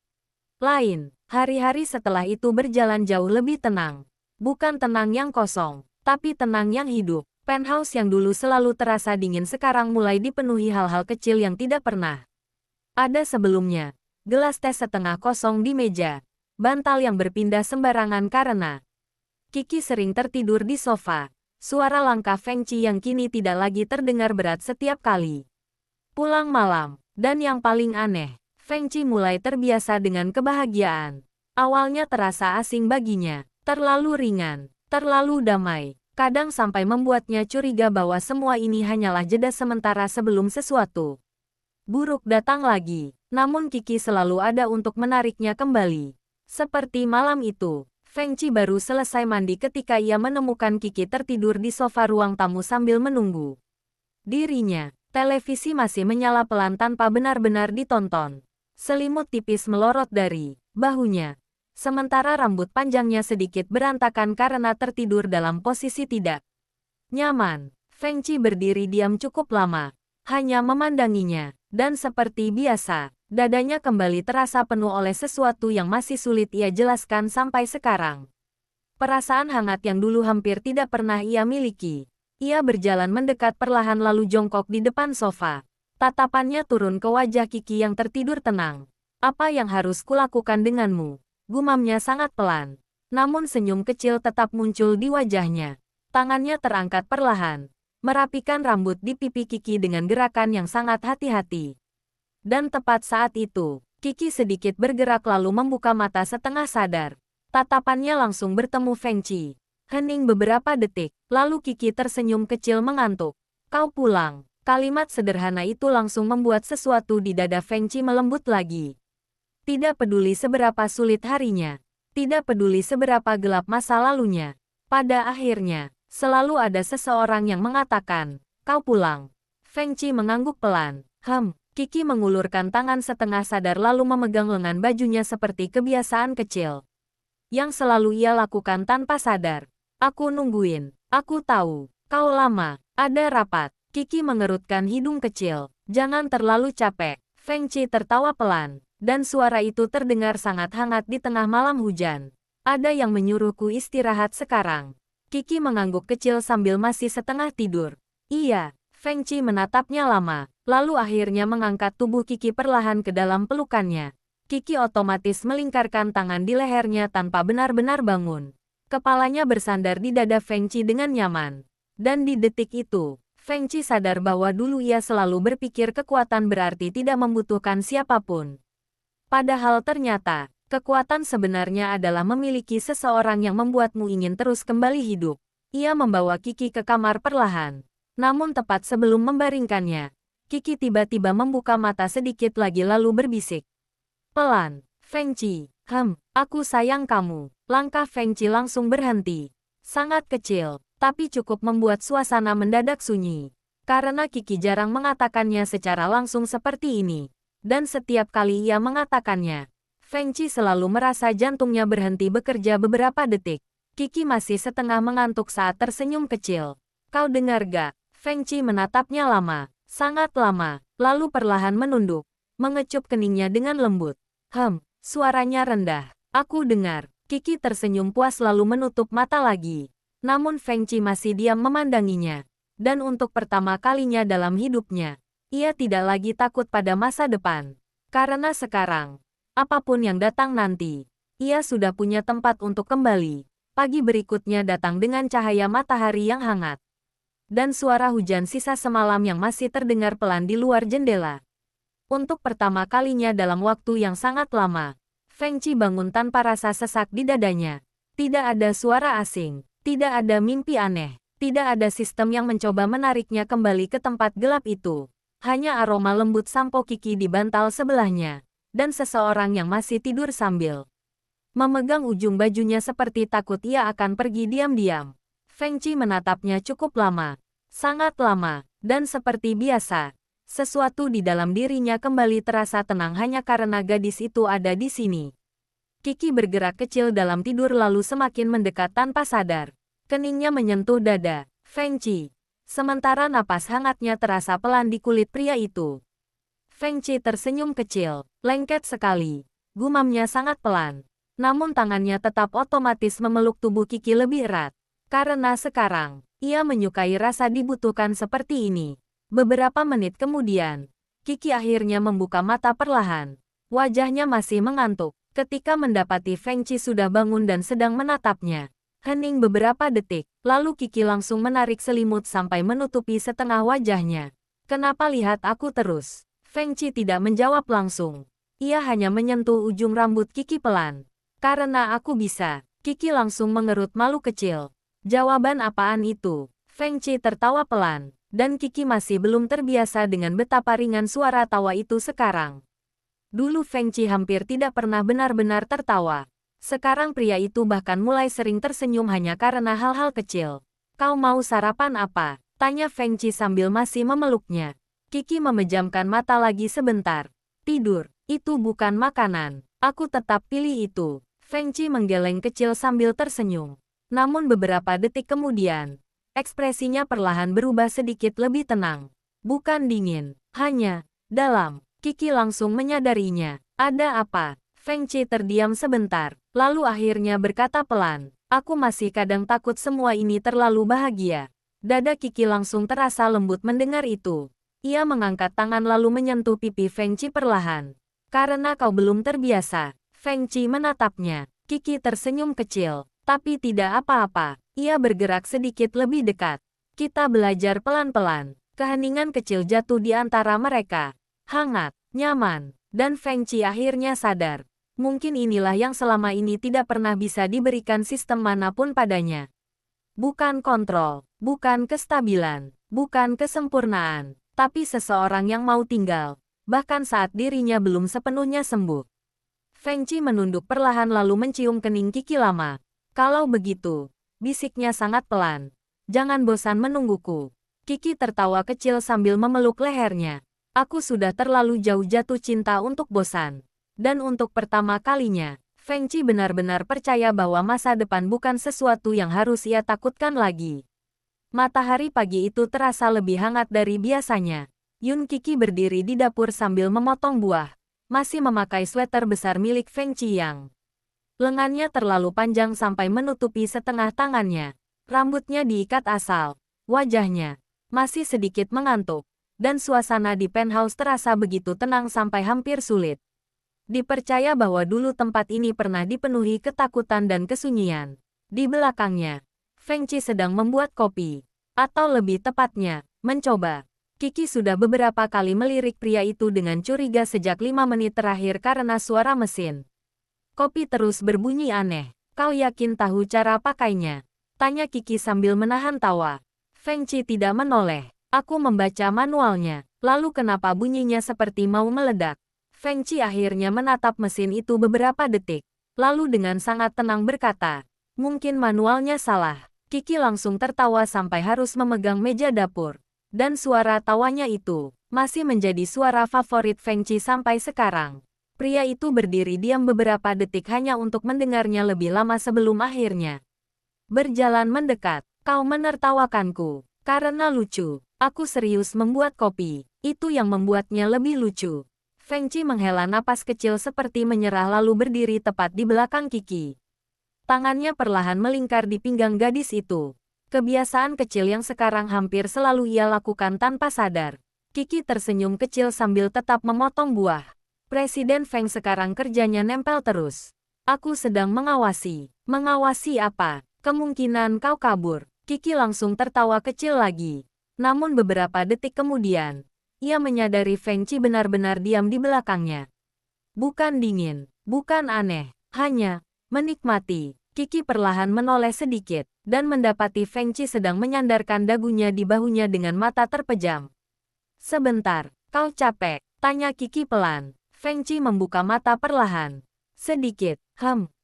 lain, hari-hari setelah itu berjalan jauh lebih tenang. Bukan tenang yang kosong, tapi tenang yang hidup. Penthouse yang dulu selalu terasa dingin sekarang mulai dipenuhi hal-hal kecil yang tidak pernah ada sebelumnya. Gelas teh setengah kosong di meja. Bantal yang berpindah sembarangan karena Qi sering tertidur di sofa. Suara langkah Feng Qi yang kini tidak lagi terdengar berat setiap kali pulang malam. Dan yang paling aneh, Feng Qi mulai terbiasa dengan kebahagiaan. Awalnya terasa asing baginya, terlalu ringan, Terlalu damai, kadang sampai membuatnya curiga bahwa semua ini hanyalah jeda sementara sebelum sesuatu buruk datang lagi. Namun Kiki selalu ada untuk menariknya kembali. Seperti malam itu, Feng Qi baru selesai mandi ketika ia menemukan Kiki tertidur di sofa ruang tamu sambil menunggu dirinya. Televisi masih menyala pelan tanpa benar-benar ditonton. Selimut tipis melorot dari bahunya. Sementara rambut panjangnya sedikit berantakan karena tertidur dalam posisi tidak nyaman. Feng Qi berdiri diam cukup lama, hanya memandanginya, dan seperti biasa, dadanya kembali terasa penuh oleh sesuatu yang masih sulit ia jelaskan sampai sekarang. Perasaan hangat yang dulu hampir tidak pernah ia miliki. Ia berjalan mendekat perlahan lalu jongkok di depan sofa. Tatapannya turun ke wajah Kiki yang tertidur tenang. Apa yang harus kulakukan denganmu? Gumamnya sangat pelan. Namun senyum kecil tetap muncul di wajahnya. Tangannya terangkat perlahan, merapikan rambut di pipi Kiki dengan gerakan yang sangat hati-hati. Dan tepat saat itu, Kiki sedikit bergerak lalu membuka mata setengah sadar. Tatapannya langsung bertemu Feng Qi. Hening beberapa detik, lalu Kiki tersenyum kecil mengantuk. Kau pulang. Kalimat sederhana itu langsung membuat sesuatu di dada Feng Qi melembut lagi. Tidak peduli seberapa sulit harinya, tidak peduli seberapa gelap masa lalunya. Pada akhirnya, selalu ada seseorang yang mengatakan, kau pulang. Feng Qi mengangguk pelan. Kiki mengulurkan tangan setengah sadar lalu memegang lengan bajunya seperti kebiasaan kecil yang selalu ia lakukan tanpa sadar. Aku nungguin. Aku tahu. Kau lama. Ada rapat. Kiki mengerutkan hidung kecil. Jangan terlalu capek. Feng Qi tertawa pelan. Dan suara itu terdengar sangat hangat di tengah malam hujan. Ada yang menyuruhku istirahat sekarang. Kiki mengangguk kecil sambil masih setengah tidur. Iya. Feng Qi menatapnya lama. Lalu akhirnya mengangkat tubuh Kiki perlahan ke dalam pelukannya. Kiki otomatis melingkarkan tangan di lehernya tanpa benar-benar bangun. Kepalanya bersandar di dada Feng Qi dengan nyaman. Dan di detik itu, Feng Qi sadar bahwa dulu ia selalu berpikir kekuatan berarti tidak membutuhkan siapapun. Padahal ternyata, kekuatan sebenarnya adalah memiliki seseorang yang membuatmu ingin terus kembali hidup. Ia membawa Kiki ke kamar perlahan. Namun tepat sebelum membaringkannya, Kiki tiba-tiba membuka mata sedikit lagi lalu berbisik. Pelan, Feng Qi, aku sayang kamu. Langkah Feng Qi langsung berhenti. Sangat kecil, tapi cukup membuat suasana mendadak sunyi. Karena Kiki jarang mengatakannya secara langsung seperti ini. Dan setiap kali ia mengatakannya, Feng Qi selalu merasa jantungnya berhenti bekerja beberapa detik. Kiki masih setengah mengantuk saat tersenyum kecil. Kau dengar gak? Feng Qi menatapnya lama, sangat lama, lalu perlahan menunduk, mengecup keningnya dengan lembut. Suaranya rendah. Aku dengar. Kiki tersenyum puas lalu menutup mata lagi. Namun Feng Qi masih diam memandanginya. Dan untuk pertama kalinya dalam hidupnya, ia tidak lagi takut pada masa depan. Karena sekarang, apapun yang datang nanti, ia sudah punya tempat untuk kembali. Pagi berikutnya datang dengan cahaya matahari yang hangat. Dan suara hujan sisa semalam yang masih terdengar pelan di luar jendela. Untuk pertama kalinya dalam waktu yang sangat lama, Feng Qi bangun tanpa rasa sesak di dadanya. Tidak ada suara asing, tidak ada mimpi aneh, tidak ada sistem yang mencoba menariknya kembali ke tempat gelap itu. Hanya aroma lembut sampo Kiki di bantal sebelahnya, dan seseorang yang masih tidur sambil memegang ujung bajunya seperti takut ia akan pergi diam-diam. Feng Qi menatapnya cukup lama, sangat lama, dan seperti biasa, sesuatu di dalam dirinya kembali terasa tenang hanya karena gadis itu ada di sini. Kiki bergerak kecil dalam tidur lalu semakin mendekat tanpa sadar. Keningnya menyentuh dada Feng Qi. Sementara napas hangatnya terasa pelan di kulit pria itu. Feng Qi tersenyum kecil, lengket sekali. Gumamnya sangat pelan. Namun tangannya tetap otomatis memeluk tubuh Kiki lebih erat. Karena sekarang, ia menyukai rasa dibutuhkan seperti ini. Beberapa menit kemudian, Kiki akhirnya membuka mata perlahan. Wajahnya masih mengantuk. Ketika mendapati Feng Qi sudah bangun dan sedang menatapnya. Hening beberapa detik, lalu Kiki langsung menarik selimut sampai menutupi setengah wajahnya. Kenapa lihat aku terus? Feng Qi tidak menjawab langsung. Ia hanya menyentuh ujung rambut Kiki pelan. Karena aku bisa. Kiki langsung mengerut malu kecil. Jawaban apaan itu? Feng Qi tertawa pelan, dan Kiki masih belum terbiasa dengan betapa ringan suara tawa itu sekarang. Dulu Feng Qi hampir tidak pernah benar-benar tertawa. Sekarang pria itu bahkan mulai sering tersenyum hanya karena hal-hal kecil. Kau mau sarapan apa? Tanya Feng Qi sambil masih memeluknya. Kiki memejamkan mata lagi sebentar. Tidur, itu bukan makanan. Aku tetap pilih itu. Feng Qi menggeleng kecil sambil tersenyum. Namun beberapa detik kemudian, ekspresinya perlahan berubah sedikit lebih tenang. Bukan dingin, hanya dalam. Kiki langsung menyadarinya. Ada apa? Feng Qi terdiam sebentar, lalu akhirnya berkata pelan. Aku masih kadang takut semua ini terlalu bahagia. Dada Kiki langsung terasa lembut mendengar itu. Ia mengangkat tangan lalu menyentuh pipi Feng Qi perlahan. Karena kau belum terbiasa. Feng Qi menatapnya. Kiki tersenyum kecil, tapi tidak apa-apa. Ia bergerak sedikit lebih dekat. Kita belajar pelan-pelan. Keheningan kecil jatuh di antara mereka. Hangat, nyaman, dan Feng Qi akhirnya sadar. Mungkin inilah yang selama ini tidak pernah bisa diberikan sistem manapun padanya. Bukan kontrol, bukan kestabilan, bukan kesempurnaan, tapi seseorang yang mau tinggal, bahkan saat dirinya belum sepenuhnya sembuh. Feng Qi menunduk perlahan lalu mencium kening Kiki lama. Kalau begitu, bisiknya sangat pelan. Jangan bosan menungguku. Kiki tertawa kecil sambil memeluk lehernya. Aku sudah terlalu jauh jatuh cinta untuk bosan. Dan untuk pertama kalinya, Feng Qi benar-benar percaya bahwa masa depan bukan sesuatu yang harus ia takutkan lagi. Matahari pagi itu terasa lebih hangat dari biasanya. Yun Kiki berdiri di dapur sambil memotong buah. Masih memakai sweater besar milik Feng Qi yang lengannya terlalu panjang sampai menutupi setengah tangannya. Rambutnya diikat asal. Wajahnya masih sedikit mengantuk. Dan suasana di penthouse terasa begitu tenang sampai hampir sulit dipercaya bahwa dulu tempat ini pernah dipenuhi ketakutan dan kesunyian. Di belakangnya, Feng Qi sedang membuat kopi. Atau lebih tepatnya, mencoba. Kiki sudah beberapa kali melirik pria itu dengan curiga sejak 5 menit terakhir karena suara mesin kopi terus berbunyi aneh. Kau yakin tahu cara pakainya? Tanya Kiki sambil menahan tawa. Feng Qi tidak menoleh. Aku membaca manualnya. Lalu kenapa bunyinya seperti mau meledak? Feng Qi akhirnya menatap mesin itu beberapa detik. Lalu dengan sangat tenang berkata, mungkin manualnya salah. Kiki langsung tertawa sampai harus memegang meja dapur. Dan suara tawanya itu masih menjadi suara favorit Feng Qi sampai sekarang. Pria itu berdiri diam beberapa detik hanya untuk mendengarnya lebih lama sebelum akhirnya berjalan mendekat. Kau menertawakanku karena lucu. Aku serius membuat kopi. Itu yang membuatnya lebih lucu. Feng Qi menghela napas kecil seperti menyerah lalu berdiri tepat di belakang Kiki. Tangannya perlahan melingkar di pinggang gadis itu. Kebiasaan kecil yang sekarang hampir selalu ia lakukan tanpa sadar. Kiki tersenyum kecil sambil tetap memotong buah. Presiden Feng sekarang kerjanya nempel terus. Aku sedang mengawasi. Mengawasi apa? Kemungkinan kau kabur. Kiki langsung tertawa kecil lagi. Namun beberapa detik kemudian, ia menyadari Feng Qi benar-benar diam di belakangnya. Bukan dingin, bukan aneh, hanya menikmati. Kiki perlahan menoleh sedikit, dan mendapati Feng Qi sedang menyandarkan dagunya di bahunya dengan mata terpejam. Sebentar, kau capek? Tanya Kiki pelan. Feng Qi membuka mata perlahan. Sedikit,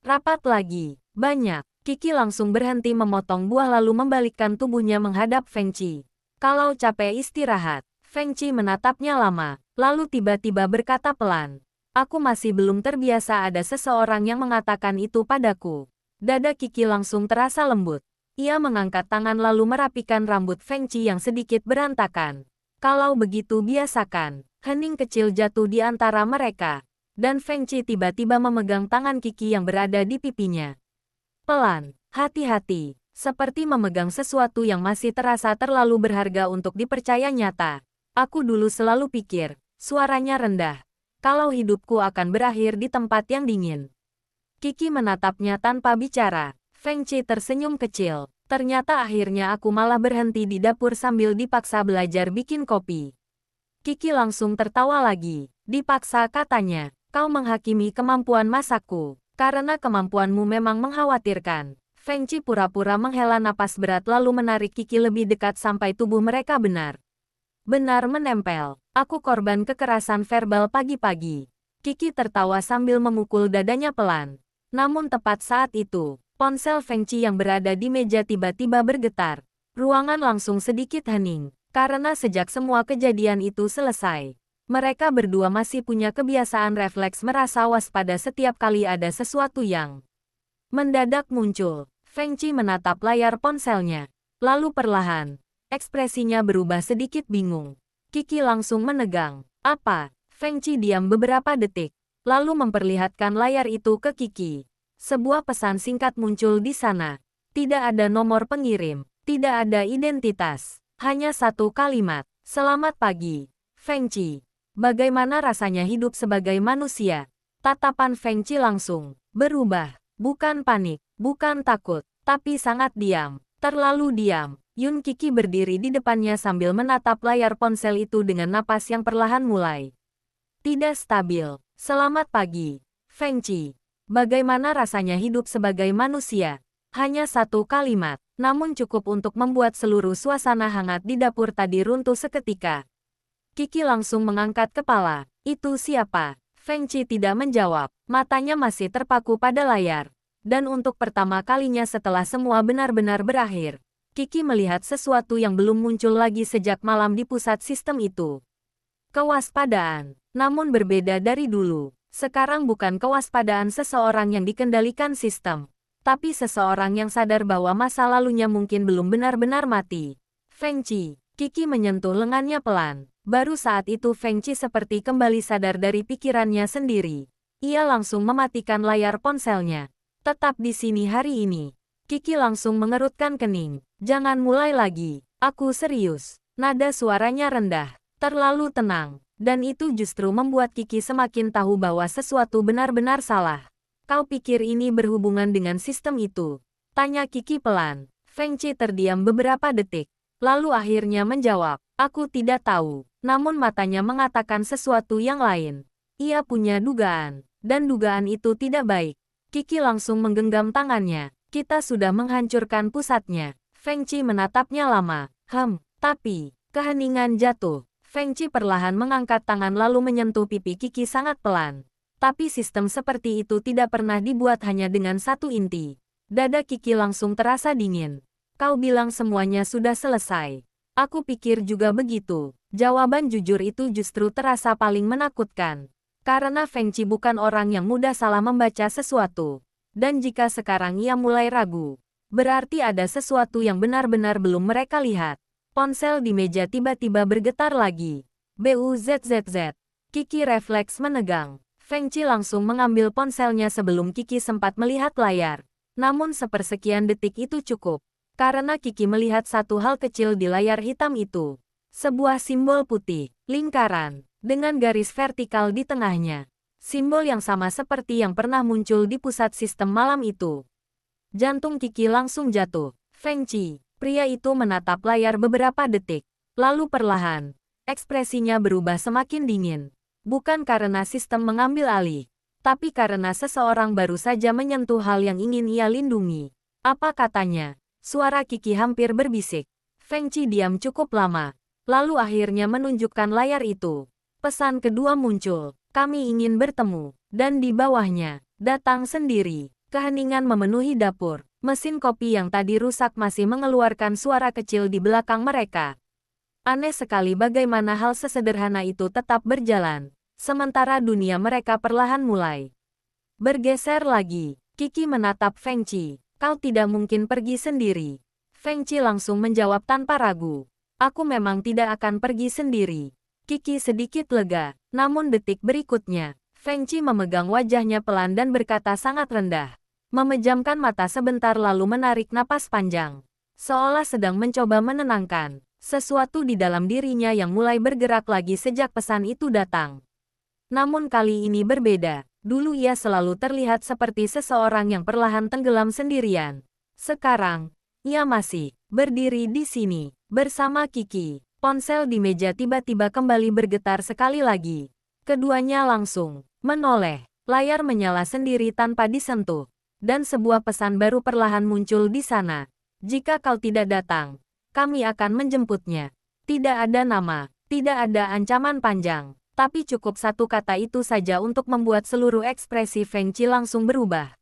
rapat lagi, banyak. Kiki langsung berhenti memotong buah lalu membalikkan tubuhnya menghadap Feng Qi. Kalau capek istirahat. Feng Qi menatapnya lama, lalu tiba-tiba berkata pelan. Aku masih belum terbiasa ada seseorang yang mengatakan itu padaku. Dada Kiki langsung terasa lembut. Ia mengangkat tangan lalu merapikan rambut Feng Qi yang sedikit berantakan. Kalau begitu biasakan. Hening kecil jatuh di antara mereka. Dan Feng Qi tiba-tiba memegang tangan Kiki yang berada di pipinya. Pelan, hati-hati, seperti memegang sesuatu yang masih terasa terlalu berharga untuk dipercaya nyata. Aku dulu selalu pikir, suaranya rendah. Kalau hidupku akan berakhir di tempat yang dingin. Kiki menatapnya tanpa bicara. Feng Qi tersenyum kecil. Ternyata akhirnya aku malah berhenti di dapur sambil dipaksa belajar bikin kopi. Kiki langsung tertawa lagi. Dipaksa katanya, kau menghakimi kemampuan masakku. Karena kemampuanmu memang mengkhawatirkan. Feng Qi pura-pura menghela napas berat lalu menarik Kiki lebih dekat sampai tubuh mereka benar menempel. Aku korban kekerasan verbal pagi-pagi. Kiki tertawa sambil memukul dadanya pelan. Namun tepat saat itu, ponsel Feng Qi yang berada di meja tiba-tiba bergetar. Ruangan langsung sedikit hening, karena sejak semua kejadian itu selesai, mereka berdua masih punya kebiasaan refleks merasa waspada setiap kali ada sesuatu yang mendadak muncul. Feng Qi menatap layar ponselnya. Lalu perlahan, ekspresinya berubah sedikit bingung. Kiki langsung menegang. Apa? Feng Qi diam beberapa detik, lalu memperlihatkan layar itu ke Kiki. Sebuah pesan singkat muncul di sana. Tidak ada nomor pengirim, tidak ada identitas. Hanya satu kalimat. Selamat pagi, Feng Qi. Bagaimana rasanya hidup sebagai manusia? Tatapan Feng Qi langsung berubah. Bukan panik, bukan takut, tapi sangat diam. Terlalu diam. Yun Kiki berdiri di depannya sambil menatap layar ponsel itu dengan napas yang perlahan mulai tidak stabil. Selamat pagi, Feng Qi. Bagaimana rasanya hidup sebagai manusia? Hanya satu kalimat, namun cukup untuk membuat seluruh suasana hangat di dapur tadi runtuh seketika. Kiki langsung mengangkat kepala. Itu siapa? Feng Qi tidak menjawab, matanya masih terpaku pada layar. Dan untuk pertama kalinya setelah semua benar-benar berakhir, Kiki melihat sesuatu yang belum muncul lagi sejak malam di pusat sistem itu. Kewaspadaan, namun berbeda dari dulu. Sekarang bukan kewaspadaan seseorang yang dikendalikan sistem, tapi seseorang yang sadar bahwa masa lalunya mungkin belum benar-benar mati. Feng Qi, Kiki menyentuh lengannya pelan. Baru saat itu Feng Qi seperti kembali sadar dari pikirannya sendiri. Ia langsung mematikan layar ponselnya. Tetap di sini hari ini. Kiki langsung mengerutkan kening. Jangan mulai lagi. Aku serius. Nada suaranya rendah. Terlalu tenang. Dan itu justru membuat Kiki semakin tahu bahwa sesuatu benar-benar salah. Kau pikir ini berhubungan dengan sistem itu? Tanya Kiki pelan. Feng Qi terdiam beberapa detik. Lalu akhirnya menjawab. Aku tidak tahu. Namun matanya mengatakan sesuatu yang lain. Ia punya dugaan. Dan dugaan itu tidak baik. Kiki langsung menggenggam tangannya. Kita sudah menghancurkan pusatnya. Feng Qi menatapnya lama. Tapi, keheningan jatuh. Feng Qi perlahan mengangkat tangan lalu menyentuh pipi Kiki sangat pelan. Tapi sistem seperti itu tidak pernah dibuat hanya dengan satu inti. Dada Kiki langsung terasa dingin. Kau bilang semuanya sudah selesai. Aku pikir juga begitu. Jawaban jujur itu justru terasa paling menakutkan. Karena Feng Qi bukan orang yang mudah salah membaca sesuatu. Dan jika sekarang ia mulai ragu, berarti ada sesuatu yang benar-benar belum mereka lihat. Ponsel di meja tiba-tiba bergetar lagi. BUZZZ. Kiki refleks menegang. Feng Qi langsung mengambil ponselnya sebelum Kiki sempat melihat layar. Namun sepersekian detik itu cukup. Karena Kiki melihat satu hal kecil di layar hitam itu. Sebuah simbol putih, lingkaran, dengan garis vertikal di tengahnya. Simbol yang sama seperti yang pernah muncul di pusat sistem malam itu. Jantung Kiki langsung jatuh. Feng Qi, pria itu menatap layar beberapa detik. Lalu perlahan, ekspresinya berubah semakin dingin. Bukan karena sistem mengambil alih, tapi karena seseorang baru saja menyentuh hal yang ingin ia lindungi. Apa katanya? Suara Kiki hampir berbisik. Feng Qi diam cukup lama. Lalu akhirnya menunjukkan layar itu. Pesan kedua muncul. Kami ingin bertemu. Dan di bawahnya, datang sendiri. Keheningan memenuhi dapur. Mesin kopi yang tadi rusak masih mengeluarkan suara kecil di belakang mereka. Aneh sekali bagaimana hal sesederhana itu tetap berjalan. Sementara dunia mereka perlahan mulai bergeser lagi. Kiki menatap Feng Qi. Kau tidak mungkin pergi sendiri. Feng Qi langsung menjawab tanpa ragu. Aku memang tidak akan pergi sendiri. Kiki sedikit lega. Namun detik berikutnya, Feng Qi memegang wajahnya pelan dan berkata sangat rendah. Memejamkan mata sebentar lalu menarik napas panjang. Seolah sedang mencoba menenangkan sesuatu di dalam dirinya yang mulai bergerak lagi sejak pesan itu datang. Namun kali ini berbeda. Dulu ia selalu terlihat seperti seseorang yang perlahan tenggelam sendirian. Sekarang, ia masih berdiri di sini, bersama Kiki. Ponsel di meja tiba-tiba kembali bergetar sekali lagi. Keduanya langsung menoleh. Layar menyala sendiri tanpa disentuh. Dan sebuah pesan baru perlahan muncul di sana. Jika kau tidak datang, kami akan menjemputnya. Tidak ada nama, tidak ada ancaman panjang, tapi cukup satu kata itu saja untuk membuat seluruh ekspresi Feng Qi langsung berubah.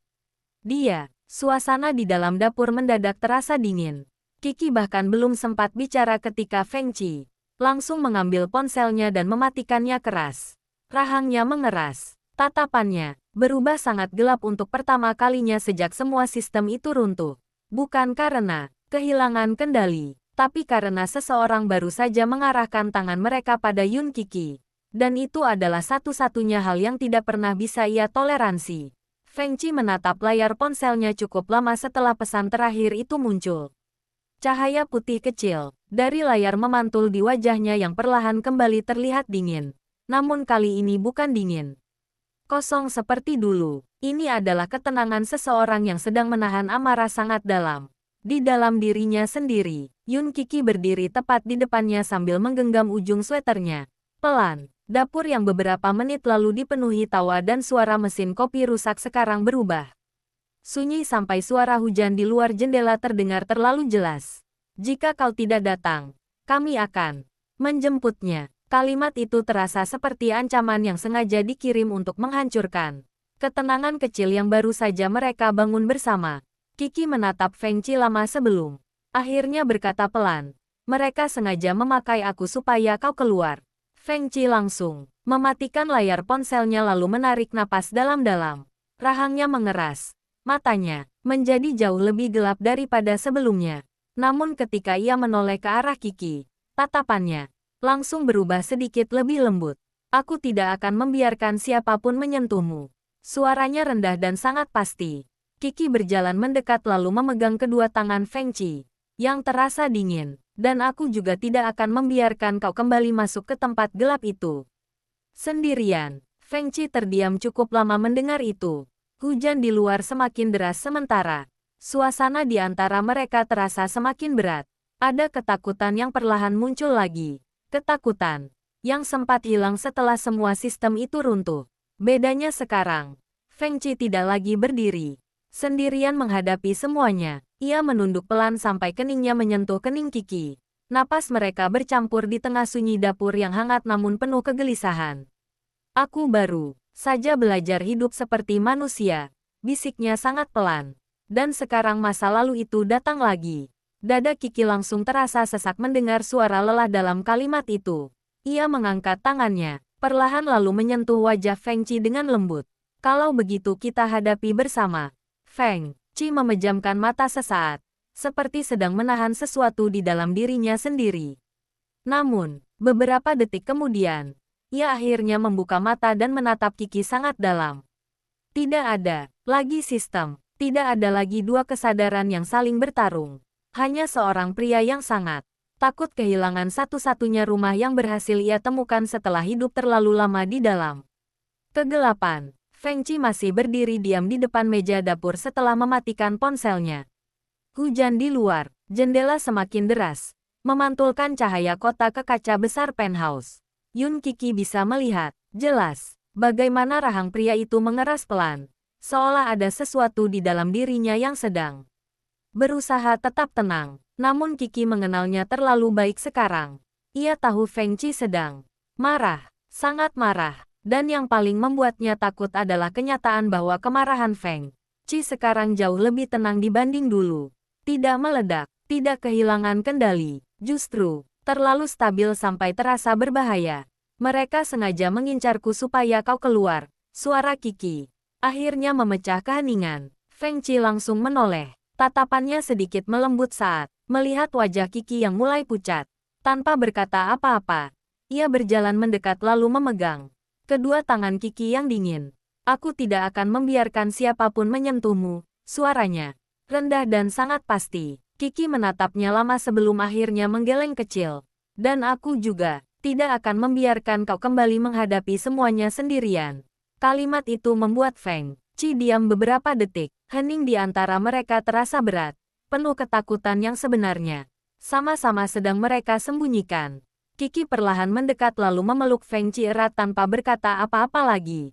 Suasana di dalam dapur mendadak terasa dingin. Qi bahkan belum sempat bicara ketika Feng Qi langsung mengambil ponselnya dan mematikannya keras. Rahangnya mengeras. Tatapannya berubah sangat gelap untuk pertama kalinya sejak semua sistem itu runtuh. Bukan karena kehilangan kendali, tapi karena seseorang baru saja mengarahkan tangan mereka pada Yun Qi. Dan itu adalah satu-satunya hal yang tidak pernah bisa ia toleransi. Feng Qi menatap layar ponselnya cukup lama setelah pesan terakhir itu muncul. Cahaya putih kecil dari layar memantul di wajahnya yang perlahan kembali terlihat dingin. Namun kali ini bukan dingin kosong seperti dulu. Ini adalah ketenangan seseorang yang sedang menahan amarah sangat dalam. Di dalam dirinya sendiri, Yun Qi berdiri tepat di depannya sambil menggenggam ujung sweaternya. Pelan, dapur yang beberapa menit lalu dipenuhi tawa dan suara mesin kopi rusak sekarang berubah sunyi sampai suara hujan di luar jendela terdengar terlalu jelas. Jika kau tidak datang, kami akan menjemputnya. Kalimat itu terasa seperti ancaman yang sengaja dikirim untuk menghancurkan ketenangan kecil yang baru saja mereka bangun bersama. Qi menatap Feng Qi lama sebelum akhirnya berkata pelan, mereka sengaja memakai aku supaya kau keluar. Feng Qi langsung mematikan layar ponselnya lalu menarik napas dalam-dalam. Rahangnya mengeras. Matanya menjadi jauh lebih gelap daripada sebelumnya. Namun ketika ia menoleh ke arah Qi, tatapannya langsung berubah sedikit lebih lembut. Aku tidak akan membiarkan siapapun menyentuhmu. Suaranya rendah dan sangat pasti. Qi berjalan mendekat lalu memegang kedua tangan Feng Qi yang terasa dingin. Dan aku juga tidak akan membiarkan kau kembali masuk ke tempat gelap itu. Sendirian, Feng Qi terdiam cukup lama mendengar itu. Hujan di luar semakin deras sementara suasana di antara mereka terasa semakin berat. Ada ketakutan yang perlahan muncul lagi. Ketakutan yang sempat hilang setelah semua sistem itu runtuh. Bedanya sekarang, Feng Qi tidak lagi berdiri sendirian menghadapi semuanya. Ia menunduk pelan sampai keningnya menyentuh kening Qi. Napas mereka bercampur di tengah sunyi dapur yang hangat namun penuh kegelisahan. Aku baru saja belajar hidup seperti manusia, bisiknya sangat pelan. Dan sekarang masa lalu itu datang lagi. Dada Qi langsung terasa sesak mendengar suara lelah dalam kalimat itu. Ia mengangkat tangannya, perlahan lalu menyentuh wajah Feng Qi dengan lembut. Kalau begitu kita hadapi bersama. Feng Qi memejamkan mata sesaat, seperti sedang menahan sesuatu di dalam dirinya sendiri. Namun, beberapa detik kemudian, ia akhirnya membuka mata dan menatap Qi sangat dalam. Tidak ada lagi sistem, tidak ada lagi dua kesadaran yang saling bertarung. Hanya seorang pria yang sangat takut kehilangan satu-satunya rumah yang berhasil ia temukan setelah hidup terlalu lama di dalam kegelapan. Feng Qi masih berdiri diam di depan meja dapur setelah mematikan ponselnya. Hujan di luar, jendela semakin deras, memantulkan cahaya kota ke kaca besar penthouse. Yun Qi bisa melihat jelas bagaimana rahang pria itu mengeras pelan, seolah ada sesuatu di dalam dirinya yang sedang berusaha tetap tenang. Namun Qi mengenalnya terlalu baik sekarang. Ia tahu Feng Qi sedang marah, sangat marah. Dan yang paling membuatnya takut adalah kenyataan bahwa kemarahan Feng Qi sekarang jauh lebih tenang dibanding dulu. Tidak meledak, tidak kehilangan kendali, justru terlalu stabil sampai terasa berbahaya. Mereka sengaja mengincarku supaya kau keluar. Suara Qi akhirnya memecah keheningan. Feng Qi langsung menoleh. Tatapannya sedikit melembut saat melihat wajah Qi yang mulai pucat. Tanpa berkata apa-apa, ia berjalan mendekat lalu memegang kedua tangan Qi yang dingin. Aku tidak akan membiarkan siapapun menyentuhmu, suaranya rendah dan sangat pasti. Qi menatapnya lama sebelum akhirnya menggeleng kecil. Dan aku juga tidak akan membiarkan kau kembali menghadapi semuanya sendirian. Kalimat itu membuat Feng Qi diam beberapa detik. Hening di antara mereka terasa berat, penuh ketakutan yang sebenarnya sama-sama sedang mereka sembunyikan. Qi perlahan mendekat lalu memeluk Feng Qi erat tanpa berkata apa-apa lagi.